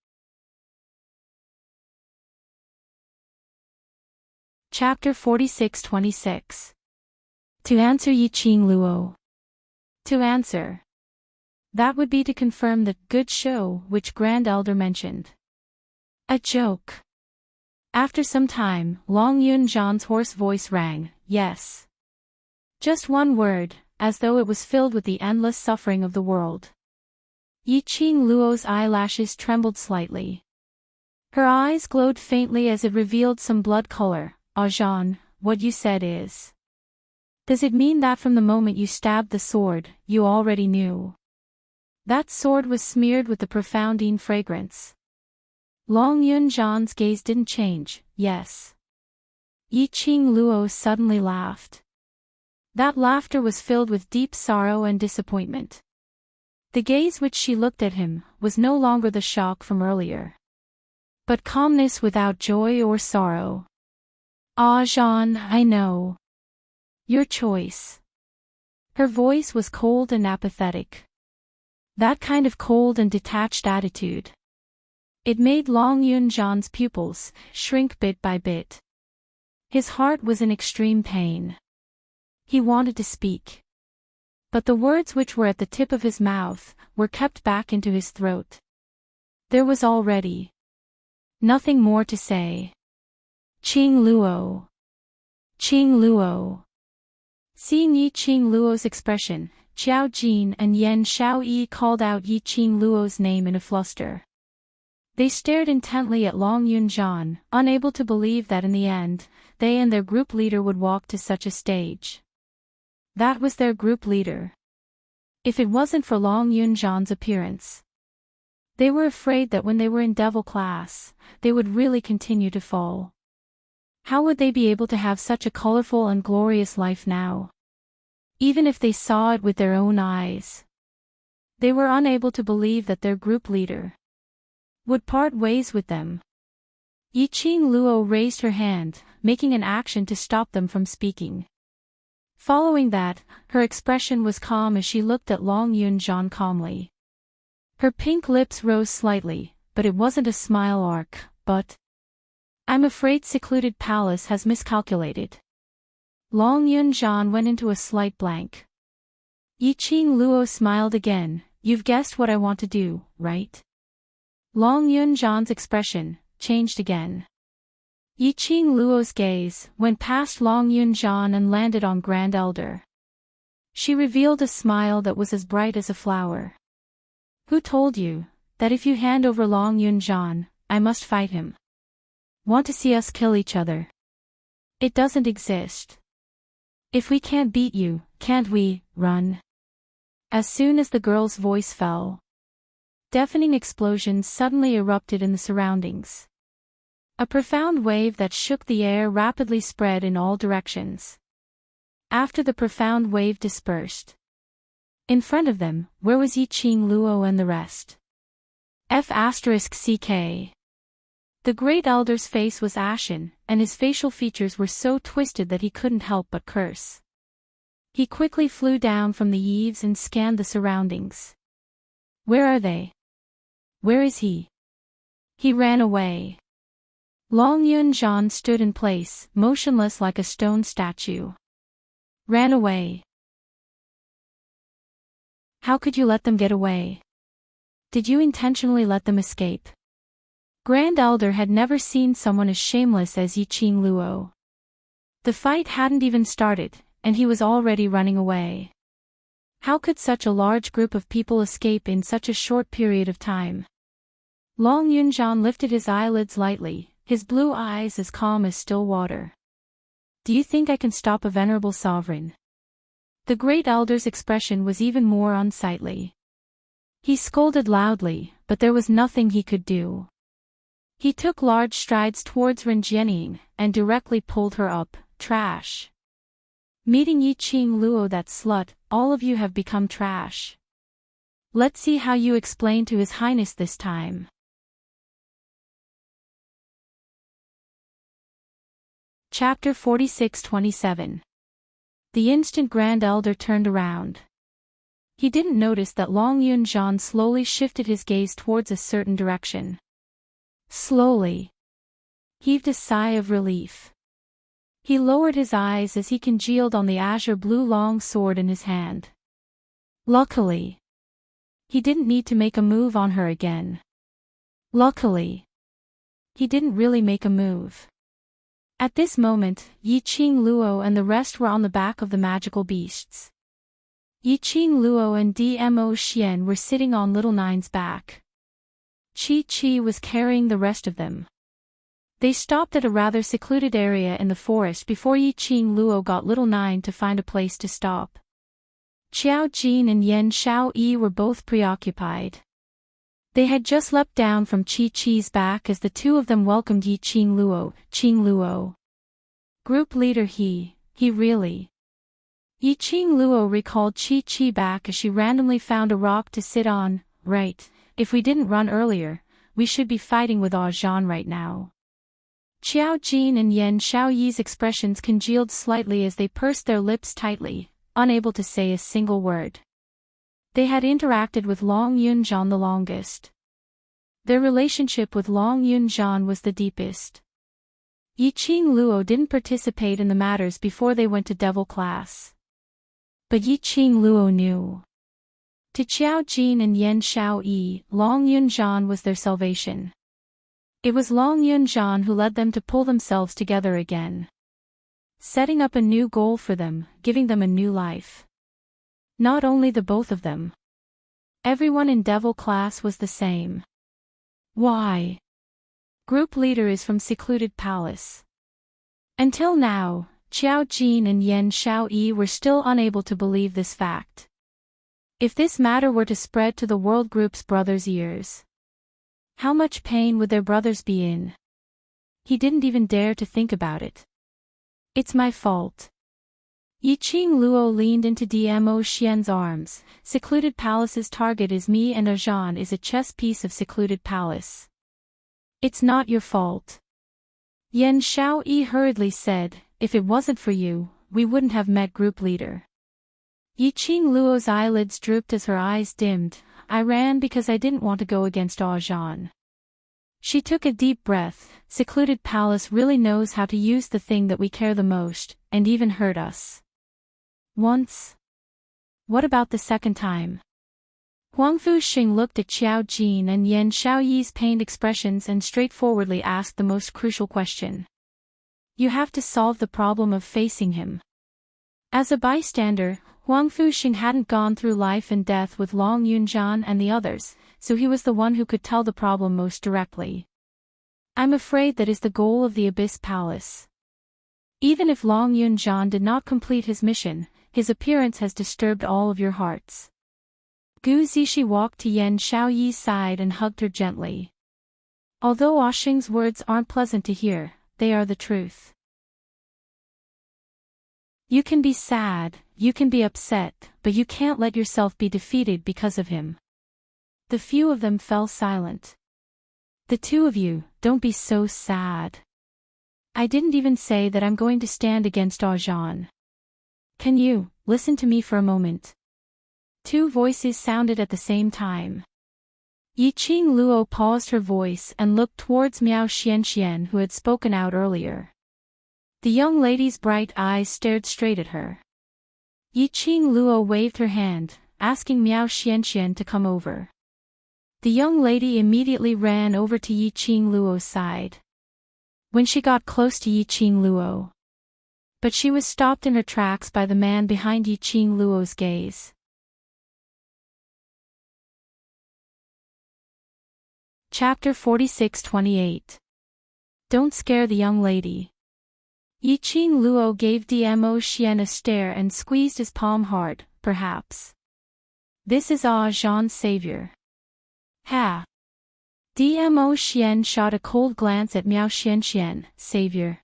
Chapter 46-26. To answer Yi Qing Luo. To answer. That would be to confirm the good show which Grand Elder mentioned. A joke. After some time, Long Yunjian's hoarse voice rang, yes. Just one word, as though it was filled with the endless suffering of the world. Yi Qing Luo's eyelashes trembled slightly. Her eyes glowed faintly as it revealed some blood color. Ah Jean, what you said is. Does it mean that from the moment you stabbed the sword, you already knew? That sword was smeared with the profoundine fragrance. Long Yunjian's gaze didn't change, yes. Yi Qing Luo suddenly laughed. That laughter was filled with deep sorrow and disappointment. The gaze which she looked at him was no longer the shock from earlier, but calmness without joy or sorrow. Ah Jean, I know. Your choice. Her voice was cold and apathetic. That kind of cold and detached attitude. It made Long Yunjian's pupils shrink bit by bit. His heart was in extreme pain. He wanted to speak. But the words which were at the tip of his mouth were kept back into his throat. There was already nothing more to say. Qing Luo. Qing Luo. Seeing Yi Qing Luo's expression, Qiao Jin and Yan Xiaoyi called out Yi Qing Luo's name in a fluster. They stared intently at Long Yunjian, unable to believe that in the end, they and their group leader would walk to such a stage. That was their group leader. If it wasn't for Long Yunjian's appearance. They were afraid that when they were in devil class, they would really continue to fall. How would they be able to have such a colorful and glorious life now? Even if they saw it with their own eyes. They were unable to believe that their group leader would part ways with them. Yi Qing Luo raised her hand, making an action to stop them from speaking. Following that, her expression was calm as she looked at Long Yunjian calmly. Her pink lips rose slightly, but it wasn't a smile arc, but I'm afraid Secluded Palace has miscalculated. Long Yunjian went into a slight blank. Yi Qing Luo smiled again. You've guessed what I want to do, right? Long Yunjian's expression changed again. Yi Qing Luo's gaze went past Long Yunjian and landed on Grand Elder. She revealed a smile that was as bright as a flower. Who told you that if you hand over Long Yunjian, I must fight him? Want to see us kill each other? It doesn't exist. If we can't beat you, can't we run? As soon as the girl's voice fell, deafening explosions suddenly erupted in the surroundings. A profound wave that shook the air rapidly spread in all directions. After the profound wave dispersed, in front of them, where was Yi Qing Luo and the rest? F***CK. The great elder's face was ashen, and his facial features were so twisted that he couldn't help but curse. He quickly flew down from the eaves and scanned the surroundings. Where are they? Where is he? He ran away. Long Yunjian stood in place, motionless like a stone statue. Ran away. How could you let them get away? Did you intentionally let them escape? Grand Elder had never seen someone as shameless as Yi Qing Luo. The fight hadn't even started, and he was already running away. How could such a large group of people escape in such a short period of time? Long Yunjian lifted his eyelids lightly, his blue eyes as calm as still water. Do you think I can stop a venerable sovereign? The great elder's expression was even more unsightly. He scolded loudly, but there was nothing he could do. He took large strides towards Renjianing, and directly pulled her up. Trash. Meeting Yi Qing Luo, that slut, all of you have become trash. Let's see how you explain to His Highness this time. Chapter 46-27. The instant Grand Elder turned around, he didn't notice that Long Yunjian slowly shifted his gaze towards a certain direction. Slowly. Heaved a sigh of relief. He lowered his eyes as he congealed on the azure blue long sword in his hand. Luckily, he didn't need to make a move on her again. Luckily, he didn't really make a move. At this moment, Yiqing Luo and the rest were on the back of the magical beasts. Yiqing Luo and Dmo Xian were sitting on Little Nine's back. Chi was carrying the rest of them. They stopped at a rather secluded area in the forest before Yiqing Luo got Little Nine to find a place to stop. Qiao Jin and Yen Xiao Yi were both preoccupied. They had just leapt down from Chi-Chi's back as the two of them welcomed Yiqing Luo. Qing Luo. Group leader he really. Yiqing Luo recalled Chi-Chi back as she randomly found a rock to sit on. Right, if we didn't run earlier, we should be fighting with Zhan right now. Qiao Jin and Yen Xiaoyi's expressions congealed slightly as they pursed their lips tightly, unable to say a single word. They had interacted with Long Yunzhan the longest. Their relationship with Long Yunzhan was the deepest. Yiqing Luo didn't participate in the matters before they went to Devil class. But Yiqing Luo knew. To Qiao Jin and Yen Xiaoyi, Long Yunzhan was their salvation. It was Long Yunzhan who led them to pull themselves together again. Setting up a new goal for them, giving them a new life. Not only the both of them. Everyone in Devil class was the same. Why? Group leader is from secluded palace. Until now, Qiao Jin and Yen Xiaoyi were still unable to believe this fact. If this matter were to spread to the world group's brothers' ears, how much pain would their brothers be in? He didn't even dare to think about it. It's my fault. Yiqing Luo leaned into Dmo Xian's arms. Secluded Palace's target is me and Zhan is a chess piece of Secluded Palace. It's not your fault. Yen Xiaoyi hurriedly said, if it wasn't for you, we wouldn't have met group leader. Yiqing Luo's eyelids drooped as her eyes dimmed. I ran because I didn't want to go against Zhan. She took a deep breath. Secluded Palace really knows how to use the thing that we care the most, and even hurt us. Once. What about the second time? Huangfu Xing looked at Qiao Jin and Yen Xiaoyi's pained expressions and straightforwardly asked the most crucial question. You have to solve the problem of facing him. As a bystander, Huangfu Xing hadn't gone through life and death with Long Yunzhan and the others, so he was the one who could tell the problem most directly. I'm afraid that is the goal of the Abyss Palace. Even if Long Yunzhan did not complete his mission, his appearance has disturbed all of your hearts. Gu Zixi walked to Yen Xiaoyi's side and hugged her gently. Although Xing's words aren't pleasant to hear, they are the truth. You can be sad, you can be upset, but you can't let yourself be defeated because of him. The few of them fell silent. The two of you, don't be so sad. I didn't even say that I'm going to stand against Zhan. Can you, listen to me for a moment? Two voices sounded at the same time. Yiqing Luo paused her voice and looked towards Miao Xianxian who had spoken out earlier. The young lady's bright eyes stared straight at her. Yiqing Luo waved her hand, asking Miao Xianxian to come over. The young lady immediately ran over to Yiqing Luo's side. When she got close to Yiqing Luo. But she was stopped in her tracks by the man behind Yiqing Luo's gaze. Chapter 46-28. Don't scare the young lady. Yiqing Luo gave Dmo Xian a stare and squeezed his palm hard, perhaps. This is Zhan's savior. Ha! Dmo Xian shot a cold glance at Miao Xianxian, savior.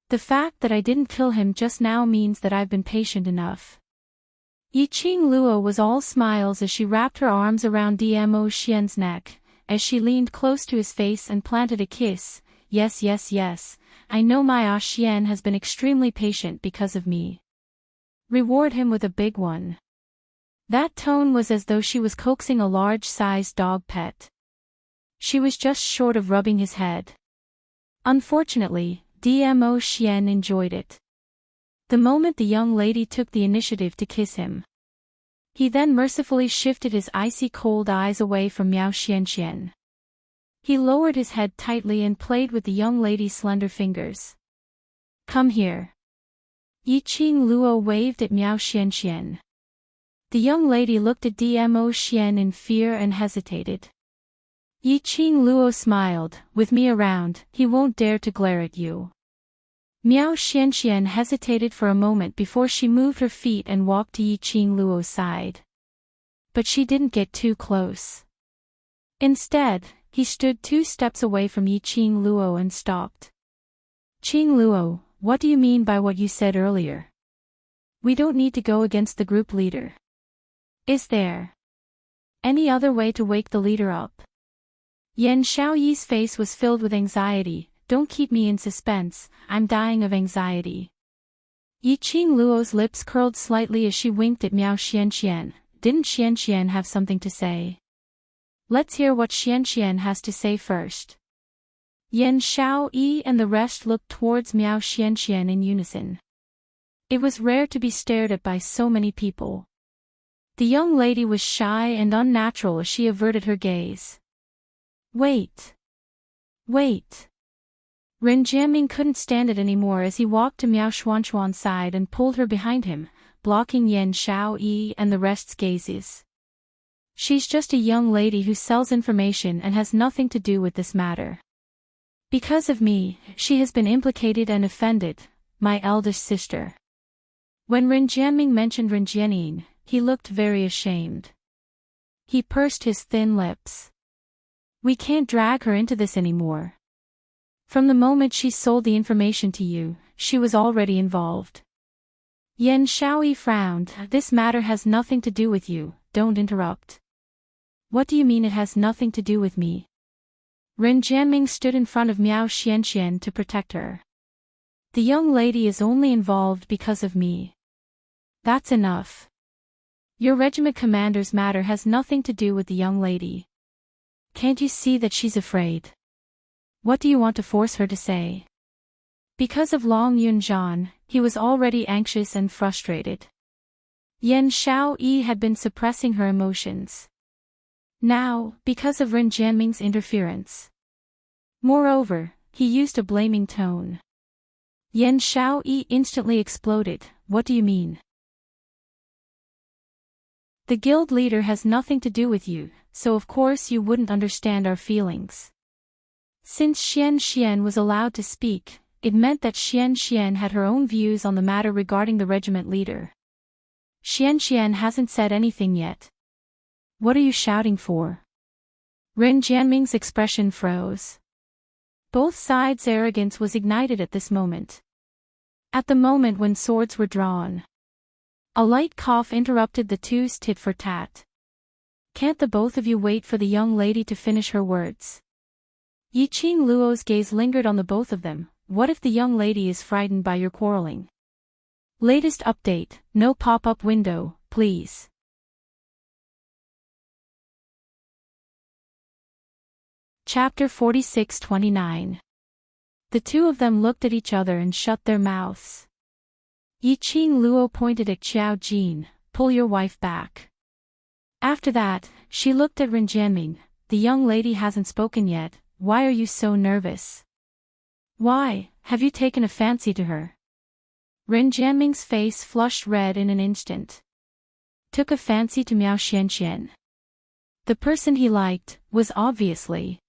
The fact that I didn't kill him just now means that I've been patient enough. Yiqing Luo was all smiles as she wrapped her arms around Dmo Xian's neck, as she leaned close to his face and planted a kiss. Yes, I know my Xian has been extremely patient because of me. Reward him with a big one. That tone was as though she was coaxing a large-sized dog pet. She was just short of rubbing his head. Unfortunately, Dmo Xian enjoyed it. The moment the young lady took the initiative to kiss him, he then mercifully shifted his icy cold eyes away from Miao Xianxian. He lowered his head tightly and played with the young lady's slender fingers. Come here. Yi Qing Luo waved at Miao Xianxian. The young lady looked at Dmo Xian in fear and hesitated. Yi Qing Luo smiled, with me around, he won't dare to glare at you. Miao Xianxian hesitated for a moment before she moved her feet and walked to Yi Qing Luo's side. But she didn't get too close. Instead, he stood 2 steps away from Yi Qing Luo and stopped. Qing Luo, what do you mean by what you said earlier? We don't need to go against the group leader. Is there any other way to wake the leader up? Yan Xiaoyi's face was filled with anxiety. Don't keep me in suspense, I'm dying of anxiety. Yi Qing Luo's lips curled slightly as she winked at Miao Xianxian. Didn't Xianxian have something to say? Let's hear what Xianxian has to say first. Yan Xiaoyi and the rest looked towards Miao Xianxian in unison. It was rare to be stared at by so many people. The young lady was shy and unnatural as she averted her gaze. Wait. Wait. Ren Jianming couldn't stand it anymore as he walked to Miao Xuanxuan's side and pulled her behind him, blocking Yan Xiaoyi and the rest's gazes. She's just a young lady who sells information and has nothing to do with this matter. Because of me, she has been implicated and offended, my eldest sister. When Ren Jianming mentioned Ren Jianning, he looked very ashamed. He pursed his thin lips. We can't drag her into this anymore. From the moment she sold the information to you, she was already involved. Yan Xiaoyi frowned. This matter has nothing to do with you, don't interrupt. What do you mean it has nothing to do with me? Ren Jianming stood in front of Miao Xianxian to protect her. The young lady is only involved because of me. That's enough. Your regiment commander's matter has nothing to do with the young lady. Can't you see that she's afraid? What do you want to force her to say? Because of Long Yunzhan, he was already anxious and frustrated. Yan Xiaoyi had been suppressing her emotions. Now, because of Ren Jianming's interference. Moreover, he used a blaming tone. Yan Xiaoyi instantly exploded. What do you mean? The guild leader has nothing to do with you, so of course you wouldn't understand our feelings. Since Xian was allowed to speak, it meant that Xian had her own views on the matter regarding the regiment leader. Xian hasn't said anything yet. What are you shouting for? Ren Jianming's expression froze. Both sides' arrogance was ignited at this moment. At the moment when swords were drawn. A light cough interrupted the two's tit for tat. Can't the both of you wait for the young lady to finish her words? Yi Qing Luo's gaze lingered on the both of them. What if the young lady is frightened by your quarreling? Latest update, no pop-up window, please. Chapter 46-29. The two of them looked at each other and shut their mouths. Yi Qing Luo pointed at Xiao Jin, pull your wife back. After that, she looked at Ren Jianming. The young lady hasn't spoken yet. Why are you so nervous? Why, have you taken a fancy to her? Ren Jianming's face flushed red in an instant. Took a fancy to Miao Xianxian. The person he liked was obviously.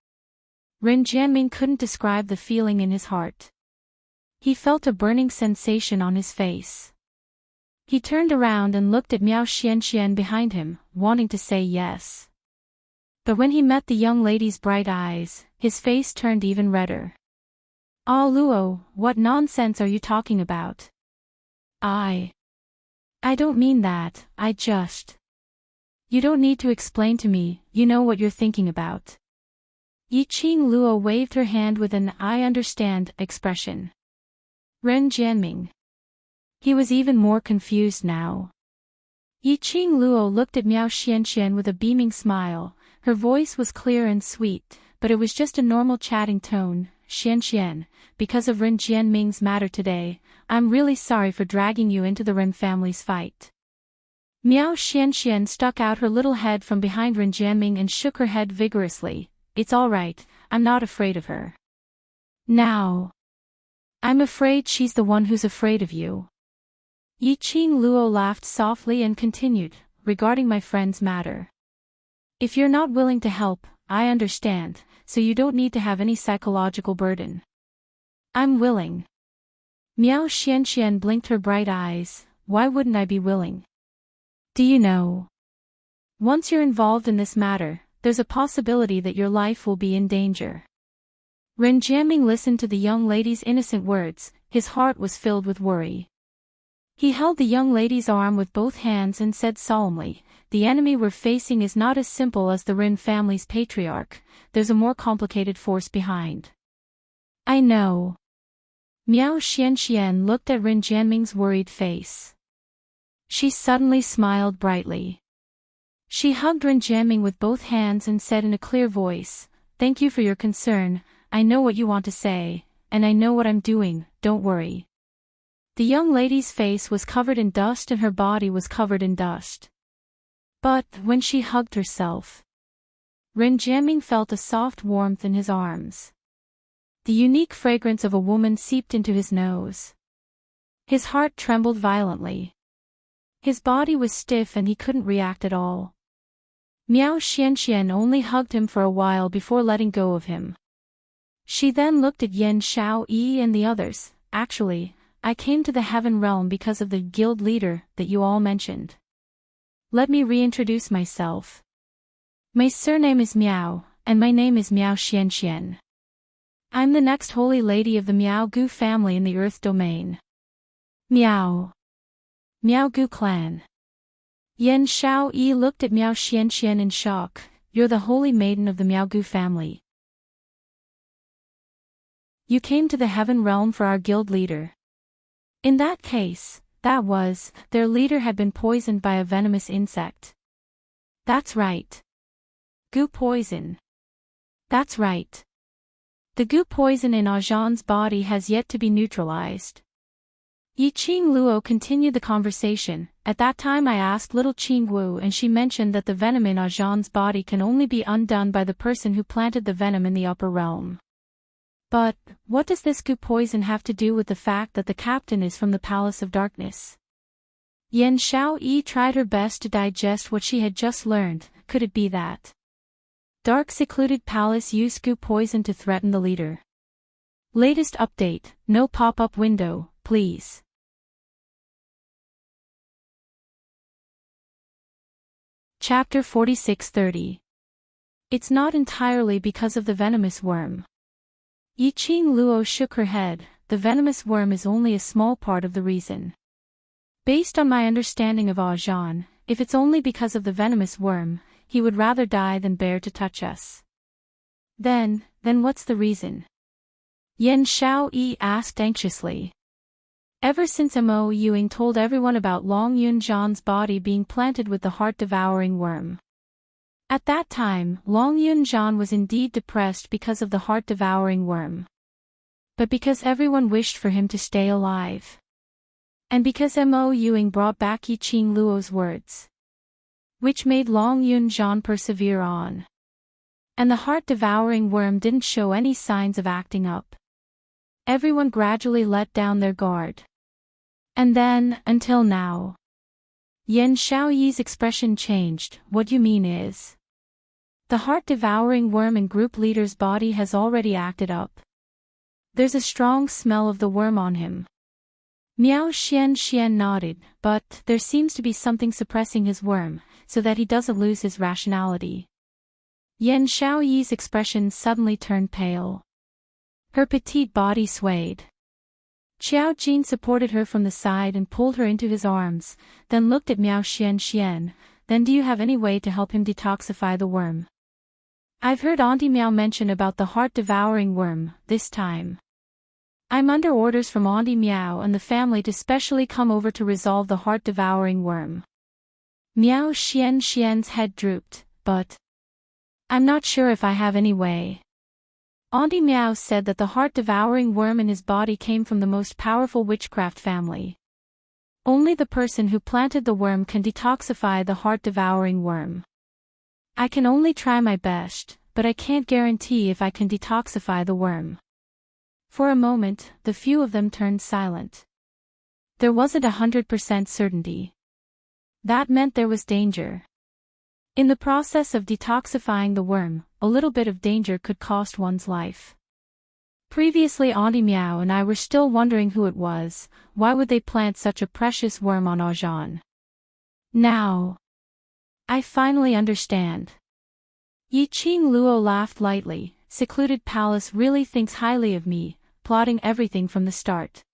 Ren Jianming couldn't describe the feeling in his heart. He felt a burning sensation on his face. He turned around and looked at Miao Xianxian behind him, wanting to say yes. But when he met the young lady's bright eyes, his face turned even redder. Ah Luo, what nonsense are you talking about? I don't mean that, I just. You don't need to explain to me, you know what you're thinking about. Yi Qing Luo waved her hand with an I understand expression. Ren Jianming. He was even more confused now. Yi Qing Luo looked at Miao Xianxian with a beaming smile. Her voice was clear and sweet, but it was just a normal chatting tone. Xian, because of Ren Jianming's matter today, I'm really sorry for dragging you into the Ren family's fight. Miao Xian stuck out her little head from behind Ren Jianming and shook her head vigorously. It's all right, I'm not afraid of her. Now. I'm afraid she's the one who's afraid of you. Yi Qing Luo laughed softly and continued, regarding my friend's matter. If you're not willing to help, I understand, so you don't need to have any psychological burden. I'm willing. Miao Xian blinked her bright eyes. Why wouldn't I be willing? Do you know? Once you're involved in this matter, there's a possibility that your life will be in danger. Ren Jianming listened to the young lady's innocent words, his heart was filled with worry. He held the young lady's arm with both hands and said solemnly, the enemy we're facing is not as simple as the Ren family's patriarch, there's a more complicated force behind. I know. Miao Xian looked at Ren Jianming's worried face. She suddenly smiled brightly. She hugged Ren Jianming with both hands and said in a clear voice, thank you for your concern, I know what you want to say, and I know what I'm doing, don't worry. The young lady's face was covered in dust and her body was covered in dust. But, when she hugged herself, Ren Jianming felt a soft warmth in his arms. The unique fragrance of a woman seeped into his nose. His heart trembled violently. His body was stiff and he couldn't react at all. Miao Xian only hugged him for a while before letting go of him. She then looked at Yan Xiaoyi and the others. Actually, I came to the Heaven Realm because of the guild leader that you all mentioned. Let me reintroduce myself. My surname is Miao, and my name is Miao Xian. I'm the next holy lady of the Miao Gu family in the Earth domain. Miao. Miao Gu clan. Yan Xiaoyi looked at Miao Xian in shock. You're the holy maiden of the Miao Gu family. You came to the Heaven Realm for our guild leader. In that case, their leader had been poisoned by a venomous insect. That's right. Gu poison. That's right. The gu poison in Ajan's body has yet to be neutralized. Yi Qing Luo continued the conversation. At that time I asked little Qing Wu and she mentioned that the venom in Ajan's body can only be undone by the person who planted the venom in the upper realm. But, what does this gu poison have to do with the fact that the captain is from the Palace of Darkness? Yan Xiaoyi tried her best to digest what she had just learned. Could it be that Dark Secluded Palace used gu poison to threaten the leader? Latest update, no pop-up window, please. Chapter 46:30. It's not entirely because of the venomous worm. Yi Qing Luo shook her head. The venomous worm is only a small part of the reason. Based on my understanding of Ajan, if it's only because of the venomous worm, he would rather die than bear to touch us. Then what's the reason? Yan Xiaoyi asked anxiously. Ever since Mo Yuing told everyone about Long Yun Zhan's body being planted with the heart-devouring worm. At that time, Long Yun Zhan was indeed depressed because of the heart-devouring worm. But because everyone wished for him to stay alive. And because Mo Yuing brought back Yi Qing Luo's words. Which made Long Yun Zhan persevere on. And the heart-devouring worm didn't show any signs of acting up. Everyone gradually let down their guard. And then, until now. Yan Xiaoyi's expression changed. What you mean is, the heart-devouring worm in group leader's body has already acted up. There's a strong smell of the worm on him. Miao Xian nodded, but there seems to be something suppressing his worm, so that he doesn't lose his rationality. Yan Xiaoyi's expression suddenly turned pale. Her petite body swayed. Qiao Jin supported her from the side and pulled her into his arms, then looked at Miao Xian. Then do you have any way to help him detoxify the worm? I've heard Auntie Miao mention about the heart-devouring worm, this time. I'm under orders from Auntie Miao and the family to specially come over to resolve the heart-devouring worm. Miao Xian's head drooped, but I'm not sure if I have any way. Auntie Meow said that the heart-devouring worm in his body came from the most powerful witchcraft family. Only the person who planted the worm can detoxify the heart-devouring worm. I can only try my best, but I can't guarantee if I can detoxify the worm. For a moment, the few of them turned silent. There wasn't 100% certainty. That meant there was danger. In the process of detoxifying the worm, a little bit of danger could cost one's life. Previously Auntie Meow and I were still wondering who it was. Why would they plant such a precious worm on Ajahn? Now, I finally understand. Yi Ching Luo laughed lightly. Secluded Palace really thinks highly of me, plotting everything from the start.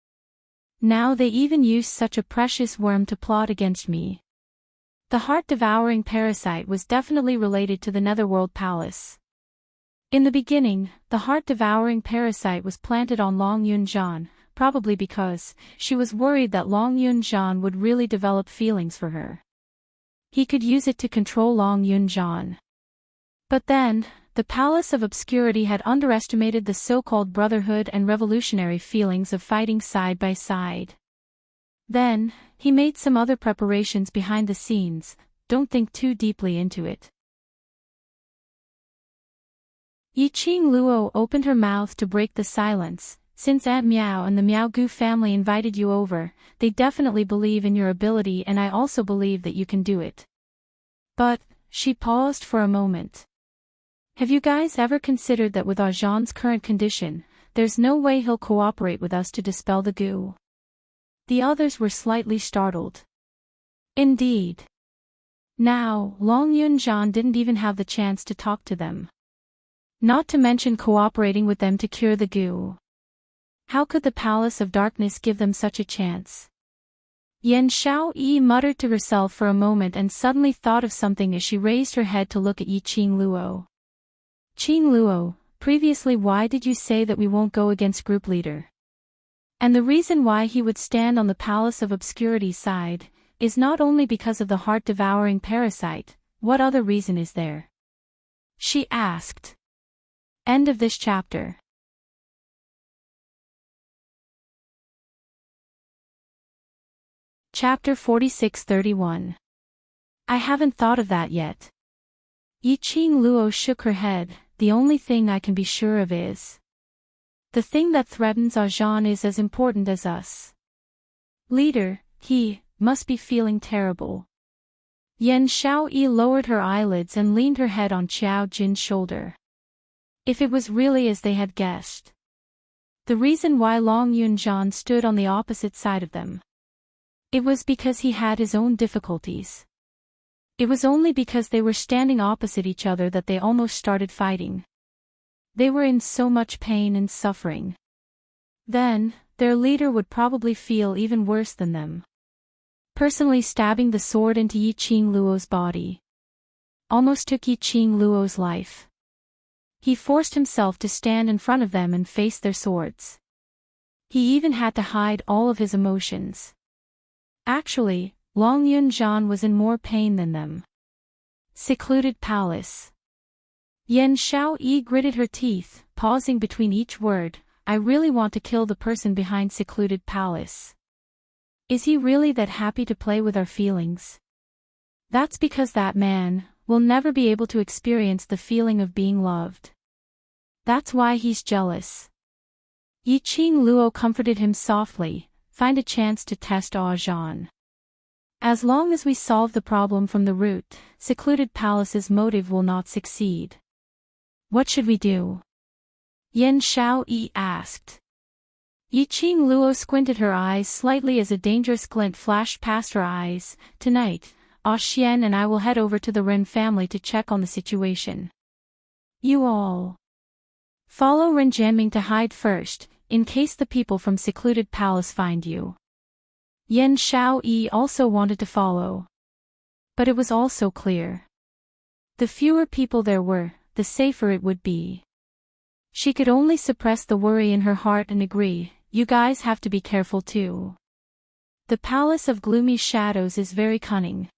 Now they even use such a precious worm to plot against me. The heart-devouring parasite was definitely related to the Netherworld Palace. In the beginning, the heart-devouring parasite was planted on Long Yunjian, probably because she was worried that Long Yunjian would really develop feelings for her. He could use it to control Long Yunjian. But then, the Palace of Obscurity had underestimated the so-called brotherhood and revolutionary feelings of fighting side by side. Then, he made some other preparations behind the scenes. Don't think too deeply into it. Yi Ching Luo opened her mouth to break the silence. Since Aunt Meow and the Meow Goo family invited you over, they definitely believe in your ability and I also believe that you can do it. But, she paused for a moment. Have you guys ever considered that with Ajah's current condition, there's no way he'll cooperate with us to dispel the goo? The others were slightly startled. Indeed. Now, Long Yunjian didn't even have the chance to talk to them. Not to mention cooperating with them to cure the goo. How could the Palace of Darkness give them such a chance? Yan Xiaoyi muttered to herself for a moment and suddenly thought of something as she raised her head to look at Yi Ching Luo. Ching Luo, previously why did you say that we won't go against group leader? And the reason why he would stand on the Palace of Obscurity's side is not only because of the heart-devouring parasite. What other reason is there? She asked. End of this chapter. Chapter 46-31. I haven't thought of that yet. Yi Ching Luo shook her head. The only thing I can be sure of is the thing that threatens Ajahn is as important as us. Leader, he must be feeling terrible. Yan Xiaoyi lowered her eyelids and leaned her head on Qiao Jin's shoulder. If it was really as they had guessed. The reason why Long Yunjian stood on the opposite side of them. It was because he had his own difficulties. It was only because they were standing opposite each other that they almost started fighting. They were in so much pain and suffering. Then, their leader would probably feel even worse than them. Personally stabbing the sword into Yi Ching Luo's body. Almost took Yi Ching Luo's life. He forced himself to stand in front of them and face their swords. He even had to hide all of his emotions. Actually, Long Yunjian was in more pain than them. Secluded Palace. Yan Xiaoyi gritted her teeth, pausing between each word. I really want to kill the person behind Secluded Palace. Is he really that happy to play with our feelings? That's because that man will never be able to experience the feeling of being loved. That's why he's jealous. Yi Ching Luo comforted him softly. Find a chance to test Ajahn. As long as we solve the problem from the root, Secluded Palace's motive will not succeed. What should we do? Yan Xiaoyi asked. Yi Ching Luo squinted her eyes slightly as a dangerous glint flashed past her eyes. Tonight, Xian and I will head over to the Ren family to check on the situation. You all follow Ren Jianming to hide first, in case the people from Secluded Palace find you. Yan Xiaoyi also wanted to follow. But it was also clear. The fewer people there were, the safer it would be. She could only suppress the worry in her heart and agree, you guys have to be careful too. The Palace of Gloomy Shadows is very cunning.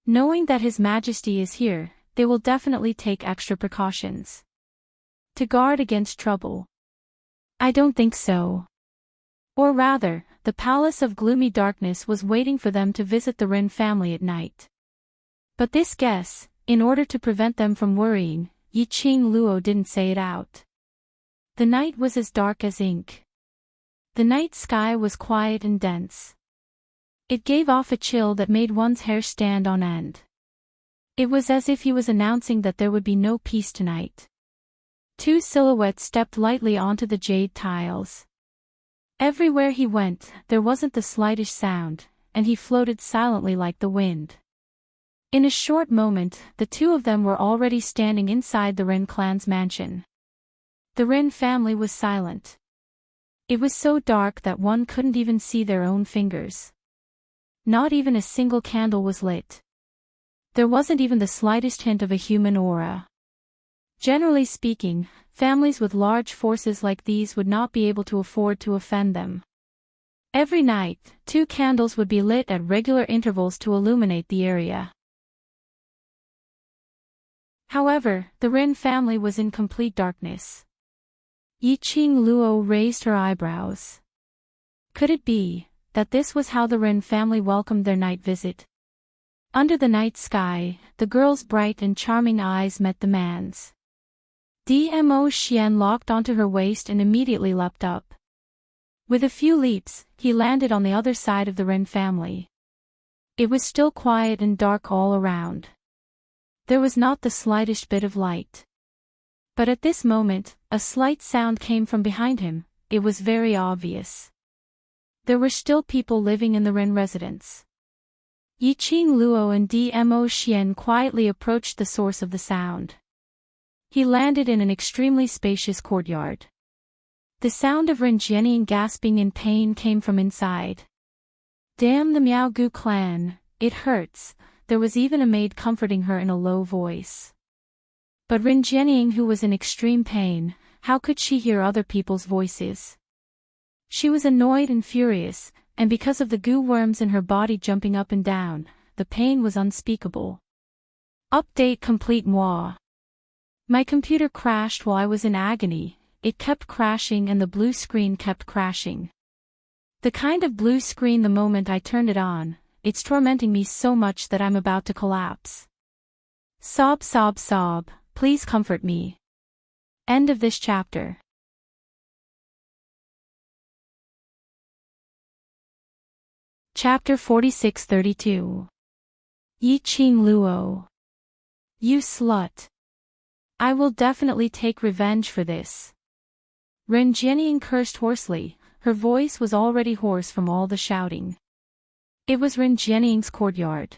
Knowing that His Majesty is here, they will definitely take extra precautions. To guard against trouble. I don't think so. Or rather, the palace of gloomy darkness was waiting for them to visit the Rin family at night. But this guess, in order to prevent them from worrying, Yiqing Luo didn't say it out. The night was as dark as ink. The night sky was quiet and dense. It gave off a chill that made one's hair stand on end. It was as if he was announcing that there would be no peace tonight. Two silhouettes stepped lightly onto the jade tiles. Everywhere he went, there wasn't the slightest sound, and he floated silently like the wind. In a short moment, the two of them were already standing inside the Rin clan's mansion. The Rin family was silent. It was so dark that one couldn't even see their own fingers. Not even a single candle was lit. There wasn't even the slightest hint of a human aura. Generally speaking, families with large forces like these would not be able to afford to offend them. Every night, 2 candles would be lit at regular intervals to illuminate the area. However, the Rin family was in complete darkness. Yiqing Luo raised her eyebrows. Could it be that this was how the Rin family welcomed their night visit? Under the night sky, the girl's bright and charming eyes met the man's. Dmo Xian locked onto her waist and immediately leapt up. With a few leaps, he landed on the other side of the Rin family. It was still quiet and dark all around. There was not the slightest bit of light. But at this moment, a slight sound came from behind him. It was very obvious. There were still people living in the Rin residence. Yiqing Luo and Dmo Xian quietly approached the source of the sound. He landed in an extremely spacious courtyard. The sound of Rin Jianying gasping in pain came from inside. Damn the Miao Gu clan, it hurts. There was even a maid comforting her in a low voice. But Rin Jianying, who was in extreme pain, how could she hear other people's voices? She was annoyed and furious, and because of the goo worms in her body jumping up and down, the pain was unspeakable. Update complete moi. My computer crashed while I was in agony. It kept crashing and the blue screen kept crashing. The kind of blue screen the moment I turned it on, it's tormenting me so much that I'm about to collapse. Sob sob sob, please comfort me. End of this chapter. Chapter 46-32. Yiqing Luo. You slut. I will definitely take revenge for this. Rin Jianying cursed hoarsely, her voice was already hoarse from all the shouting. It was Rin Jianying's courtyard.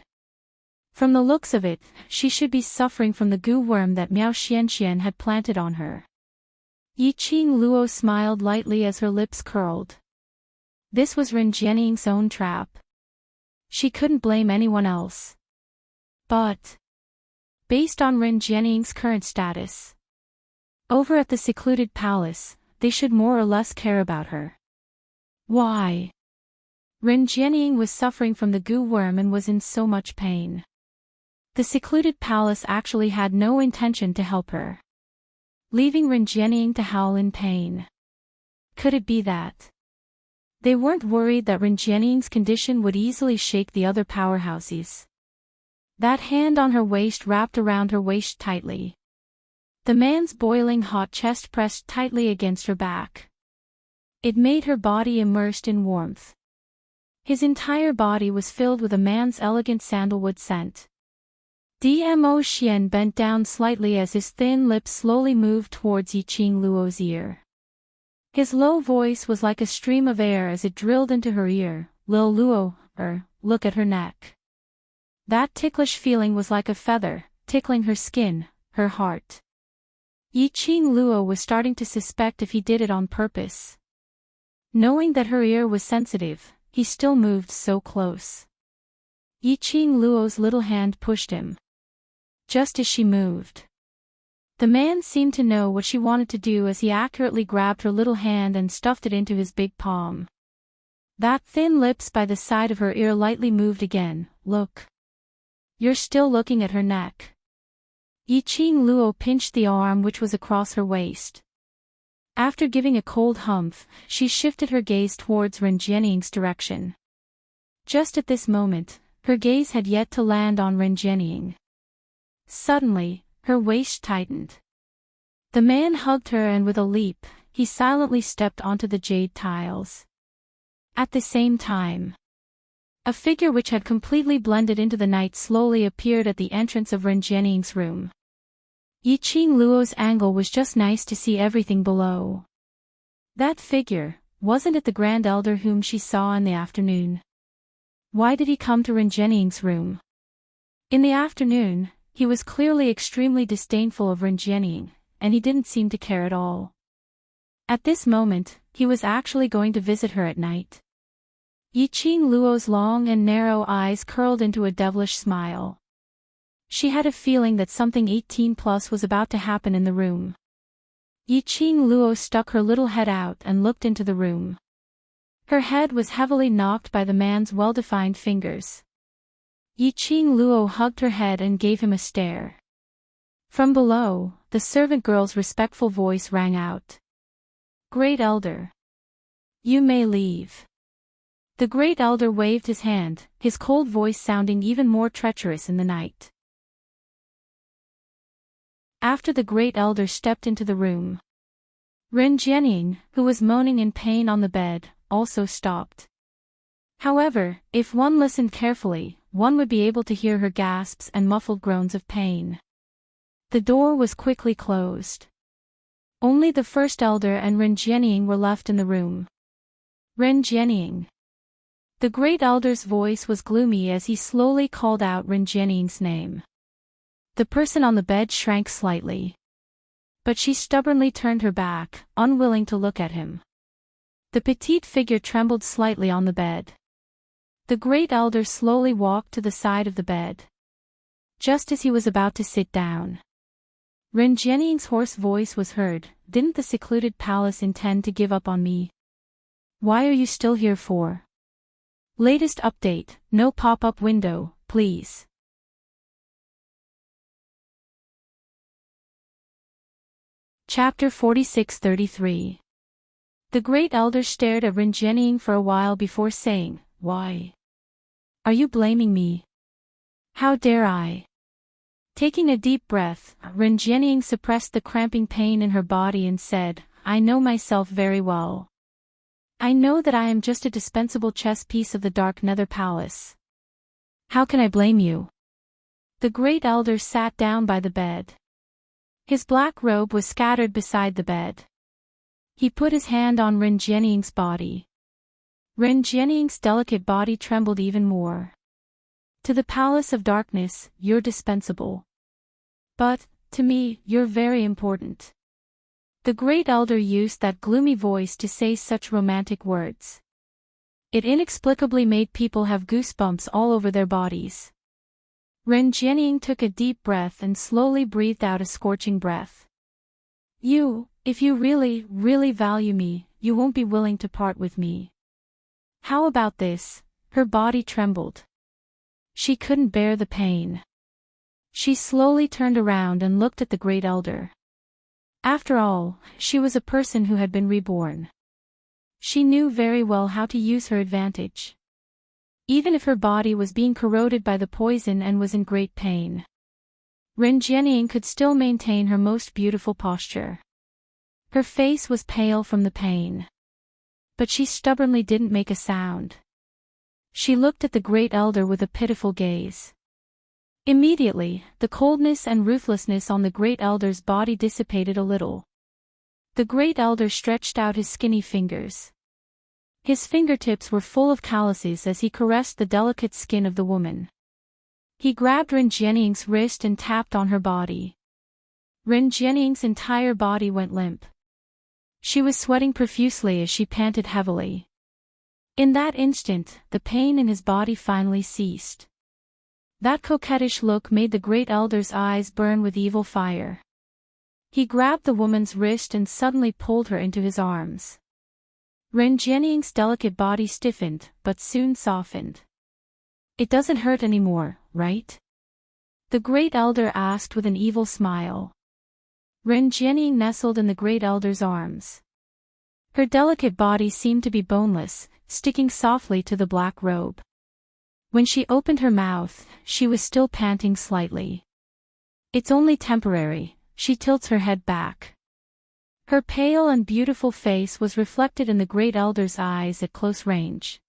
From the looks of it, she should be suffering from the goo worm that Miao Xianxian had planted on her. Yiqing Luo smiled lightly as her lips curled. This was Rin Jianying's own trap. She couldn't blame anyone else. But based on Rin Jianying's current status, over at the secluded palace, they should more or less care about her. Why? Rin Jianying was suffering from the goo worm and was in so much pain. The secluded palace actually had no intention to help her, leaving Rin Jianying to howl in pain. Could it be that they weren't worried that Rin Jianying's condition would easily shake the other powerhouses? That hand on her waist wrapped around her waist tightly. The man's boiling hot chest pressed tightly against her back. It made her body immersed in warmth. His entire body was filled with a man's elegant sandalwood scent. Dmo Xian bent down slightly as his thin lips slowly moved towards Yiqing Luo's ear. His low voice was like a stream of air as it drilled into her ear. Lil Luo, look at her neck. That ticklish feeling was like a feather, tickling her skin, her heart. Yiqing Luo was starting to suspect if he did it on purpose. Knowing that her ear was sensitive, he still moved so close. Yiqing Luo's little hand pushed him. Just as she moved. The man seemed to know what she wanted to do as he accurately grabbed her little hand and stuffed it into his big palm. That thin lips by the side of her ear lightly moved again. Look. You're still looking at her neck. Yiqing Luo pinched the arm which was across her waist. After giving a cold humph, she shifted her gaze towards Ren Jianying's direction. Just at this moment, her gaze had yet to land on Ren Jianying. Suddenly, her waist tightened. The man hugged her and with a leap, he silently stepped onto the jade tiles. At the same time, a figure which had completely blended into the night slowly appeared at the entrance of Ren Jianying's room. Yiqing Luo's angle was just nice to see everything below. That figure, wasn't it the Grand Elder whom she saw in the afternoon? Why did he come to Ren Jianying's room? In the afternoon, he was clearly extremely disdainful of Ren Jianying, and he didn't seem to care at all. At this moment, he was actually going to visit her at night. Yiqing Luo's long and narrow eyes curled into a devilish smile. She had a feeling that something 18+ was about to happen in the room. Yiqing Luo stuck her little head out and looked into the room. Her head was heavily knocked by the man's well-defined fingers. Yiqing Luo hugged her head and gave him a stare. From below, the servant girl's respectful voice rang out. "Great Elder. You may leave." The Great Elder waved his hand, his cold voice sounding even more treacherous in the night. After the Great Elder stepped into the room, Ren Jianying, who was moaning in pain on the bed, also stopped. However, if one listened carefully, one would be able to hear her gasps and muffled groans of pain. The door was quickly closed. Only the First Elder and Ren Jianying were left in the room. Ren Jianying. The Great Elder's voice was gloomy as he slowly called out Ren Jianying's name. The person on the bed shrank slightly. But she stubbornly turned her back, unwilling to look at him. The petite figure trembled slightly on the bed. The Great Elder slowly walked to the side of the bed. Just as he was about to sit down, Ren Jianying's hoarse voice was heard. "Didn't the secluded palace intend to give up on me? Why are you still here for? Latest update, no pop-up window, please." Chapter 46-33. The Great Elder stared at Ren Jianying for a while before saying, "Why? Are you blaming me? How dare I?" Taking a deep breath, Ren Jianying suppressed the cramping pain in her body and said, "I know myself very well. I know that I am just a dispensable chess piece of the Dark Nether Palace. How can I blame you?" The Great Elder sat down by the bed. His black robe was scattered beside the bed. He put his hand on Ren Jianying's body. Ren Jianying's delicate body trembled even more. "To the Palace of Darkness, you're dispensable. But, to me, you're very important." The Great Elder used that gloomy voice to say such romantic words. It inexplicably made people have goosebumps all over their bodies. Ren Jianying took a deep breath and slowly breathed out a scorching breath. If you really, really value me, you won't be willing to part with me. How about this?" Her body trembled. She couldn't bear the pain. She slowly turned around and looked at the Great Elder. After all, she was a person who had been reborn. She knew very well how to use her advantage. Even if her body was being corroded by the poison and was in great pain, Ren Jianying could still maintain her most beautiful posture. Her face was pale from the pain. But she stubbornly didn't make a sound. She looked at the Great Elder with a pitiful gaze. Immediately, the coldness and ruthlessness on the Great Elder's body dissipated a little. The Great Elder stretched out his skinny fingers. His fingertips were full of calluses as he caressed the delicate skin of the woman. He grabbed Ren Jianying's wrist and tapped on her body. Ren Jianying's entire body went limp. She was sweating profusely as she panted heavily. In that instant, the pain in his body finally ceased. That coquettish look made the Great Elder's eyes burn with evil fire. He grabbed the woman's wrist and suddenly pulled her into his arms. Ren Jianying's delicate body stiffened, but soon softened. "It doesn't hurt anymore, right?" the Great Elder asked with an evil smile. Ren Jianying nestled in the Great Elder's arms. Her delicate body seemed to be boneless, sticking softly to the black robe. When she opened her mouth, she was still panting slightly. It's only temporary, she tilts her head back. Her pale and beautiful face was reflected in the Great Elder's eyes at close range.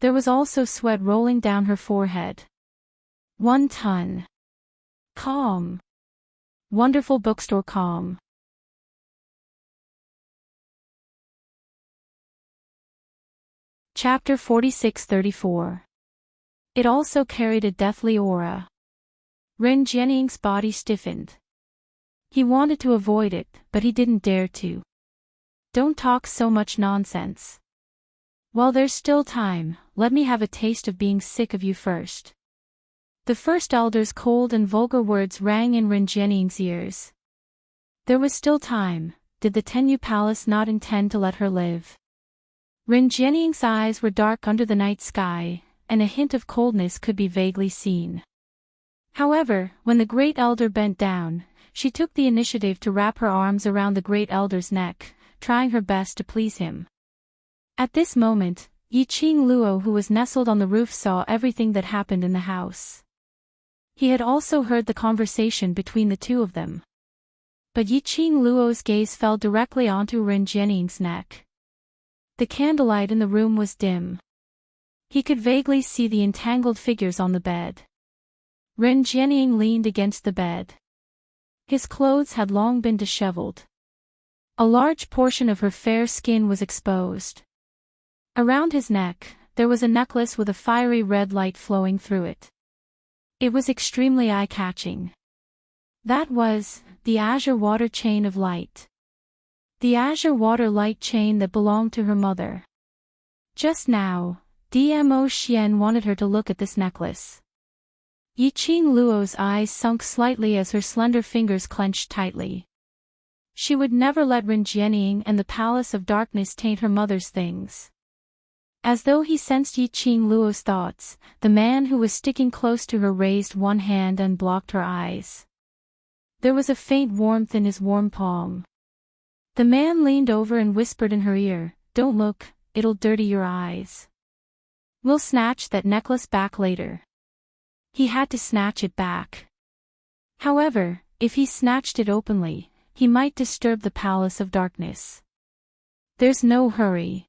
There was also sweat rolling down her forehead. 1 ton. Calm. Wonderful bookstore calm. Chapter 46-34. It also carried a deathly aura. Ren Jianying's body stiffened. He wanted to avoid it, but he didn't dare to. Don't talk so much nonsense. While there's still time, let me have a taste of being sick of you first. The First Elder's cold and vulgar words rang in Ren Jianying's ears. There was still time. Did the Tenyu Palace not intend to let her live? Ren Jianying's eyes were dark under the night sky, and a hint of coldness could be vaguely seen. However, when the Great Elder bent down, she took the initiative to wrap her arms around the Great Elder's neck, trying her best to please him. At this moment, Yiqing Luo, who was nestled on the roof, saw everything that happened in the house. He had also heard the conversation between the two of them. But Yiqing Luo's gaze fell directly onto Ren Jianying's neck. The candlelight in the room was dim. He could vaguely see the entangled figures on the bed. Ren Jianying leaned against the bed. His clothes had long been disheveled. A large portion of her fair skin was exposed. Around his neck, there was a necklace with a fiery red light flowing through it. It was extremely eye-catching. That was the azure water chain of light. The azure water light chain that belonged to her mother. Just now, Dmo Xian wanted her to look at this necklace. Yiqing Luo's eyes sunk slightly as her slender fingers clenched tightly. She would never let Ren Jianying and the Palace of Darkness taint her mother's things. As though he sensed Yiqing Luo's thoughts, the man who was sticking close to her raised one hand and blocked her eyes. There was a faint warmth in his warm palm. The man leaned over and whispered in her ear, "Don't look, it'll dirty your eyes. We'll snatch that necklace back later." He had to snatch it back. However, if he snatched it openly, he might disturb the Palace of Darkness. There's no hurry.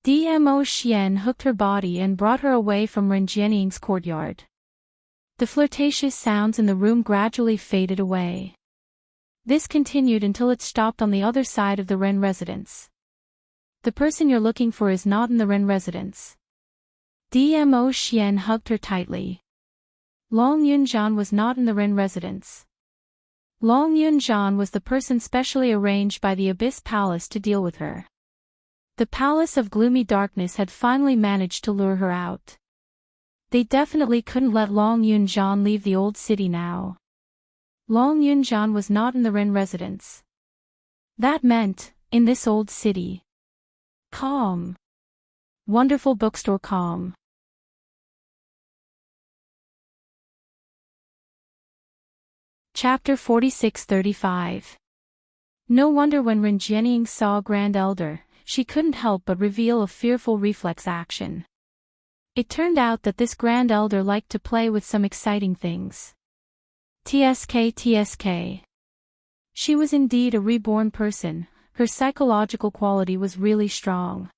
Dmo Xian hooked her body and brought her away from Ren Jianying's courtyard. The flirtatious sounds in the room gradually faded away. This continued until it stopped on the other side of the Ren residence. The person you're looking for is not in the Ren residence. Dmo Xian hugged her tightly. Long Yunjian was not in the Ren residence. Long Yunjian was the person specially arranged by the Abyss Palace to deal with her. The Palace of Gloomy Darkness had finally managed to lure her out. They definitely couldn't let Long Yunjian leave the old city now. Long Yunjian was not in the Ren residence. That meant, in this old city. Calm. Wonderful bookstore calm. Chapter 46-35. No wonder when Ren Jianying saw Grand Elder, she couldn't help but reveal a fearful reflex action. It turned out that this Grand Elder liked to play with some exciting things. TSK. She was indeed a reborn person, her psychological quality was really strong.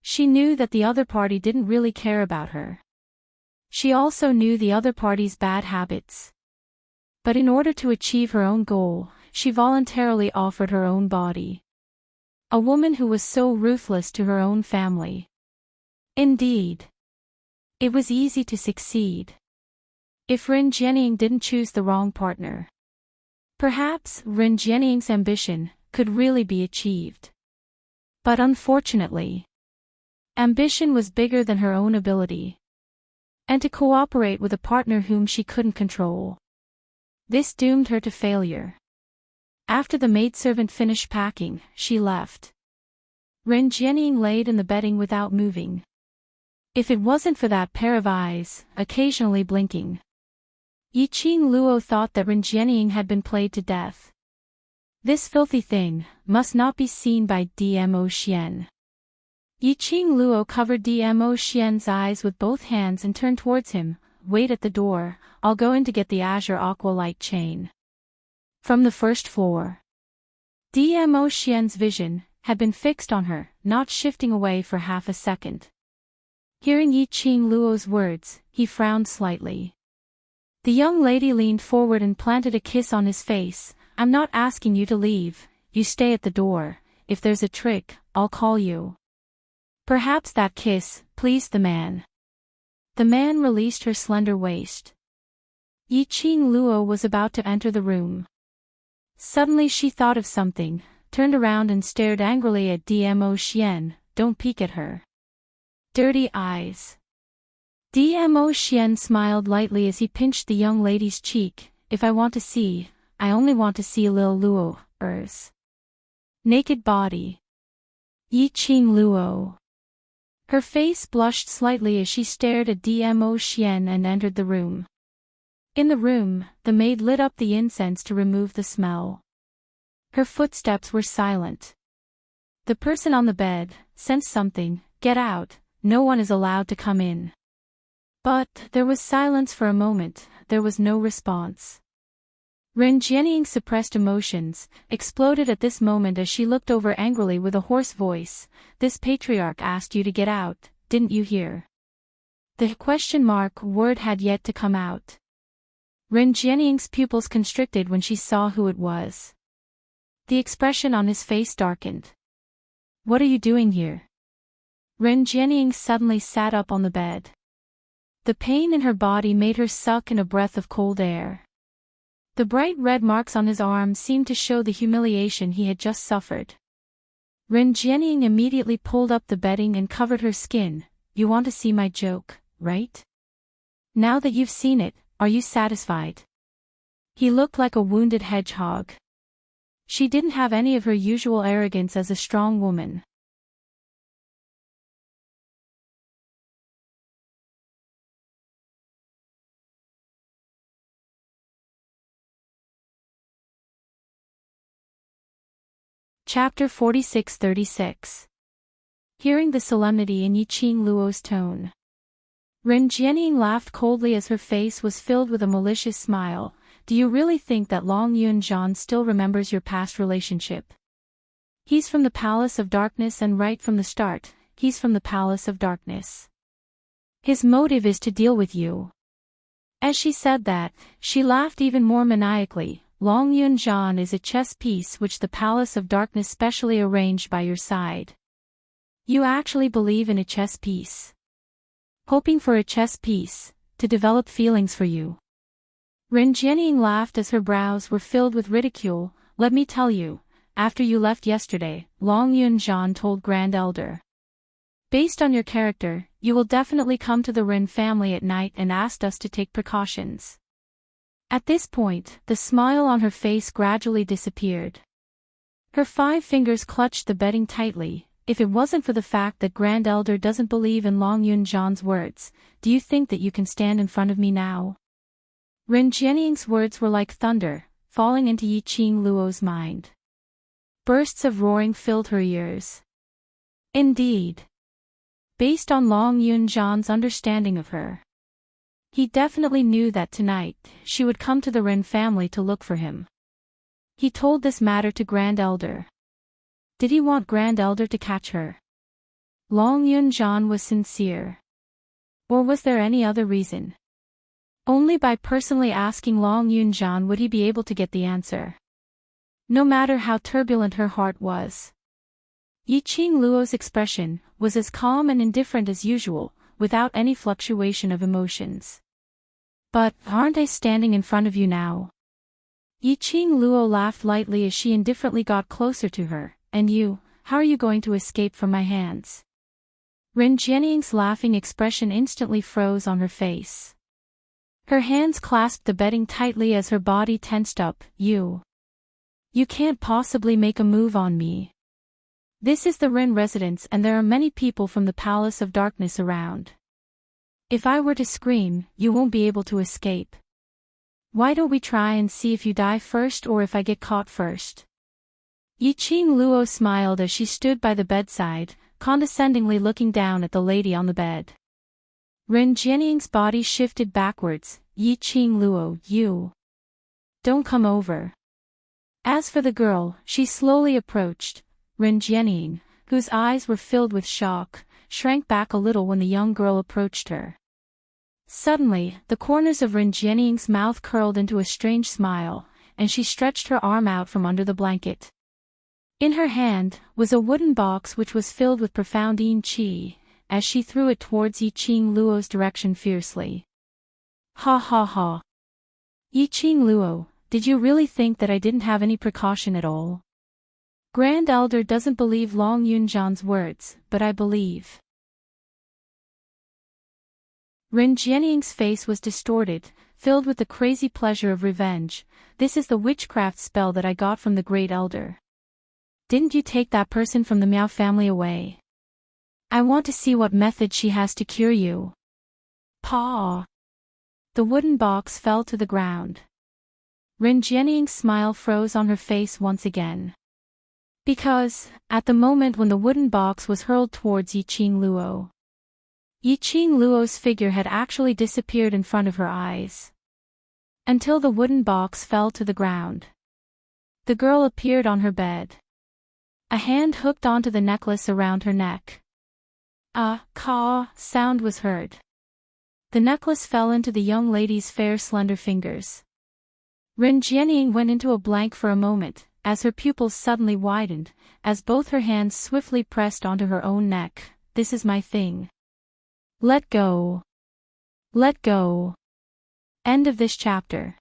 She knew that the other party didn't really care about her. She also knew the other party's bad habits. But in order to achieve her own goal, she voluntarily offered her own body. A woman who was so ruthless to her own family. Indeed. It was easy to succeed. If Ren Jianying didn't choose the wrong partner. Perhaps Ren Jianying's ambition could really be achieved. But unfortunately, ambition was bigger than her own ability. And to cooperate with a partner whom she couldn't control. This doomed her to failure. After the maidservant finished packing, she left. Ren Jianying laid in the bedding without moving. If it wasn't for that pair of eyes, occasionally blinking. Yiqing Luo thought that Renjianying had been played to death. This filthy thing must not be seen by Dmo Xian. Yiqing Luo covered Dmo Xian's eyes with both hands and turned towards him. Wait at the door, I'll go in to get the azure aqua light chain. From the first floor. Dmo Xian's vision had been fixed on her, not shifting away for half a second. Hearing Yiqing Luo's words, he frowned slightly. The young lady leaned forward and planted a kiss on his face. I'm not asking you to leave, you stay at the door. If there's a trick, I'll call you. Perhaps that kiss pleased the man. The man released her slender waist. Yiqing Luo was about to enter the room. Suddenly she thought of something, turned around and stared angrily at Dmo Xian. Don't peek at her. Dirty eyes. Dmo Xian smiled lightly as he pinched the young lady's cheek. If I want to see, I only want to see Lil Luo's naked body. Yiqing Luo. Her face blushed slightly as she stared at Dmo Xian and entered the room. In the room, the maid lit up the incense to remove the smell. Her footsteps were silent. The person on the bed sensed something. Get out, no one is allowed to come in. But there was silence for a moment, there was no response. Renjianying's suppressed emotions exploded at this moment as she looked over angrily with a hoarse voice. This patriarch asked you to get out, didn't you hear? The question mark word had yet to come out. Renjianying's pupils constricted when she saw who it was. The expression on his face darkened. What are you doing here? Renjianying suddenly sat up on the bed. The pain in her body made her suck in a breath of cold air. The bright red marks on his arm seemed to show the humiliation he had just suffered. Renjianying immediately pulled up the bedding and covered her skin. You want to see my joke, right? Now that you've seen it, are you satisfied? He looked like a wounded hedgehog. She didn't have any of her usual arrogance as a strong woman. Chapter 46-36. Hearing the solemnity in Yiqing Luo's tone, Renjianying laughed coldly as her face was filled with a malicious smile. Do you really think that Long Yunjian still remembers your past relationship? He's from the Palace of Darkness, and right from the start, he's from the Palace of Darkness. His motive is to deal with you. As she said that, she laughed even more maniacally. Long Yunjian is a chess piece which the Palace of Darkness specially arranged by your side. You actually believe in a chess piece. Hoping for a chess piece, to develop feelings for you. Renjianying laughed as her brows were filled with ridicule. Let me tell you, after you left yesterday, Long Yunjian told Grand Elder. Based on your character, you will definitely come to the Ren family at night and asked us to take precautions. At this point, the smile on her face gradually disappeared. Her 5 fingers clutched the bedding tightly. If it wasn't for the fact that Grand Elder doesn't believe in Long Yunjian's words, do you think that you can stand in front of me now? Renjianying's words were like thunder, falling into Yiqing Luo's mind. Bursts of roaring filled her ears. Indeed. Based on Long Yunjian's understanding of her, he definitely knew that tonight, she would come to the Ren family to look for him. He told this matter to Grand Elder. Did he want Grand Elder to catch her? Long Yunjian was sincere. Or was there any other reason? Only by personally asking Long Yunjian would he be able to get the answer. No matter how turbulent her heart was. Yiqing Luo's expression was as calm and indifferent as usual, without any fluctuation of emotions. But aren't I standing in front of you now? Yiqing Luo laughed lightly as she indifferently got closer to her. And you, how are you going to escape from my hands? Renjianying's laughing expression instantly froze on her face. Her hands clasped the bedding tightly as her body tensed up. You can't possibly make a move on me. This is the Ren residence and there are many people from the Palace of Darkness around. If I were to scream, you won't be able to escape. Why don't we try and see if you die first or if I get caught first? Yiqing Luo smiled as she stood by the bedside, condescendingly looking down at the lady on the bed. Ren Jianying's body shifted backwards. Yiqing Luo, you don't come over. As for the girl, she slowly approached. Ren Jianying, whose eyes were filled with shock, shrank back a little when the young girl approached her. Suddenly, the corners of Ren Jianying's mouth curled into a strange smile, and she stretched her arm out from under the blanket. In her hand was a wooden box which was filled with profound yin qi, as she threw it towards Yiqing Luo's direction fiercely. Ha ha ha. Yiqing Luo, did you really think that I didn't have any precaution at all? Grand Elder doesn't believe Long Yunjian's words, but I believe. Ren Jianying's face was distorted, filled with the crazy pleasure of revenge. This is the witchcraft spell that I got from the Great Elder. Didn't you take that person from the Miao family away? I want to see what method she has to cure you. Paw. The wooden box fell to the ground. Ren Jianying's smile froze on her face once again. Because, at the moment when the wooden box was hurled towards Yiqing Luo, Yiqing Luo's figure had actually disappeared in front of her eyes. Until the wooden box fell to the ground. The girl appeared on her bed. A hand hooked onto the necklace around her neck. A caw sound was heard. The necklace fell into the young lady's fair slender fingers. Ren Jianying went into a blank for a moment, as her pupils suddenly widened, as both her hands swiftly pressed onto her own neck. This is my thing. Let go. Let go. End of this chapter.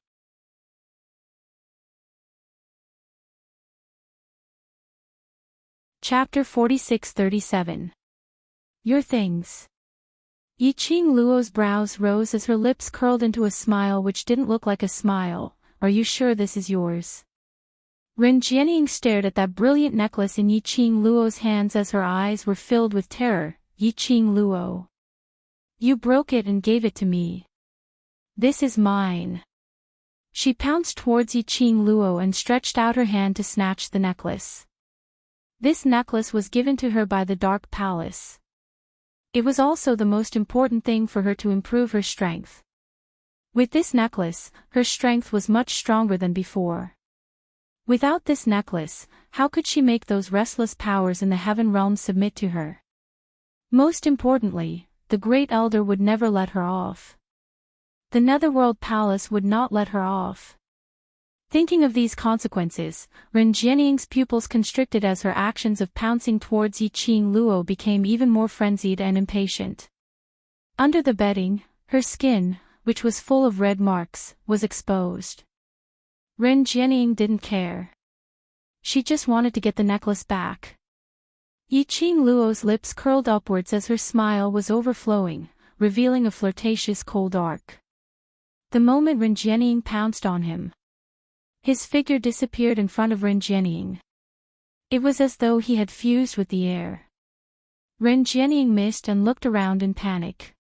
Chapter 46-37. Your things. Yiqing Luo's brows rose as her lips curled into a smile which didn't look like a smile. Are you sure this is yours? Ren Jianying stared at that brilliant necklace in Yiqing Luo's hands as her eyes were filled with terror. Yiqing Luo. You broke it and gave it to me. This is mine. She pounced towards Yiqing Luo and stretched out her hand to snatch the necklace. This necklace was given to her by the Dark Palace. It was also the most important thing for her to improve her strength. With this necklace, her strength was much stronger than before. Without this necklace, how could she make those restless powers in the heaven realm submit to her? Most importantly, the Great Elder would never let her off. The Netherworld Palace would not let her off. Thinking of these consequences, Ren Jianying's pupils constricted as her actions of pouncing towards Yiqing Luo became even more frenzied and impatient. Under the bedding, her skin, which was full of red marks, was exposed. Ren Jianying didn't care. She just wanted to get the necklace back. Yiqing Luo's lips curled upwards as her smile was overflowing, revealing a flirtatious cold arc. The moment Ren Jianying pounced on him, his figure disappeared in front of Ren Jianying. It was as though he had fused with the air. Ren Jianying missed and looked around in panic.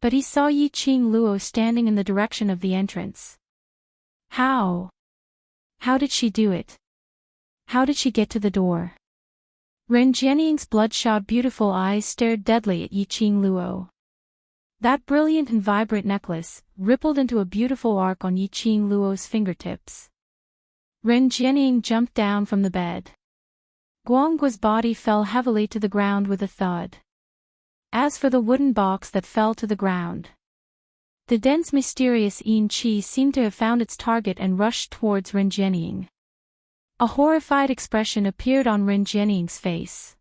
But he saw Yiqing Luo standing in the direction of the entrance. How? How did she do it? How did she get to the door? Ren Jianying's bloodshot beautiful eyes stared deadly at Yiqing Luo. That brilliant and vibrant necklace rippled into a beautiful arc on Yiqing Luo's fingertips. Ren Jianying jumped down from the bed. Guangguo's body fell heavily to the ground with a thud. As for the wooden box that fell to the ground, the dense mysterious yin qi seemed to have found its target and rushed towards Ren Jianying. A horrified expression appeared on Ren Jianying's face.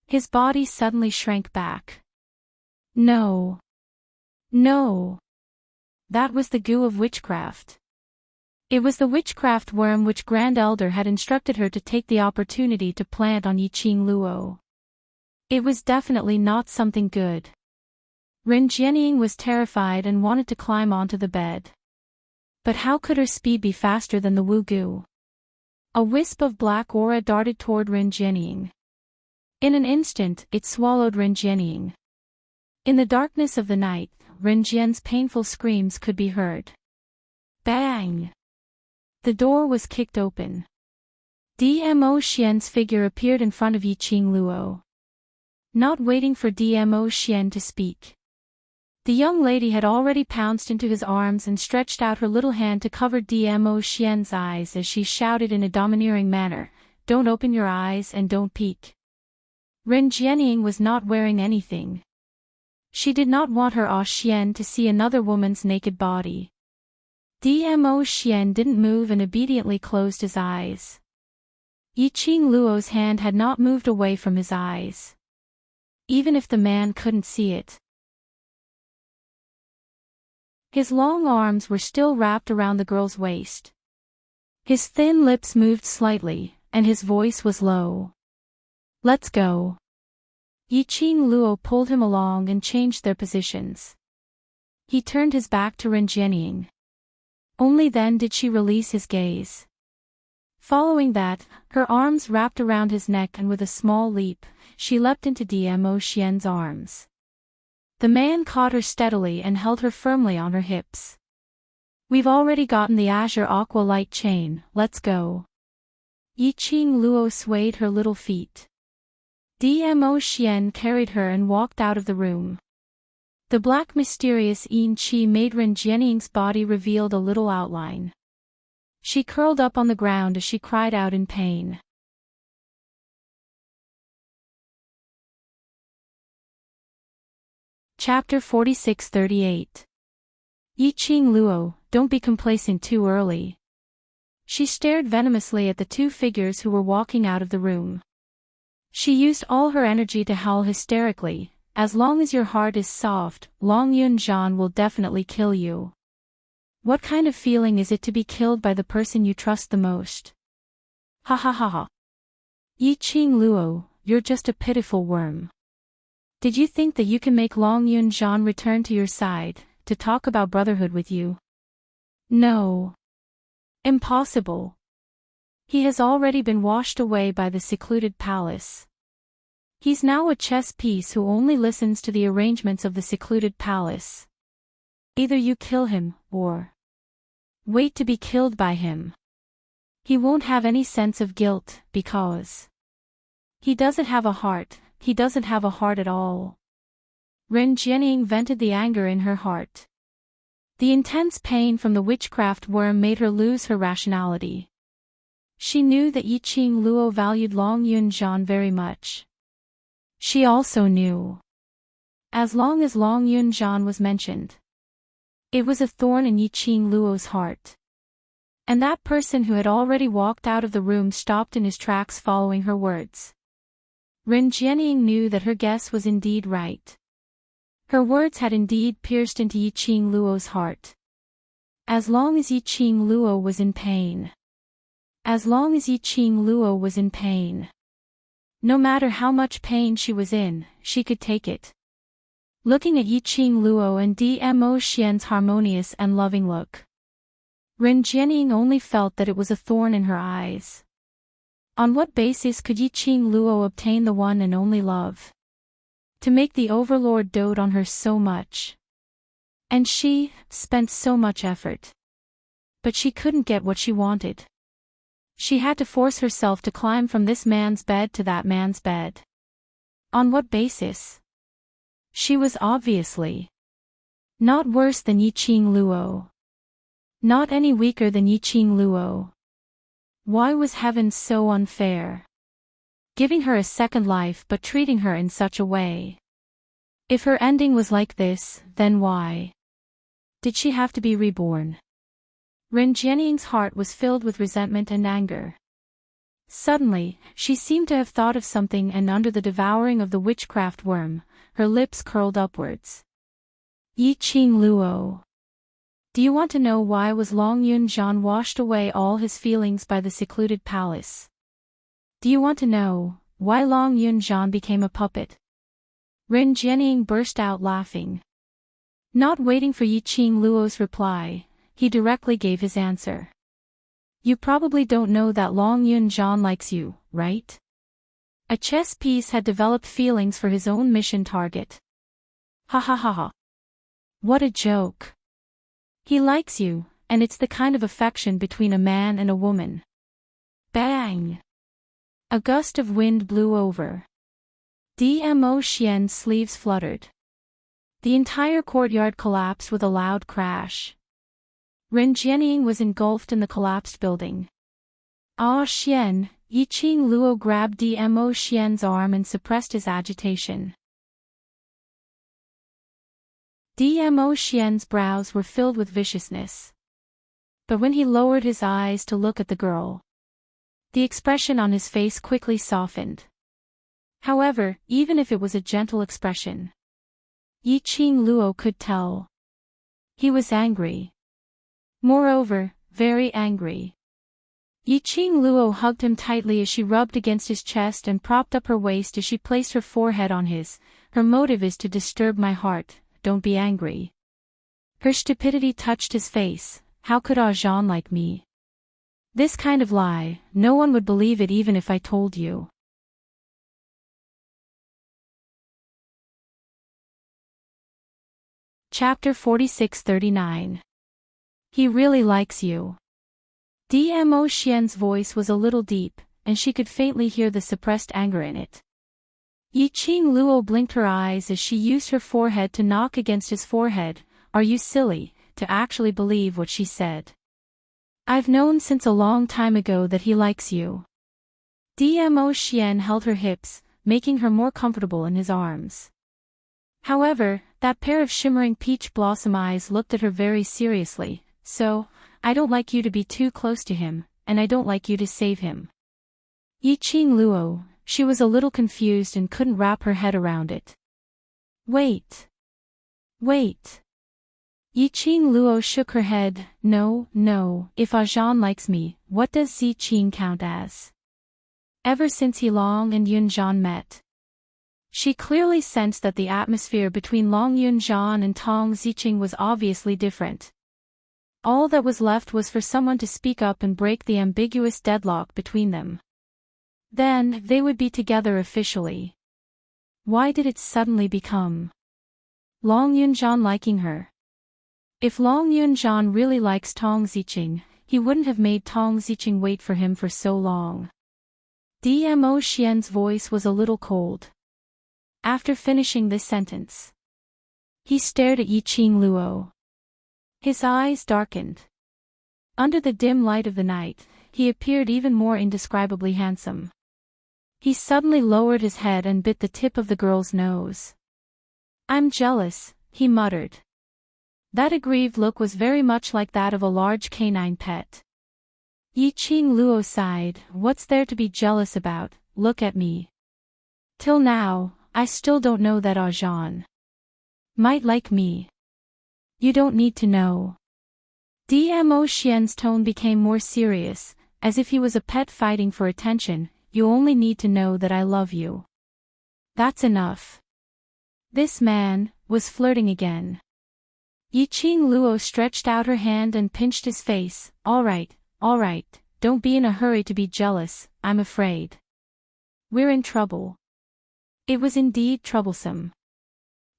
His body suddenly shrank back. No. No. That was the goo of witchcraft. It was the witchcraft worm which Grand Elder had instructed her to take the opportunity to plant on Yiqing Luo. It was definitely not something good. Ren Jianying was terrified and wanted to climb onto the bed. But how could her speed be faster than the Wu goo? A wisp of black aura darted toward Ren Jianying. In an instant, it swallowed Ren Jianying. In the darkness of the night, Ren Jian's painful screams could be heard. Bang! The door was kicked open. Dmo Xian's figure appeared in front of Yiqing Luo. Not waiting for Dmo Xian to speak, the young lady had already pounced into his arms and stretched out her little hand to cover Dmo Xian's eyes as she shouted in a domineering manner, "Don't open your eyes and don't peek." Ren Jianying was not wearing anything. She did not want her Xian to see another woman's naked body. Dmo Xian didn't move and obediently closed his eyes. Yiqing Luo's hand had not moved away from his eyes, even if the man couldn't see it. His long arms were still wrapped around the girl's waist. His thin lips moved slightly, and his voice was low. "Let's go." Yiqing Luo pulled him along and changed their positions. He turned his back to Ren Jianying. Only then did she release his gaze. Following that, her arms wrapped around his neck and with a small leap, she leapt into Dmo Xian's arms. The man caught her steadily and held her firmly on her hips. "We've already gotten the azure aqua light chain, let's go." Yiqing Luo swayed her little feet. Dmo Xian carried her and walked out of the room. The black mysterious Yin Qi made Ren Jianying's body revealed a little outline. She curled up on the ground as she cried out in pain. Chapter 46-38. Yiqing Luo, don't be complacent too early. She stared venomously at the two figures who were walking out of the room. She used all her energy to howl hysterically, "As long as your heart is soft, Long Yunzhan will definitely kill you. What kind of feeling is it to be killed by the person you trust the most? Ha ha ha ha. Yiqing Luo, you're just a pitiful worm. Did you think that you can make Long Yunzhan return to your side, to talk about brotherhood with you? No. Impossible. He has already been washed away by the secluded palace. He's now a chess piece who only listens to the arrangements of the secluded palace. Either you kill him, or wait to be killed by him. He won't have any sense of guilt, because he doesn't have a heart, he doesn't have a heart at all." Ren Jianying vented the anger in her heart. The intense pain from the witchcraft worm made her lose her rationality. She knew that Yiqing Luo valued Long Yunzhan very much. She also knew, as long as Long Yunzhan was mentioned, it was a thorn in Yiqing Luo's heart. And that person who had already walked out of the room stopped in his tracks following her words. Ren Jianying knew that her guess was indeed right. Her words had indeed pierced into Yiqing Luo's heart. As long as Yiqing Luo was in pain. As long as Yiqing Luo was in pain. No matter how much pain she was in, she could take it. Looking at Yiqing Luo and Dmo Xian's harmonious and loving look, Ren Jianying only felt that it was a thorn in her eyes. On what basis could Yiqing Luo obtain the one and only love? To make the overlord dote on her so much. And she spent so much effort. But she couldn't get what she wanted. She had to force herself to climb from this man's bed to that man's bed. On what basis? She was obviously not worse than Yiqing Luo. Not any weaker than Yiqing Luo. Why was heaven so unfair? Giving her a second life but treating her in such a way. If her ending was like this, then why did she have to be reborn? Ren Jianying's heart was filled with resentment and anger. Suddenly, she seemed to have thought of something, and under the devouring of the witchcraft worm, her lips curled upwards. Yiqing Luo. Do you want to know why was Long Yunzhan washed away all his feelings by the secluded palace? Do you want to know why Long Yunzhan became a puppet? Ren Jianying burst out laughing. Not waiting for Yiqing Luo's reply, he directly gave his answer. You probably don't know that Long Yunzhan likes you, right? A chess piece had developed feelings for his own mission target. Ha ha ha ha. What a joke. He likes you, and it's the kind of affection between a man and a woman. Bang! A gust of wind blew over. Dmo Xian's sleeves fluttered. The entire courtyard collapsed with a loud crash. Ren Jianying was engulfed in the collapsed building. Ah Xian, Yiqing Luo grabbed Dmo Xian's arm and suppressed his agitation. Dmo Xian's brows were filled with viciousness. But when he lowered his eyes to look at the girl, the expression on his face quickly softened. However, even if it was a gentle expression, Yiqing Luo could tell. He was angry. Moreover, very angry. Yiqing Luo hugged him tightly as she rubbed against his chest and propped up her waist as she placed her forehead on his. Her motive is to disturb my heart, don't be angry. Her stupidity touched his face. How could Jean like me? This kind of lie, no one would believe it even if I told you. Chapter 46-39. He really likes you. Dmo Xian's voice was a little deep, and she could faintly hear the suppressed anger in it. Yiqing Luo blinked her eyes as she used her forehead to knock against his forehead. Are you silly, to actually believe what she said? I've known since a long time ago that he likes you. Dmo Xian held her hips, making her more comfortable in his arms. However, that pair of shimmering peach blossom eyes looked at her very seriously. So, I don't like you to be too close to him, and I don't like you to save him. Yiqing Luo, she was a little confused and couldn't wrap her head around it. Wait. Wait. Yiqing Luo shook her head. No, if Jean likes me, what does Ziqing count as? Ever since he Long and Yunzhan met, she clearly sensed that the atmosphere between Long Yunzhan and Tong Ziqing was obviously different. All that was left was for someone to speak up and break the ambiguous deadlock between them. Then, they would be together officially. Why did it suddenly become Long Yunzhan liking her? If Long Yunzhan really likes Tong Ziqing, he wouldn't have made Tong Ziqing wait for him for so long. Dmo Xian's voice was a little cold. After finishing this sentence, he stared at Yiqing Luo. His eyes darkened. Under the dim light of the night, he appeared even more indescribably handsome. He suddenly lowered his head and bit the tip of the girl's nose. I'm jealous, he muttered. That aggrieved look was very much like that of a large canine pet. Yiqing Luo sighed. What's there to be jealous about? Look at me. Till now, I still don't know that Jean might like me. You don't need to know. Dmo Xian's tone became more serious, as if he was a pet fighting for attention. You only need to know that I love you. That's enough. This man was flirting again. Yiqing Luo stretched out her hand and pinched his face. All right, don't be in a hurry to be jealous, I'm afraid we're in trouble. It was indeed troublesome.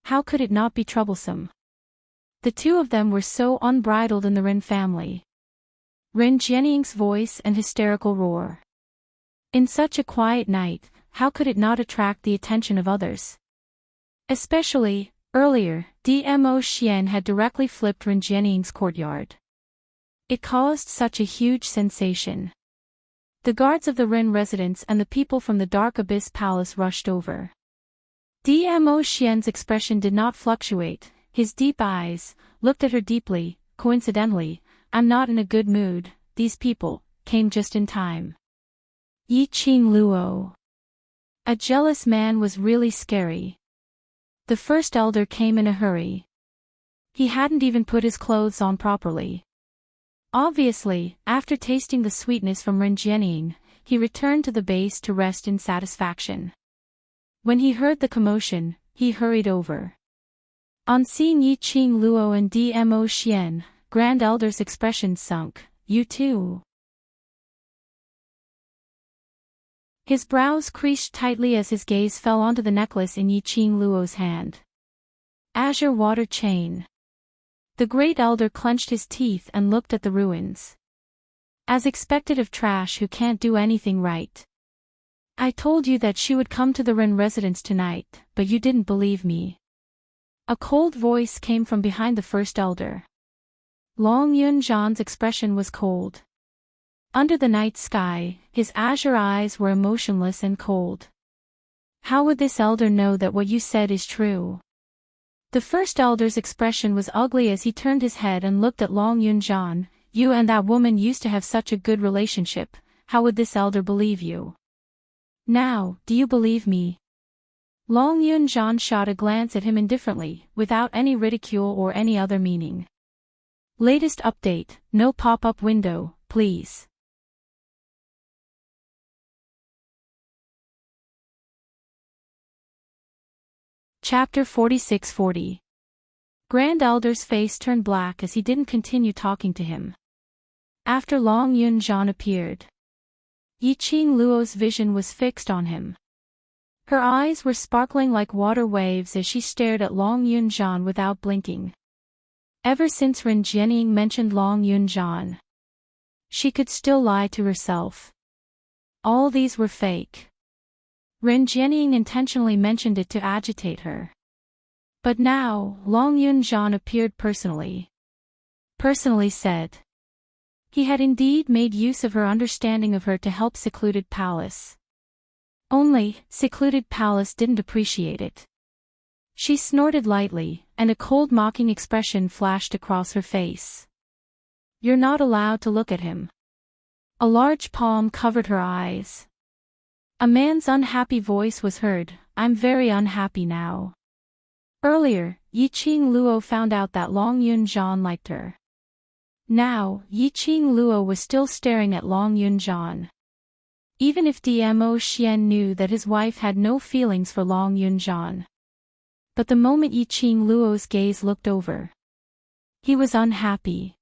How could it not be troublesome? The two of them were so unbridled in the Ren family. Ren Jianying's voice and hysterical roar. In such a quiet night, how could it not attract the attention of others? Especially, earlier, Dmo Xian had directly flipped Ren Jianying's courtyard. It caused such a huge sensation. The guards of the Ren residence and the people from the Dark Abyss Palace rushed over. Dmo Xian's expression did not fluctuate. His deep eyes looked at her deeply. Coincidentally, I'm not in a good mood. These people came just in time. Yiqing Luo. A jealous man was really scary. The first elder came in a hurry. He hadn't even put his clothes on properly. Obviously, after tasting the sweetness from Ren Jianying, he returned to the base to rest in satisfaction. When he heard the commotion, he hurried over. On seeing Yiqing Luo and Dmo Xian, Grand Elder's expression sunk. You too? His brows creased tightly as his gaze fell onto the necklace in Yiqing Luo's hand. Azure water chain. The great elder clenched his teeth and looked at the ruins. As expected of trash who can't do anything right. I told you that she would come to the Ren residence tonight, but you didn't believe me. A cold voice came from behind the first elder. Long Yun-jan's expression was cold. Under the night sky, his azure eyes were emotionless and cold. How would this elder know that what you said is true? The first elder's expression was ugly as he turned his head and looked at Long Yun-jan. You and that woman used to have such a good relationship, how would this elder believe you? Now, do you believe me? Long Yun-jan shot a glance at him indifferently, without any ridicule or any other meaning. Latest update, no pop-up window, please. Chapter 4640. Grand Elder's face turned black as he didn't continue talking to him. After Long Yun-jan appeared, Yiqing Luo's vision was fixed on him. Her eyes were sparkling like water waves as she stared at Long Yun-jan without blinking. Ever since Ren Jianying mentioned Long Yun-jan, she could still lie to herself. All these were fake. Ren Jianying intentionally mentioned it to agitate her. But now, Long Yun-jan appeared personally. Personally said. He had indeed made use of her understanding of her to help Secluded Palace. Only, Secluded Palace didn't appreciate it. She snorted lightly, and a cold mocking expression flashed across her face. You're not allowed to look at him. A large palm covered her eyes. A man's unhappy voice was heard, I'm very unhappy now. Earlier, Yiqing Luo found out that Long Yun-jan liked her. Now, Yiqing Luo was still staring at Long Yun-jan. Even if Dmo Xian knew that his wife had no feelings for Long Yun-jan. But the moment Yiqing Luo's gaze looked over, he was unhappy.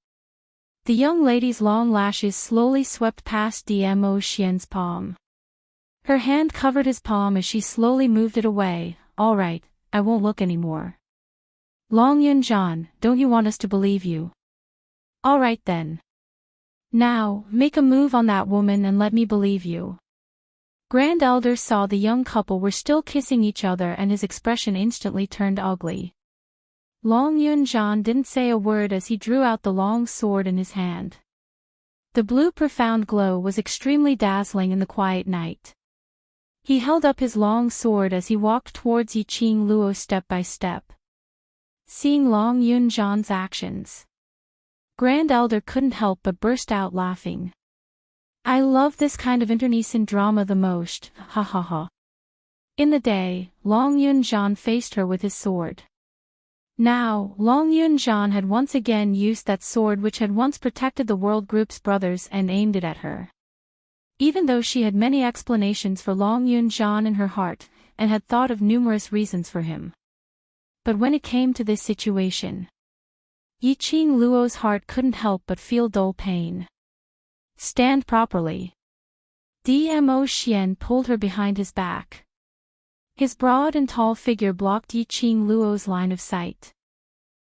The young lady's long lashes slowly swept past Dmo Xian's palm. Her hand covered his palm as she slowly moved it away. All right, I won't look anymore. Long Yun-jan, don't you want us to believe you? All right then. Now, make a move on that woman and let me believe you. Grand Elder saw the young couple were still kissing each other and his expression instantly turned ugly. Long Yun-jan didn't say a word as he drew out the long sword in his hand. The blue profound glow was extremely dazzling in the quiet night. He held up his long sword as he walked towards Yiqing Luo step by step. Seeing Long Yun-jan's actions, Grand Elder couldn't help but burst out laughing. I love this kind of internecine drama the most, ha ha ha. In the day, Long Yun-jan faced her with his sword. Now, Long Yun-jan had once again used that sword which had once protected the World Group's brothers and aimed it at her. Even though she had many explanations for Long Yun-jan in her heart, and had thought of numerous reasons for him. But when it came to this situation, Yiqing Luo's heart couldn't help but feel dull pain. Stand properly. Dmo Xian pulled her behind his back. His broad and tall figure blocked Yiqing Luo's line of sight.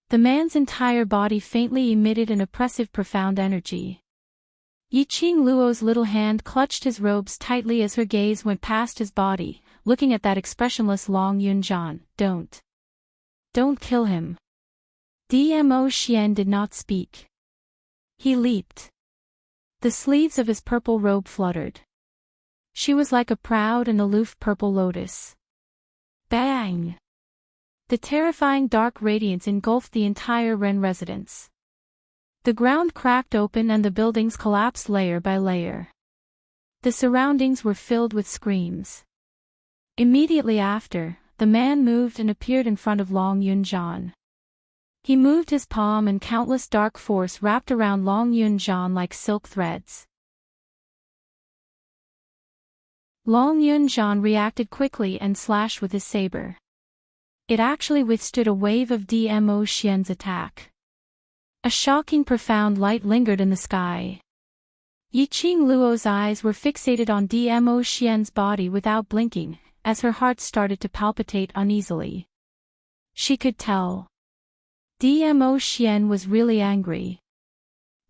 The man's entire body faintly emitted an oppressive profound energy. Yiqing Luo's little hand clutched his robes tightly as her gaze went past his body, looking at that expressionless Long Yun-jan. Don't kill him. Dmo Xian did not speak. He leaped. The sleeves of his purple robe fluttered. She was like a proud and aloof purple lotus. Bang! The terrifying dark radiance engulfed the entire Ren residence. The ground cracked open and the buildings collapsed layer by layer. The surroundings were filled with screams. Immediately after, the man moved and appeared in front of Long Yun-jan. He moved his palm and countless dark force wrapped around Long Yun-jan like silk threads. Long Yun-jan reacted quickly and slashed with his saber. It actually withstood a wave of Dmo Xian's attack. A shocking profound light lingered in the sky. Yiqing Luo's eyes were fixated on Dmo Xian's body without blinking, as her heart started to palpitate uneasily. She could tell. Dmo Xian was really angry.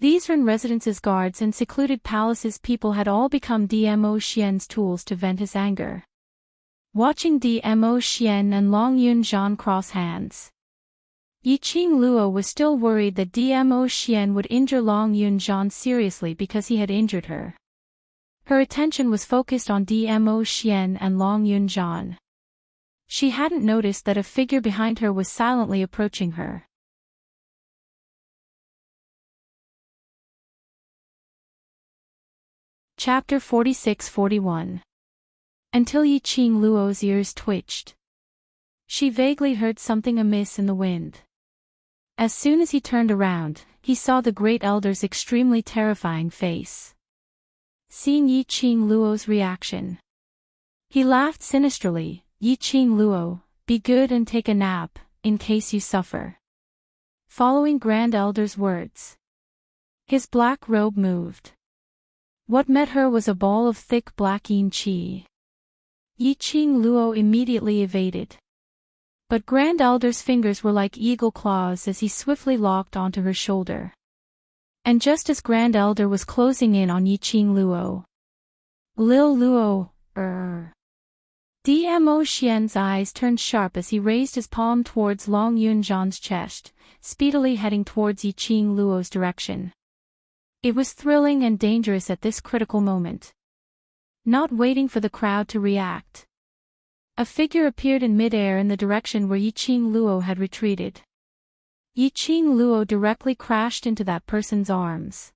These Ren residences' guards and secluded palaces people had all become Dmo Xian's tools to vent his anger. Watching Dmo Xian and Long Yunzhan cross hands, Yiqing Luo was still worried that Dmo Xian would injure Long Yunzhan seriously because he had injured her. Her attention was focused on Dmo Xian and Long Yunzhan. She hadn't noticed that a figure behind her was silently approaching her. Chapter 46-41. Until Yiqing Luo's ears twitched. She vaguely heard something amiss in the wind. As soon as he turned around, he saw the Great Elder's extremely terrifying face. Seeing Yiqing Luo's reaction, he laughed sinisterly. Yiqing Luo, be good and take a nap, in case you suffer. Following Grand Elder's words, his black robe moved. What met her was a ball of thick black yin qi. Yiqing Luo immediately evaded. But Grand Elder's fingers were like eagle claws as he swiftly locked onto her shoulder. And just as Grand Elder was closing in on Yiqing Luo, Lil Luo, Dmo Xian's eyes turned sharp as he raised his palm towards Long Yunzhan's chest, speedily heading towards Yiqing Luo's direction. It was thrilling and dangerous at this critical moment. Not waiting for the crowd to react, a figure appeared in midair in the direction where Yiqing Luo had retreated. Yiqing Luo directly crashed into that person's arms.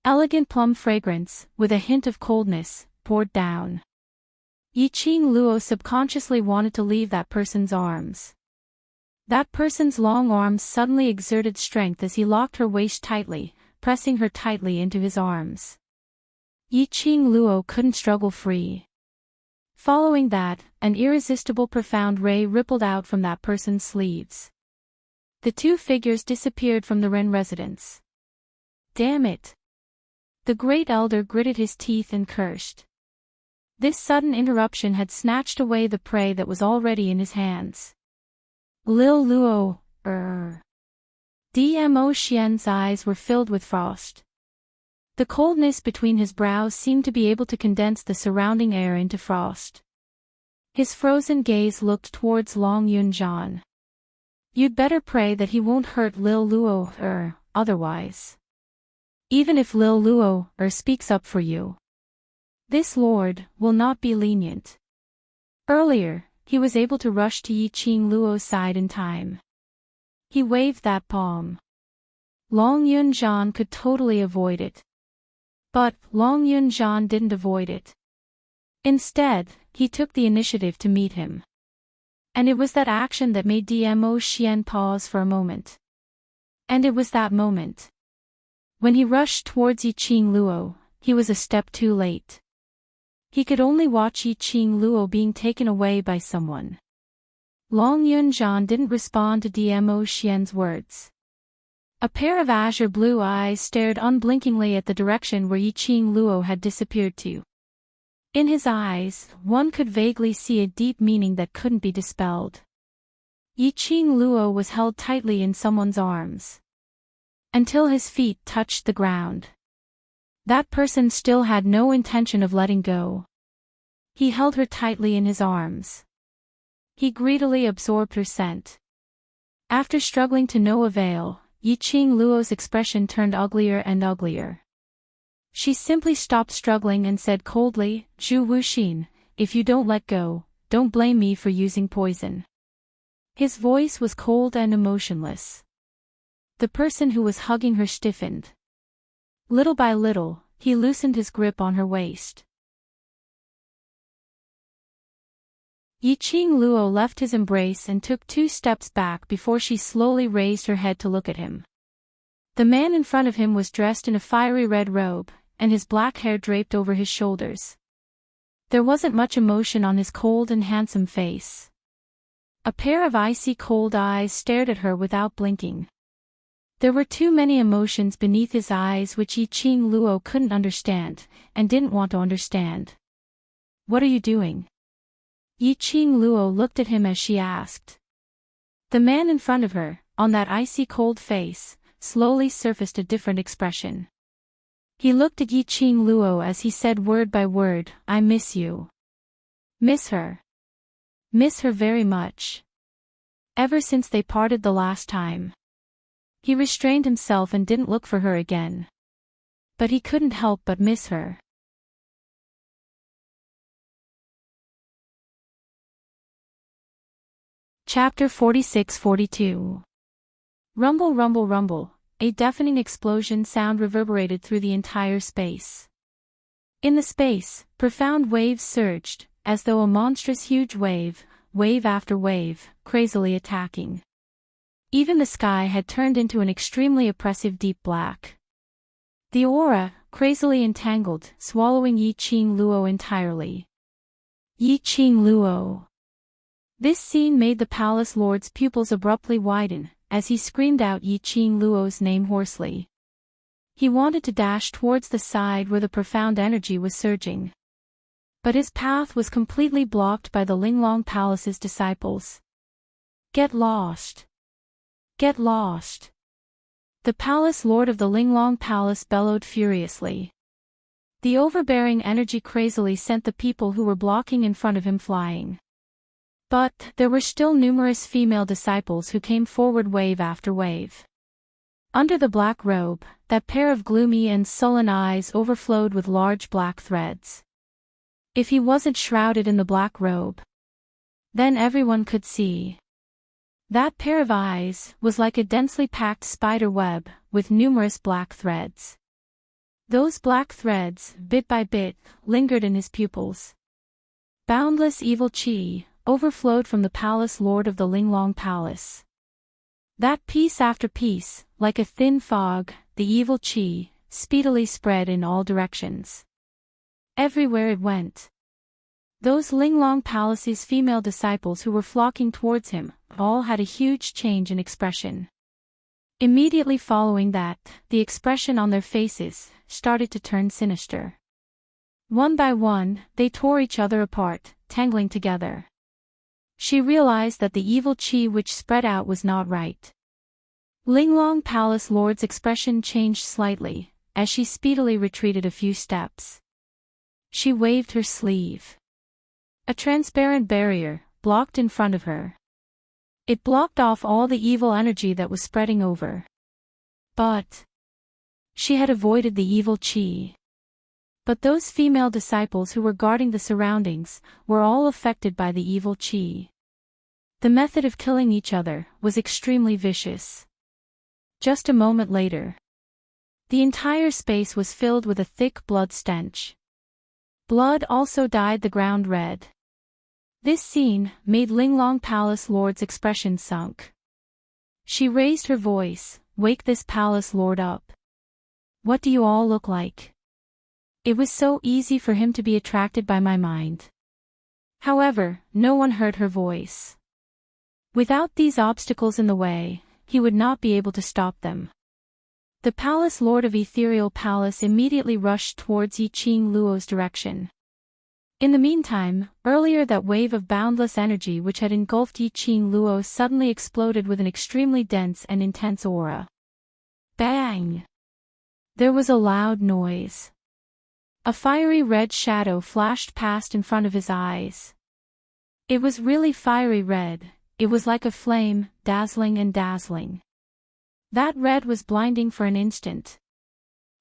Elegant plum fragrance, with a hint of coldness, poured down. Yiqing Luo subconsciously wanted to leave that person's arms. That person's long arms suddenly exerted strength as he locked her waist tightly, pressing her tightly into his arms. Yiqing Luo couldn't struggle free. Following that, an irresistible profound ray rippled out from that person's sleeves. The two figures disappeared from the Ren residence. Damn it! The Great Elder gritted his teeth and cursed. This sudden interruption had snatched away the prey that was already in his hands. Lil Luo, Dmo Xian's eyes were filled with frost. The coldness between his brows seemed to be able to condense the surrounding air into frost. His frozen gaze looked towards Long Yunzhan. You'd better pray that he won't hurt Lil Luo, otherwise. Even if Lil Luo, speaks up for you, this lord will not be lenient. Earlier, he was able to rush to Yiqing Luo's side in time. He waved that palm. Long Yunzhan could totally avoid it. But Long Yunzhan didn't avoid it. Instead, he took the initiative to meet him. And it was that action that made Dmo Xian pause for a moment. And it was that moment. When he rushed towards Yiqing Luo, he was a step too late. He could only watch Yiqing Luo being taken away by someone. Long Yunzhan didn't respond to Dmo Xian's words. A pair of azure blue eyes stared unblinkingly at the direction where Yiqing Luo had disappeared to. In his eyes, one could vaguely see a deep meaning that couldn't be dispelled. Yiqing Luo was held tightly in someone's arms, until his feet touched the ground. That person still had no intention of letting go. He held her tightly in his arms. He greedily absorbed her scent. After struggling to no avail, Yiqing Luo's expression turned uglier and uglier. She simply stopped struggling and said coldly, Zhu Wuxin, if you don't let go, don't blame me for using poison. His voice was cold and emotionless. The person who was hugging her stiffened. Little by little, he loosened his grip on her waist. Yiqing Luo left his embrace and took 2 steps back before she slowly raised her head to look at him. The man in front of him was dressed in a fiery red robe, and his black hair draped over his shoulders. There wasn't much emotion on his cold and handsome face. A pair of icy cold eyes stared at her without blinking. There were too many emotions beneath his eyes which Yiqing Luo couldn't understand, and didn't want to understand. What are you doing? Yiqing Luo looked at him as she asked. The man in front of her, on that icy cold face, slowly surfaced a different expression. He looked at Yi Qing Luo as he said word by word, "I miss you. Miss her. Miss her very much. Ever since they parted the last time." He restrained himself and didn't look for her again. But he couldn't help but miss her. Chapter 46-42. Rumble, rumble, rumble, a deafening explosion sound reverberated through the entire space. In the space, profound waves surged, as though a monstrous huge wave, wave after wave, crazily attacking. Even the sky had turned into an extremely oppressive deep black. The aura, crazily entangled, swallowing Yi Qing Luo entirely. Yi Qing Luo. This scene made the palace lord's pupils abruptly widen, as he screamed out Yi Qing Luo's name hoarsely. He wanted to dash towards the side where the profound energy was surging. But his path was completely blocked by the Linglong Palace's disciples. "Get lost! Get lost!" The palace lord of the Linglong Palace bellowed furiously. The overbearing energy crazily sent the people who were blocking in front of him flying. But there were still numerous female disciples who came forward wave after wave. Under the black robe, that pair of gloomy and sullen eyes overflowed with large black threads. If he wasn't shrouded in the black robe, then everyone could see. That pair of eyes was like a densely packed spider web, with numerous black threads. Those black threads, bit by bit, lingered in his pupils. Boundless evil qi overflowed from the palace lord of the Linglong Palace. That piece after piece, like a thin fog, the evil qi, speedily spread in all directions. Everywhere it went. Those Linglong Palace's female disciples who were flocking towards him, all had a huge change in expression. Immediately following that, the expression on their faces started to turn sinister. One by one, they tore each other apart, tangling together. She realized that the evil qi which spread out was not right. Linglong Palace Lord's expression changed slightly, as she speedily retreated a few steps. She waved her sleeve. A transparent barrier blocked in front of her. It blocked off all the evil energy that was spreading over. But she had avoided the evil qi. But those female disciples who were guarding the surroundings were all affected by the evil qi. The method of killing each other was extremely vicious. Just a moment later, the entire space was filled with a thick blood stench. Blood also dyed the ground red. This scene made Linglong Palace Lord's expression sunk. She raised her voice, "Wake this palace lord up. What do you all look like?" It was so easy for him to be attracted by my mind. However, no one heard her voice. Without these obstacles in the way, he would not be able to stop them. The palace lord of Ethereal Palace immediately rushed towards Yi Qing Luo's direction. In the meantime, earlier that wave of boundless energy which had engulfed Yi Qing Luo suddenly exploded with an extremely dense and intense aura. Bang! There was a loud noise. A fiery red shadow flashed past in front of his eyes. It was really fiery red, it was like a flame, dazzling and dazzling. That red was blinding for an instant.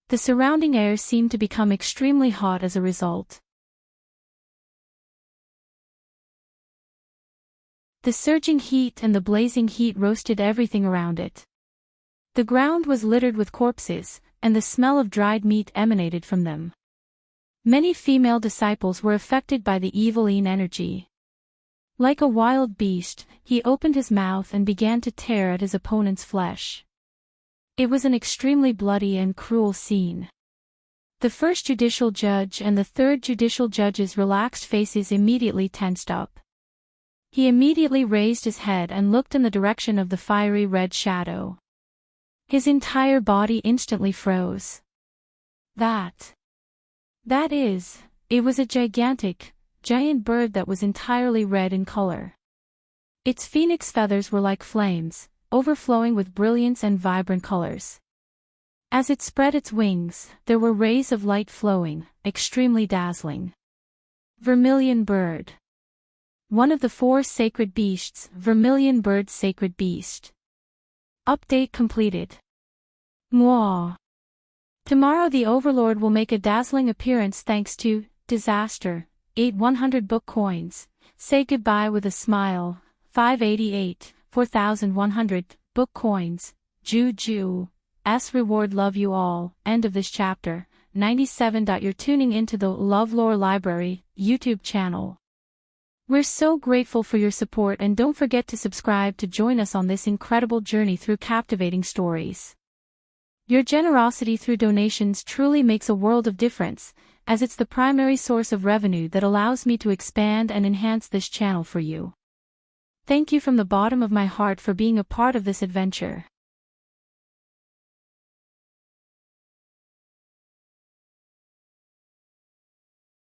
The surrounding air seemed to become extremely hot as a result. The surging heat and the blazing heat roasted everything around it. The ground was littered with corpses, and the smell of dried meat emanated from them. Many female disciples were affected by the eviline energy. Like a wild beast, he opened his mouth and began to tear at his opponent's flesh. It was an extremely bloody and cruel scene. The first judicial judge and the third judicial judge's relaxed faces immediately tensed up. He immediately raised his head and looked in the direction of the fiery red shadow. His entire body instantly froze. It was a giant bird that was entirely red in color. Its phoenix feathers were like flames, overflowing with brilliance and vibrant colors. As it spread its wings, there were rays of light flowing, extremely dazzling. Vermilion bird. One of the 4 sacred beasts, vermilion bird sacred beast. Update completed. Mwah. Tomorrow the Overlord will make a dazzling appearance thanks to Disaster, 8 100 book coins, say goodbye with a smile, 588, 4100, book coins, Juju, S reward love you all, end of this chapter, 97. You're tuning into the LoveLore Library, YouTube channel. We're so grateful for your support and don't forget to subscribe to join us on this incredible journey through captivating stories. Your generosity through donations truly makes a world of difference, as it's the primary source of revenue that allows me to expand and enhance this channel for you. Thank you from the bottom of my heart for being a part of this adventure.